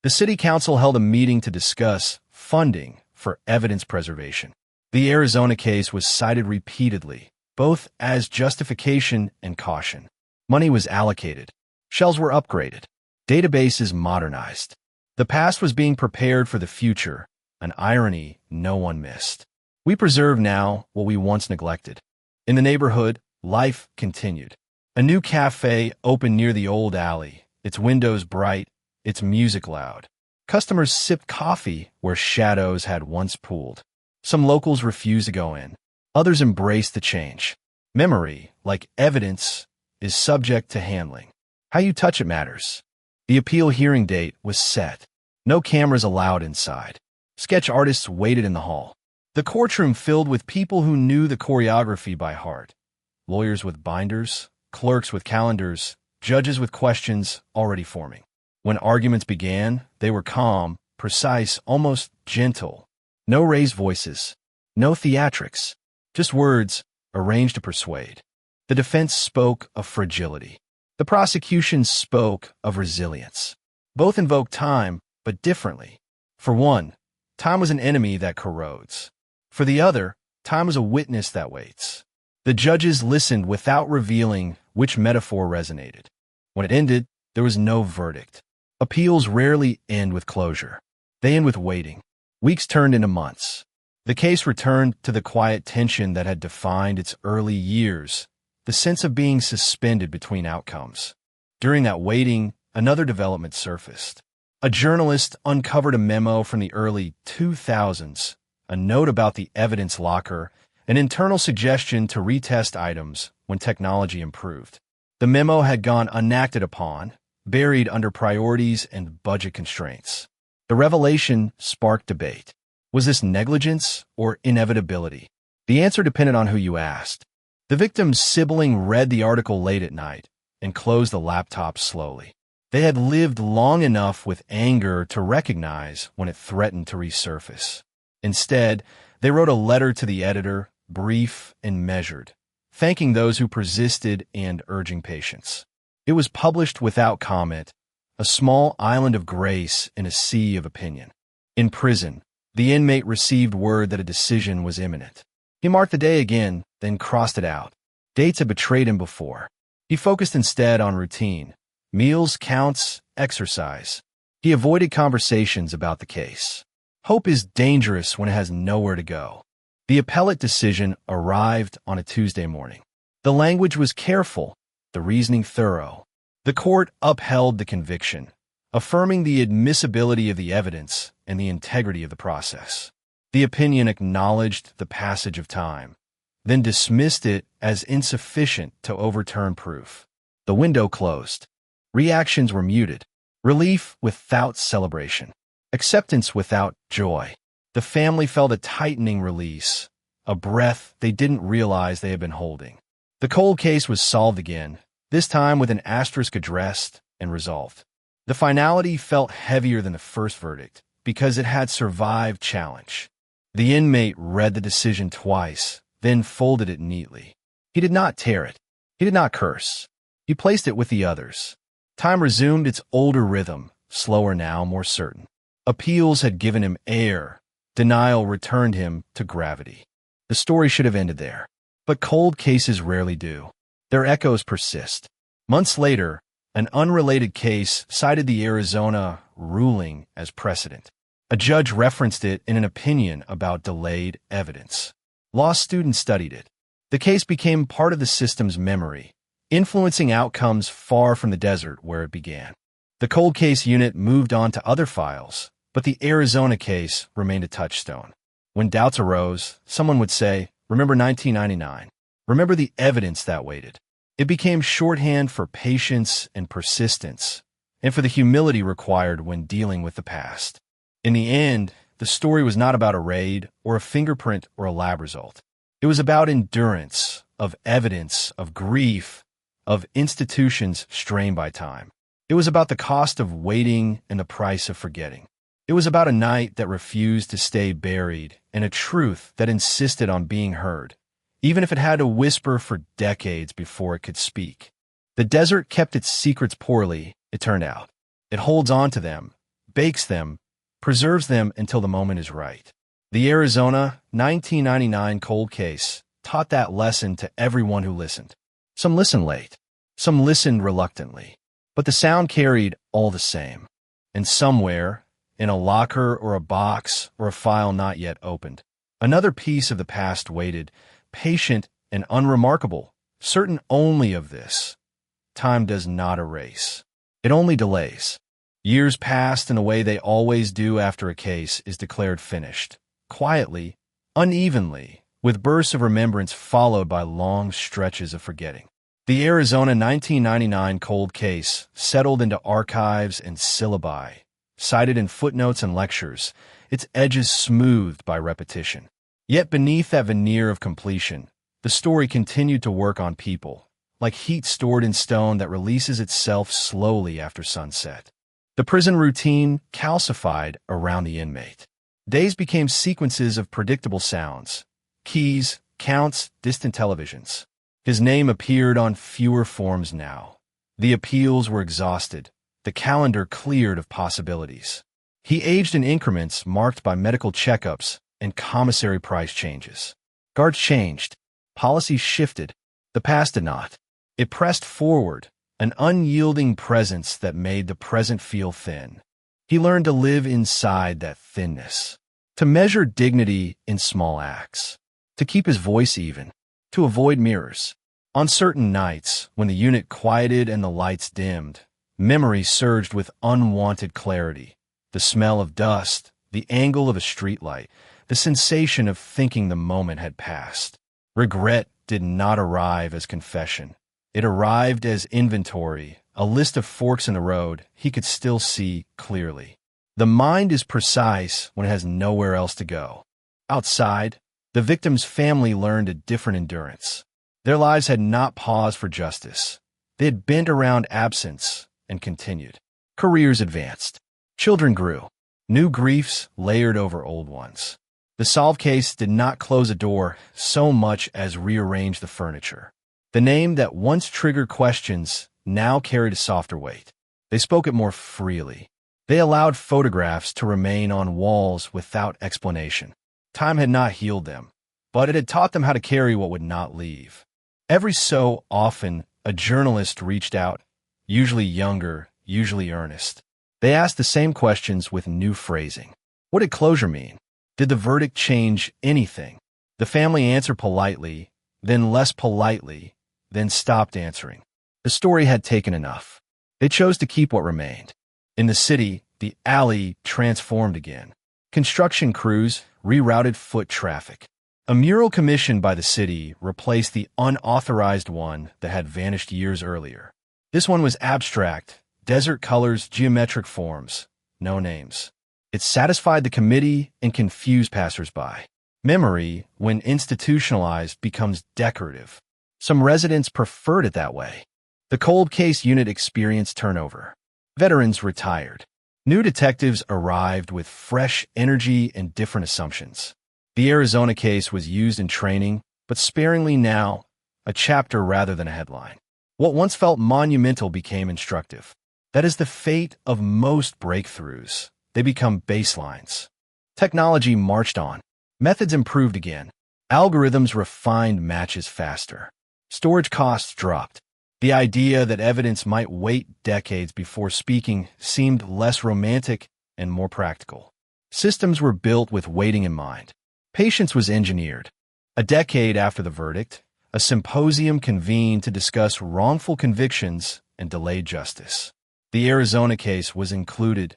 [SPEAKER 19] The city council held a meeting to discuss funding for evidence preservation. The Arizona case was cited repeatedly, both as justification and caution. Money was allocated. Shells were upgraded. Databases modernized. The past was being prepared for the future, an irony no one missed. We preserve now what we once neglected. In the neighborhood, life continued. A new cafe opened near the old alley, its windows bright, its music loud. Customers sipped coffee where shadows had once pooled. Some locals refused to go in. Others embraced the change. Memory, like evidence, is subject to handling. How you touch it matters. The appeal hearing date was set. No cameras allowed inside. Sketch artists waited in the hall. The courtroom filled with people who knew the choreography by heart. Lawyers with binders, clerks with calendars, judges with questions already forming. When arguments began, they were calm, precise, almost gentle. No raised voices, no theatrics, just words arranged to persuade. The defense spoke of fragility. The prosecution spoke of resilience. Both invoked time, but differently. For one, time was an enemy that corrodes. For the other, time was a witness that waits. The judges listened without revealing which metaphor resonated. When it ended, there was no verdict. Appeals rarely end with closure. They end with waiting. Weeks turned into months. The case returned to the quiet tension that had defined its early years, the sense of being suspended between outcomes. During that waiting, another development surfaced. A journalist uncovered a memo from the early 2000s, a note about the evidence locker, an internal suggestion to retest items when technology improved. The memo had gone unacted upon, buried under priorities and budget constraints. The revelation sparked debate. Was this negligence or inevitability? The answer depended on who you asked. The victim's sibling read the article late at night and closed the laptop slowly. They had lived long enough with anger to recognize when it threatened to resurface. Instead, they wrote a letter to the editor, brief and measured, thanking those who persisted and urging patience. It was published without comment, a small island of grace in a sea of opinion. In prison, the inmate received word that a decision was imminent. He marked the day again, then crossed it out. Dates had betrayed him before. He focused instead on routine, meals, counts, exercise. He avoided conversations about the case. Hope is dangerous when it has nowhere to go. The appellate decision arrived on a Tuesday morning. The language was careful, the reasoning thorough. The court upheld the conviction, affirming the admissibility of the evidence and the integrity of the process. The opinion acknowledged the passage of time, then dismissed it as insufficient to overturn proof. The window closed. Reactions were muted. Relief without celebration. Acceptance without joy. The family felt a tightening release, a breath they didn't realize they had been holding. The cold case was solved again, this time with an asterisk addressed and resolved. The finality felt heavier than the first verdict because it had survived challenge. The inmate read the decision twice, then folded it neatly. He did not tear it. He did not curse. He placed it with the others. Time resumed its older rhythm, slower now, more certain. Appeals had given him air. Denial returned him to gravity. The story should have ended there. But cold cases rarely do. Their echoes persist. Months later, an unrelated case cited the Arizona ruling as precedent. A judge referenced it in an opinion about delayed evidence. Law students studied it. The case became part of the system's memory, influencing outcomes far from the desert where it began. The cold case unit moved on to other files, but the Arizona case remained a touchstone. When doubts arose, someone would say, "Remember 1999. Remember the evidence that waited." It became shorthand for patience and persistence, and for the humility required when dealing with the past. In the end, the story was not about a raid or a fingerprint or a lab result. It was about endurance, of evidence, of grief, of institutions strained by time. It was about the cost of waiting and the price of forgetting. It was about a night that refused to stay buried and a truth that insisted on being heard, even if it had to whisper for decades before it could speak. The desert kept its secrets poorly, it turned out. It holds on to them, bakes them, preserves them until the moment is right. The Arizona 1999 cold case taught that lesson to everyone who listened. Some listened late, some listened reluctantly, but the sound carried all the same. And somewhere, in a locker or a box or a file not yet opened. Another piece of the past waited, patient and unremarkable, certain only of this. Time does not erase. It only delays. Years passed in a way they always do after a case is declared finished. Quietly, unevenly, with bursts of remembrance followed by long stretches of forgetting. The Arizona 1999 cold case settled into archives and syllabi, cited in footnotes and lectures, its edges smoothed by repetition. Yet beneath that veneer of completion, the story continued to work on people, like heat stored in stone that releases itself slowly after sunset. The prison routine calcified around the inmate. Days became sequences of predictable sounds, keys, counts, distant televisions. His name appeared on fewer forms now. The appeals were exhausted, the calendar cleared of possibilities. He aged in increments marked by medical checkups and commissary price changes. Guards changed, policies shifted, the past did not. It pressed forward, an unyielding presence that made the present feel thin. He learned to live inside that thinness, to measure dignity in small acts, to keep his voice even, to avoid mirrors. On certain nights, when the unit quieted and the lights dimmed, memory surged with unwanted clarity. The smell of dust, the angle of a streetlight, the sensation of thinking the moment had passed. Regret did not arrive as confession. It arrived as inventory, a list of forks in the road he could still see clearly. The mind is precise when it has nowhere else to go. Outside, the victim's family learned a different endurance. Their lives had not paused for justice. They had bent around absence and continued. Careers advanced. Children grew. New griefs layered over old ones. The solved case did not close a door so much as rearrange the furniture. The name that once triggered questions now carried a softer weight. They spoke it more freely. They allowed photographs to remain on walls without explanation. Time had not healed them, but it had taught them how to carry what would not leave. Every so often, a journalist reached out, usually younger, usually earnest. They asked the same questions with new phrasing. What did closure mean? Did the verdict change anything? The family answered politely, then less politely, then stopped answering. The story had taken enough. They chose to keep what remained. In the city, the alley transformed again. Construction crews rerouted foot traffic. A mural commissioned by the city replaced the unauthorized one that had vanished years earlier. This one was abstract, desert colors, geometric forms, no names. It satisfied the committee and confused passersby. Memory, when institutionalized, becomes decorative. Some residents preferred it that way. The cold case unit experienced turnover. Veterans retired. New detectives arrived with fresh energy and different assumptions. The Arizona case was used in training, but sparingly now, a chapter rather than a headline. What once felt monumental became instructive. That is the fate of most breakthroughs. They become baselines. Technology marched on. Methods improved again. Algorithms refined matches faster. Storage costs dropped. The idea that evidence might wait decades before speaking seemed less romantic and more practical. Systems were built with waiting in mind. Patience was engineered. A decade after the verdict, a symposium convened to discuss wrongful convictions and delayed justice. The Arizona case was included,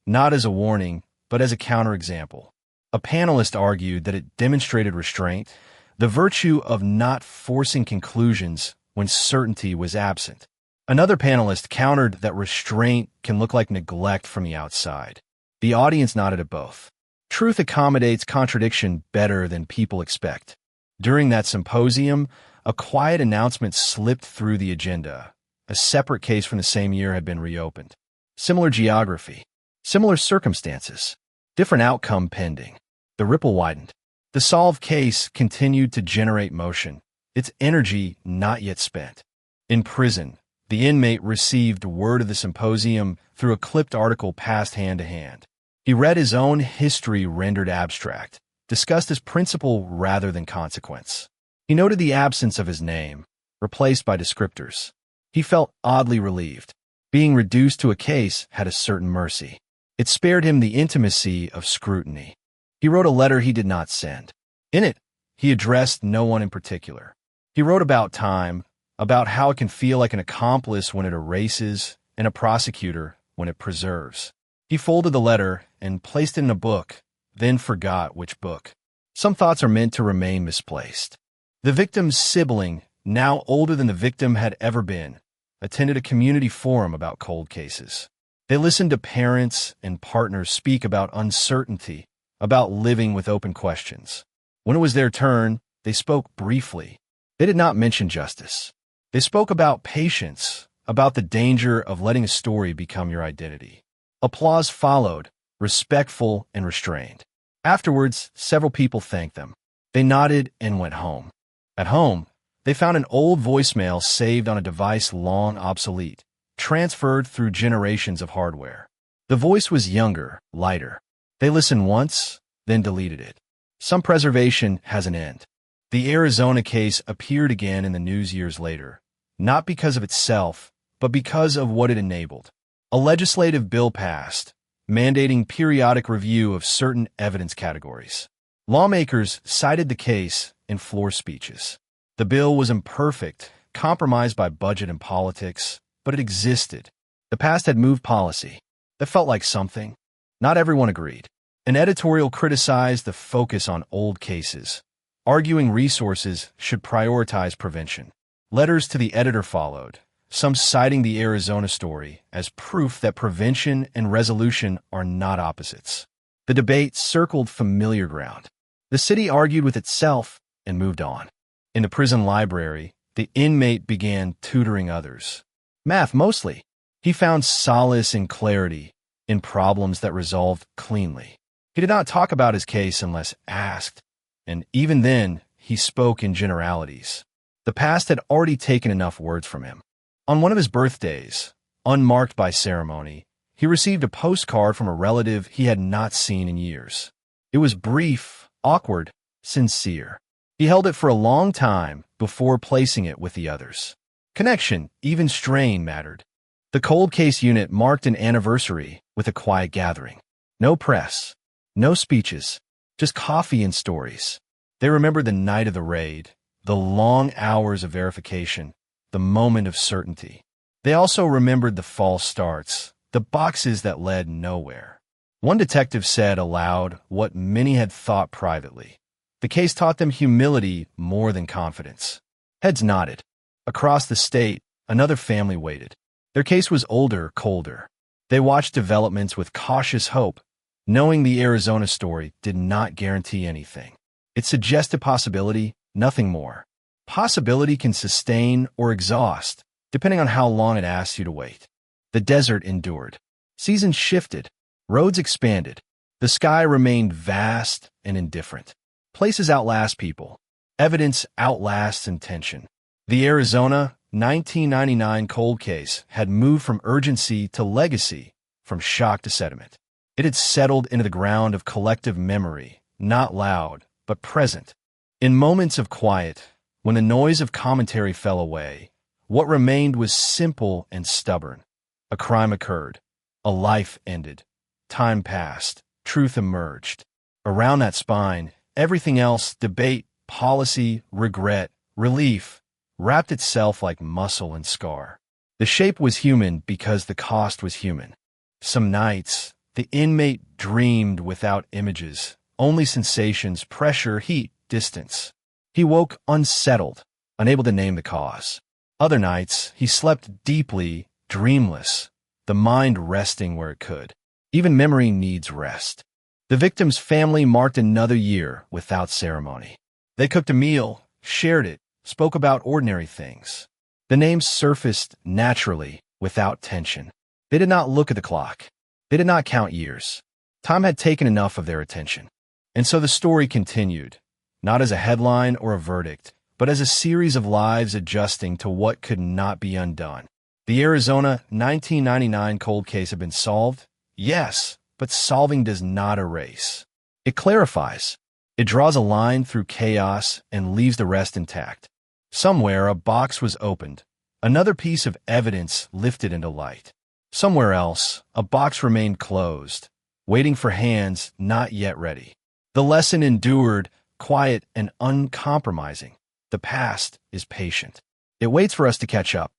[SPEAKER 19] not as a warning, but as a counterexample. A panelist argued that it demonstrated restraint, the virtue of not forcing conclusions when certainty was absent. Another panelist countered that restraint can look like neglect from the outside. The audience nodded at both. Truth accommodates contradiction better than people expect. During that symposium, a quiet announcement slipped through the agenda. A separate case from the same year had been reopened. Similar geography, similar circumstances, different outcome pending. The ripple widened. The solved case continued to generate motion, its energy not yet spent. In prison, the inmate received word of the symposium through a clipped article passed hand to hand. He read his own history rendered abstract, discussed as principle rather than consequence. He noted the absence of his name, replaced by descriptors. He felt oddly relieved. Being reduced to a case had a certain mercy. It spared him the intimacy of scrutiny. He wrote a letter he did not send. In it, he addressed no one in particular. He wrote about time, about how it can feel like an accomplice when it erases and a prosecutor when it preserves. He folded the letter and placed it in a book, then forgot which book. Some thoughts are meant to remain misplaced. The victim's sibling, now older than the victim had ever been, attended a community forum about cold cases. They listened to parents and partners speak about uncertainty, about living with open questions. When it was their turn, they spoke briefly. They did not mention justice. They spoke about patience, about the danger of letting a story become your identity. Applause followed, respectful and restrained. Afterwards, several people thanked them. They nodded and went home. At home, they found an old voicemail saved on a device long obsolete, transferred through generations of hardware. The voice was younger, lighter. They listened once, then deleted it. Some preservation has an end. The Arizona case appeared again in the news years later, not because of itself, but because of what it enabled. A legislative bill passed, mandating periodic review of certain evidence categories. Lawmakers cited the case in floor speeches. The bill was imperfect, compromised by budget and politics, but it existed. The past had moved policy. That felt like something. Not everyone agreed. An editorial criticized the focus on old cases, arguing resources should prioritize prevention. Letters to the editor followed, some citing the Arizona story as proof that prevention and resolution are not opposites. The debate circled familiar ground. The city argued with itself and moved on. In the prison library, the inmate began tutoring others. Math mostly. He found solace and clarity in problems that resolved cleanly. He did not talk about his case unless asked, and even then, he spoke in generalities. The past had already taken enough words from him. On one of his birthdays, unmarked by ceremony, he received a postcard from a relative he had not seen in years. It was brief, awkward, sincere. He held it for a long time before placing it with the others. Connection, even strain, mattered. The cold case unit marked an anniversary with a quiet gathering. No press, no speeches, just coffee and stories. They remembered the night of the raid, the long hours of verification, the moment of certainty. They also remembered the false starts, the boxes that led nowhere. One detective said aloud what many had thought privately. The case taught them humility more than confidence. Heads nodded. Across the state, another family waited. Their case was older, colder. They watched developments with cautious hope, knowing the Arizona story did not guarantee anything. It suggested possibility, nothing more. Possibility can sustain or exhaust, depending on how long it asks you to wait. The desert endured. Seasons shifted. Roads expanded. The sky remained vast and indifferent. Places outlast people. Evidence outlasts intention. The Arizona 1999 cold case had moved from urgency to legacy, from shock to sediment. It had settled into the ground of collective memory, not loud, but present. In moments of quiet, when the noise of commentary fell away, what remained was simple and stubborn. A crime occurred. A life ended. Time passed. Truth emerged. Around that spine, everything else, debate, policy, regret, relief, wrapped itself like muscle and scar. The shape was human because the cost was human. Some nights, the inmate dreamed without images, only sensations, pressure, heat, distance. He woke unsettled, unable to name the cause. Other nights, he slept deeply, dreamless, the mind resting where it could. Even memory needs rest. The victim's family marked another year without ceremony. They cooked a meal, shared it, spoke about ordinary things. The names surfaced naturally, without tension. They did not look at the clock. They did not count years. Time had taken enough of their attention. And so the story continued, not as a headline or a verdict, but as a series of lives adjusting to what could not be undone. The Arizona 1999 cold case had been solved? Yes, but solving does not erase. It clarifies. It draws a line through chaos and leaves the rest intact. Somewhere a box was opened, another piece of evidence lifted into light. Somewhere else, a box remained closed, waiting for hands not yet ready. The lesson endured, quiet and uncompromising. The past is patient. It waits for us to catch up.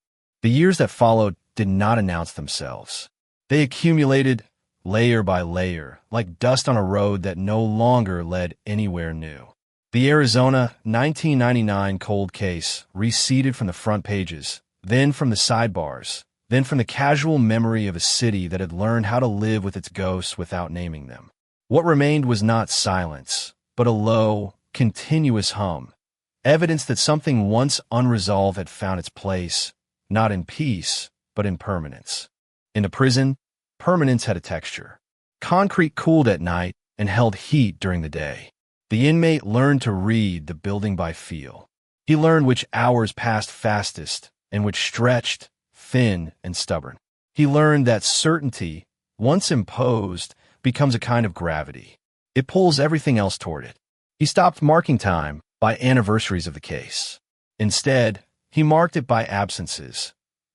[SPEAKER 19] The years that followed did not announce themselves. They accumulated layer by layer, like dust on a road that no longer led anywhere new. The Arizona 1999 cold case receded from the front pages, then from the sidebars, then from the casual memory of a city that had learned how to live with its ghosts without naming them. What remained was not silence, but a low, continuous hum, evidence that something once unresolved had found its place, not in peace, but in permanence. In the prison, permanence had a texture. Concrete cooled at night and held heat during the day. The inmate learned to read the building by feel. He learned which hours passed fastest and which stretched, thin and stubborn. He learned that certainty, once imposed, becomes a kind of gravity. It pulls everything else toward it. He stopped marking time by anniversaries of the case. Instead, he marked it by absences,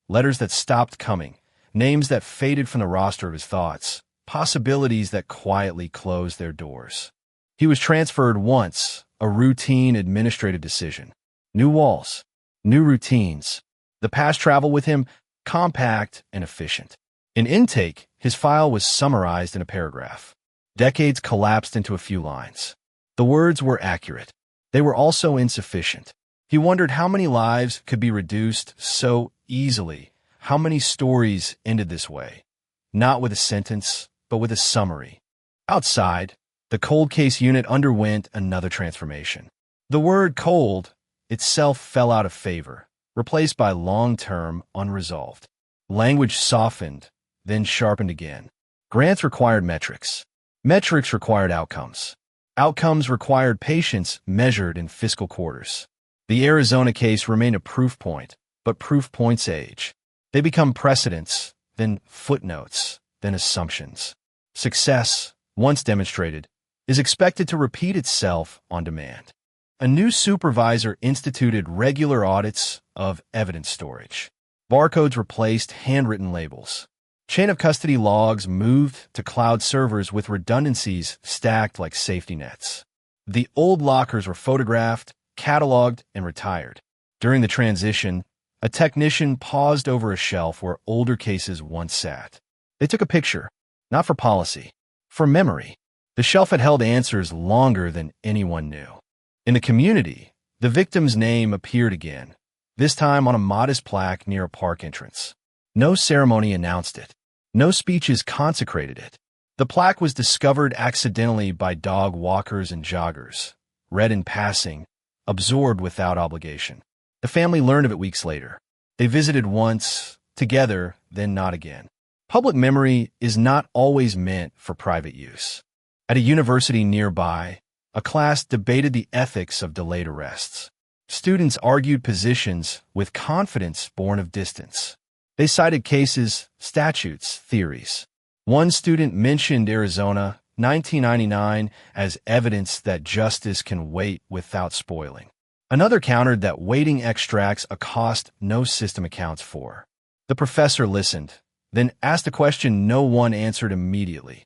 [SPEAKER 19] letters that stopped coming, names that faded from the roster of his thoughts, possibilities that quietly closed their doors. He was transferred once, a routine administrative decision. New walls, new routines. The past traveled with him, compact and efficient. In intake, his file was summarized in a paragraph. Decades collapsed into a few lines. The words were accurate. They were also insufficient. He wondered how many lives could be reduced so easily, how many stories ended this way, not with a sentence, but with a summary. Outside, the cold case unit underwent another transformation. The word cold itself fell out of favor, replaced by long-term unresolved. Language softened, then sharpened again. Grants required metrics. Metrics required outcomes. Outcomes required patience measured in fiscal quarters. The Arizona case remained a proof point, but proof points age. They become precedents, then footnotes, then assumptions. Success, once demonstrated, is expected to repeat itself on demand. A new supervisor instituted regular audits of evidence storage. Barcodes replaced handwritten labels. Chain of custody logs moved to cloud servers with redundancies stacked like safety nets. The old lockers were photographed, cataloged, and retired. During the transition, a technician paused over a shelf where older cases once sat. They took a picture, not for policy, for memory. The shelf had held answers longer than anyone knew. In the community, the victim's name appeared again, this time on a modest plaque near a park entrance. No ceremony announced it. No speeches consecrated it. The plaque was discovered accidentally by dog walkers and joggers, read in passing, absorbed without obligation. The family learned of it weeks later. They visited once, together, then not again. Public memory is not always meant for private use. At a university nearby, a class debated the ethics of delayed arrests. Students argued positions with confidence born of distance. They cited cases, statutes, theories. One student mentioned Arizona 1999 as evidence that justice can wait without spoiling. Another countered that waiting extracts a cost no system accounts for. The professor listened, then asked a question no one answered immediately.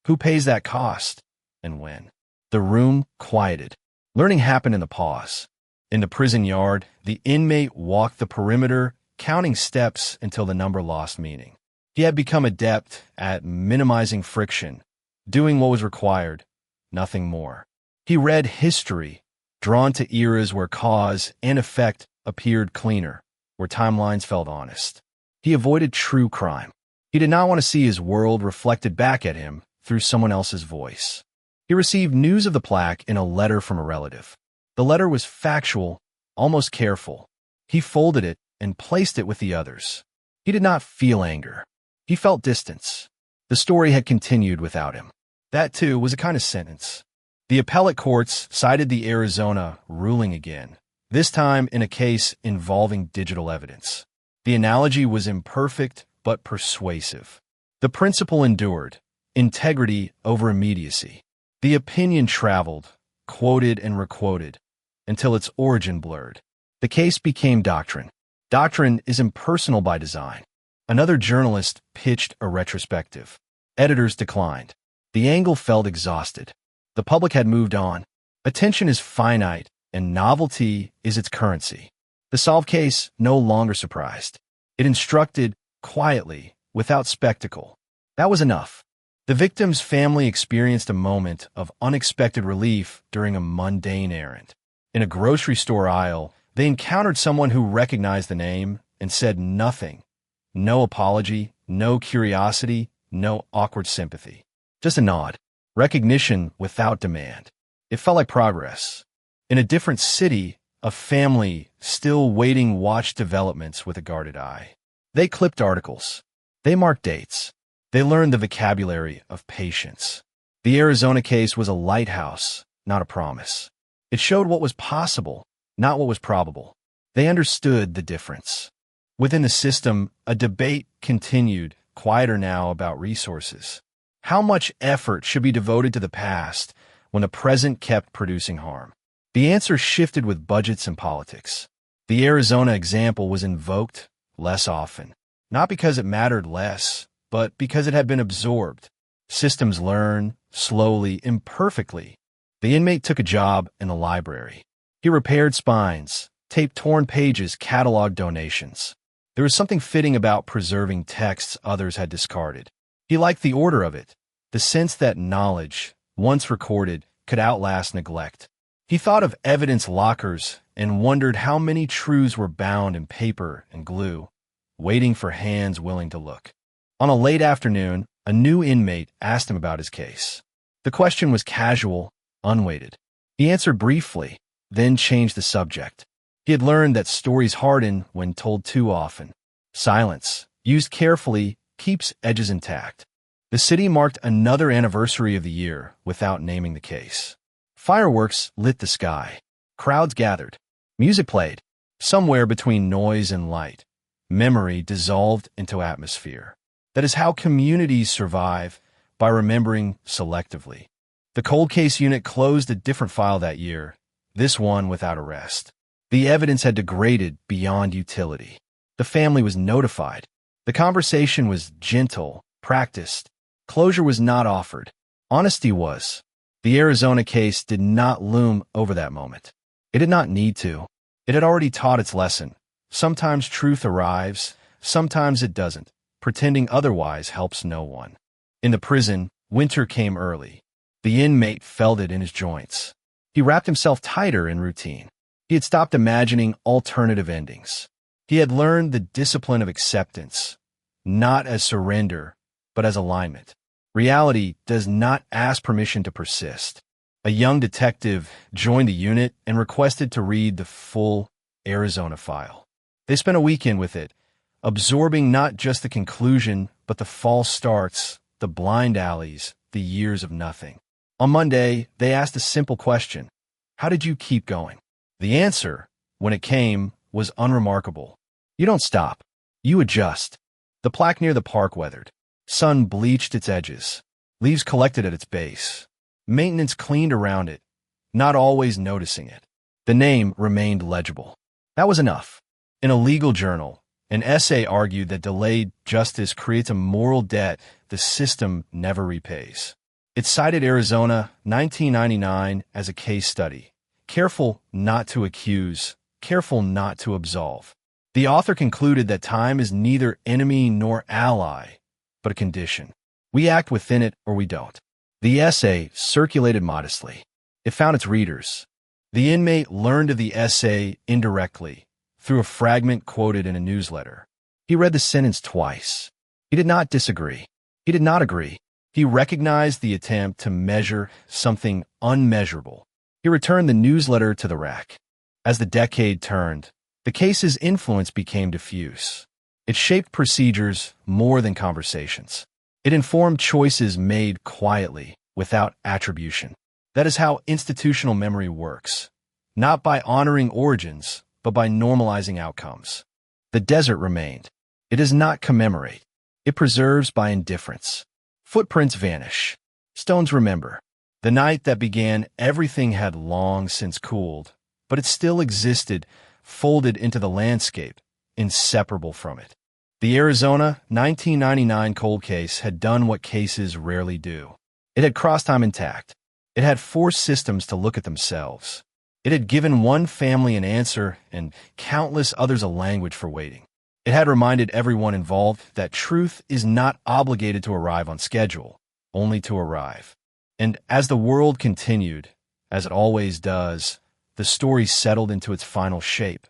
[SPEAKER 19] Who pays that cost, and when? The room quieted. Learning happened in the pause. In the prison yard, the inmate walked the perimeter, counting steps until the number lost meaning. He had become adept at minimizing friction, doing what was required, nothing more. He read history, drawn to eras where cause and effect appeared cleaner, where timelines felt honest. He avoided true crime. He did not want to see his world reflected back at him through someone else's voice. He received news of the plaque in a letter from a relative. The letter was factual, almost careful. He folded it and placed it with the others. He did not feel anger. He felt distance. The story had continued without him. That, too, was a kind of sentence. The appellate courts cited the Arizona ruling again, this time in a case involving digital evidence. The analogy was imperfect but persuasive. The principle endured, integrity over immediacy. The opinion traveled, quoted and requoted, until its origin blurred. The case became doctrine. Doctrine is impersonal by design. Another journalist pitched a retrospective. Editors declined. The angle felt exhausted. The public had moved on. Attention is finite, and novelty is its currency. The solved case no longer surprised. It instructed quietly, without spectacle. That was enough. The victim's family experienced a moment of unexpected relief during a mundane errand. In a grocery store aisle, they encountered someone who recognized the name and said nothing. No apology, no curiosity, no awkward sympathy. Just a nod. Recognition without demand. It felt like progress. In a different city, a family still waiting watched developments with a guarded eye. They clipped articles. They marked dates. They learned the vocabulary of patience. The Arizona case was a lighthouse, not a promise. It showed what was possible, not what was probable. They understood the difference. Within the system, a debate continued, quieter now, about resources. How much effort should be devoted to the past when the present kept producing harm? The answer shifted with budgets and politics. The Arizona example was invoked less often, not because it mattered less, but because it had been absorbed. Systems learn, slowly, imperfectly. The inmate took a job in the library. He repaired spines, taped torn pages, cataloged donations. There was something fitting about preserving texts others had discarded. He liked the order of it, the sense that knowledge, once recorded, could outlast neglect. He thought of evidence lockers and wondered how many truths were bound in paper and glue, waiting for hands willing to look. On a late afternoon, a new inmate asked him about his case. The question was casual, unweighted. He answered briefly, then changed the subject. He had learned that stories harden when told too often. Silence, used carefully, keeps edges intact. The city marked another anniversary of the year without naming the case. Fireworks lit the sky. Crowds gathered. Music played. Somewhere between noise and light, memory dissolved into atmosphere. That is how communities survive, by remembering selectively. The cold case unit closed a different file that year, this one without arrest. The evidence had degraded beyond utility. The family was notified. The conversation was gentle, practiced. Closure was not offered. Honesty was. The Arizona case did not loom over that moment. It did not need to. It had already taught its lesson. Sometimes truth arrives, sometimes it doesn't. Pretending otherwise helps no one. In the prison, winter came early. The inmate felt it in his joints. He wrapped himself tighter in routine. He had stopped imagining alternative endings. He had learned the discipline of acceptance, not as surrender, but as alignment. Reality does not ask permission to persist. A young detective joined the unit and requested to read the full Arizona file. They spent a weekend with it, absorbing not just the conclusion, but the false starts, the blind alleys, the years of nothing. On Monday, they asked a simple question. How did you keep going? The answer, when it came, was unremarkable. You don't stop. You adjust. The plaque near the park weathered. Sun bleached its edges. Leaves collected at its base. Maintenance cleaned around it, not always noticing it. The name remained legible. That was enough. In a legal journal, an essay argued that delayed justice creates a moral debt the system never repays. It cited Arizona 1999 as a case study. Careful not to accuse, careful not to absolve. The author concluded that time is neither enemy nor ally, but a condition. We act within it or we don't. The essay circulated modestly. It found its readers. The inmate learned of the essay indirectly, through a fragment quoted in a newsletter. He read the sentence twice. He did not disagree. He did not agree. He recognized the attempt to measure something unmeasurable. He returned the newsletter to the rack. As the decade turned, the case's influence became diffuse. It shaped procedures more than conversations. It informed choices made quietly, without attribution. That is how institutional memory works, not by honoring origins, but by normalizing outcomes. The desert remained. It does not commemorate. It preserves by indifference. Footprints vanish. Stones remember. The night that began, everything had long since cooled, but it still existed, folded into the landscape, inseparable from it. The Arizona 1999 cold case had done what cases rarely do. It had crossed time intact. It had forced systems to look at themselves. It had given one family an answer and countless others a language for waiting. It had reminded everyone involved that truth is not obligated to arrive on schedule, only to arrive. And as the world continued, as it always does, the story settled into its final shape.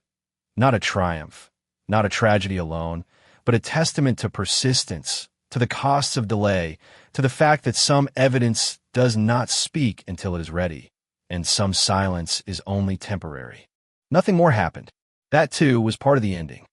[SPEAKER 19] Not a triumph, not a tragedy alone, but a testament to persistence, to the costs of delay, to the fact that some evidence does not speak until it is ready, and some silence is only temporary. Nothing more happened. That, too, was part of the ending.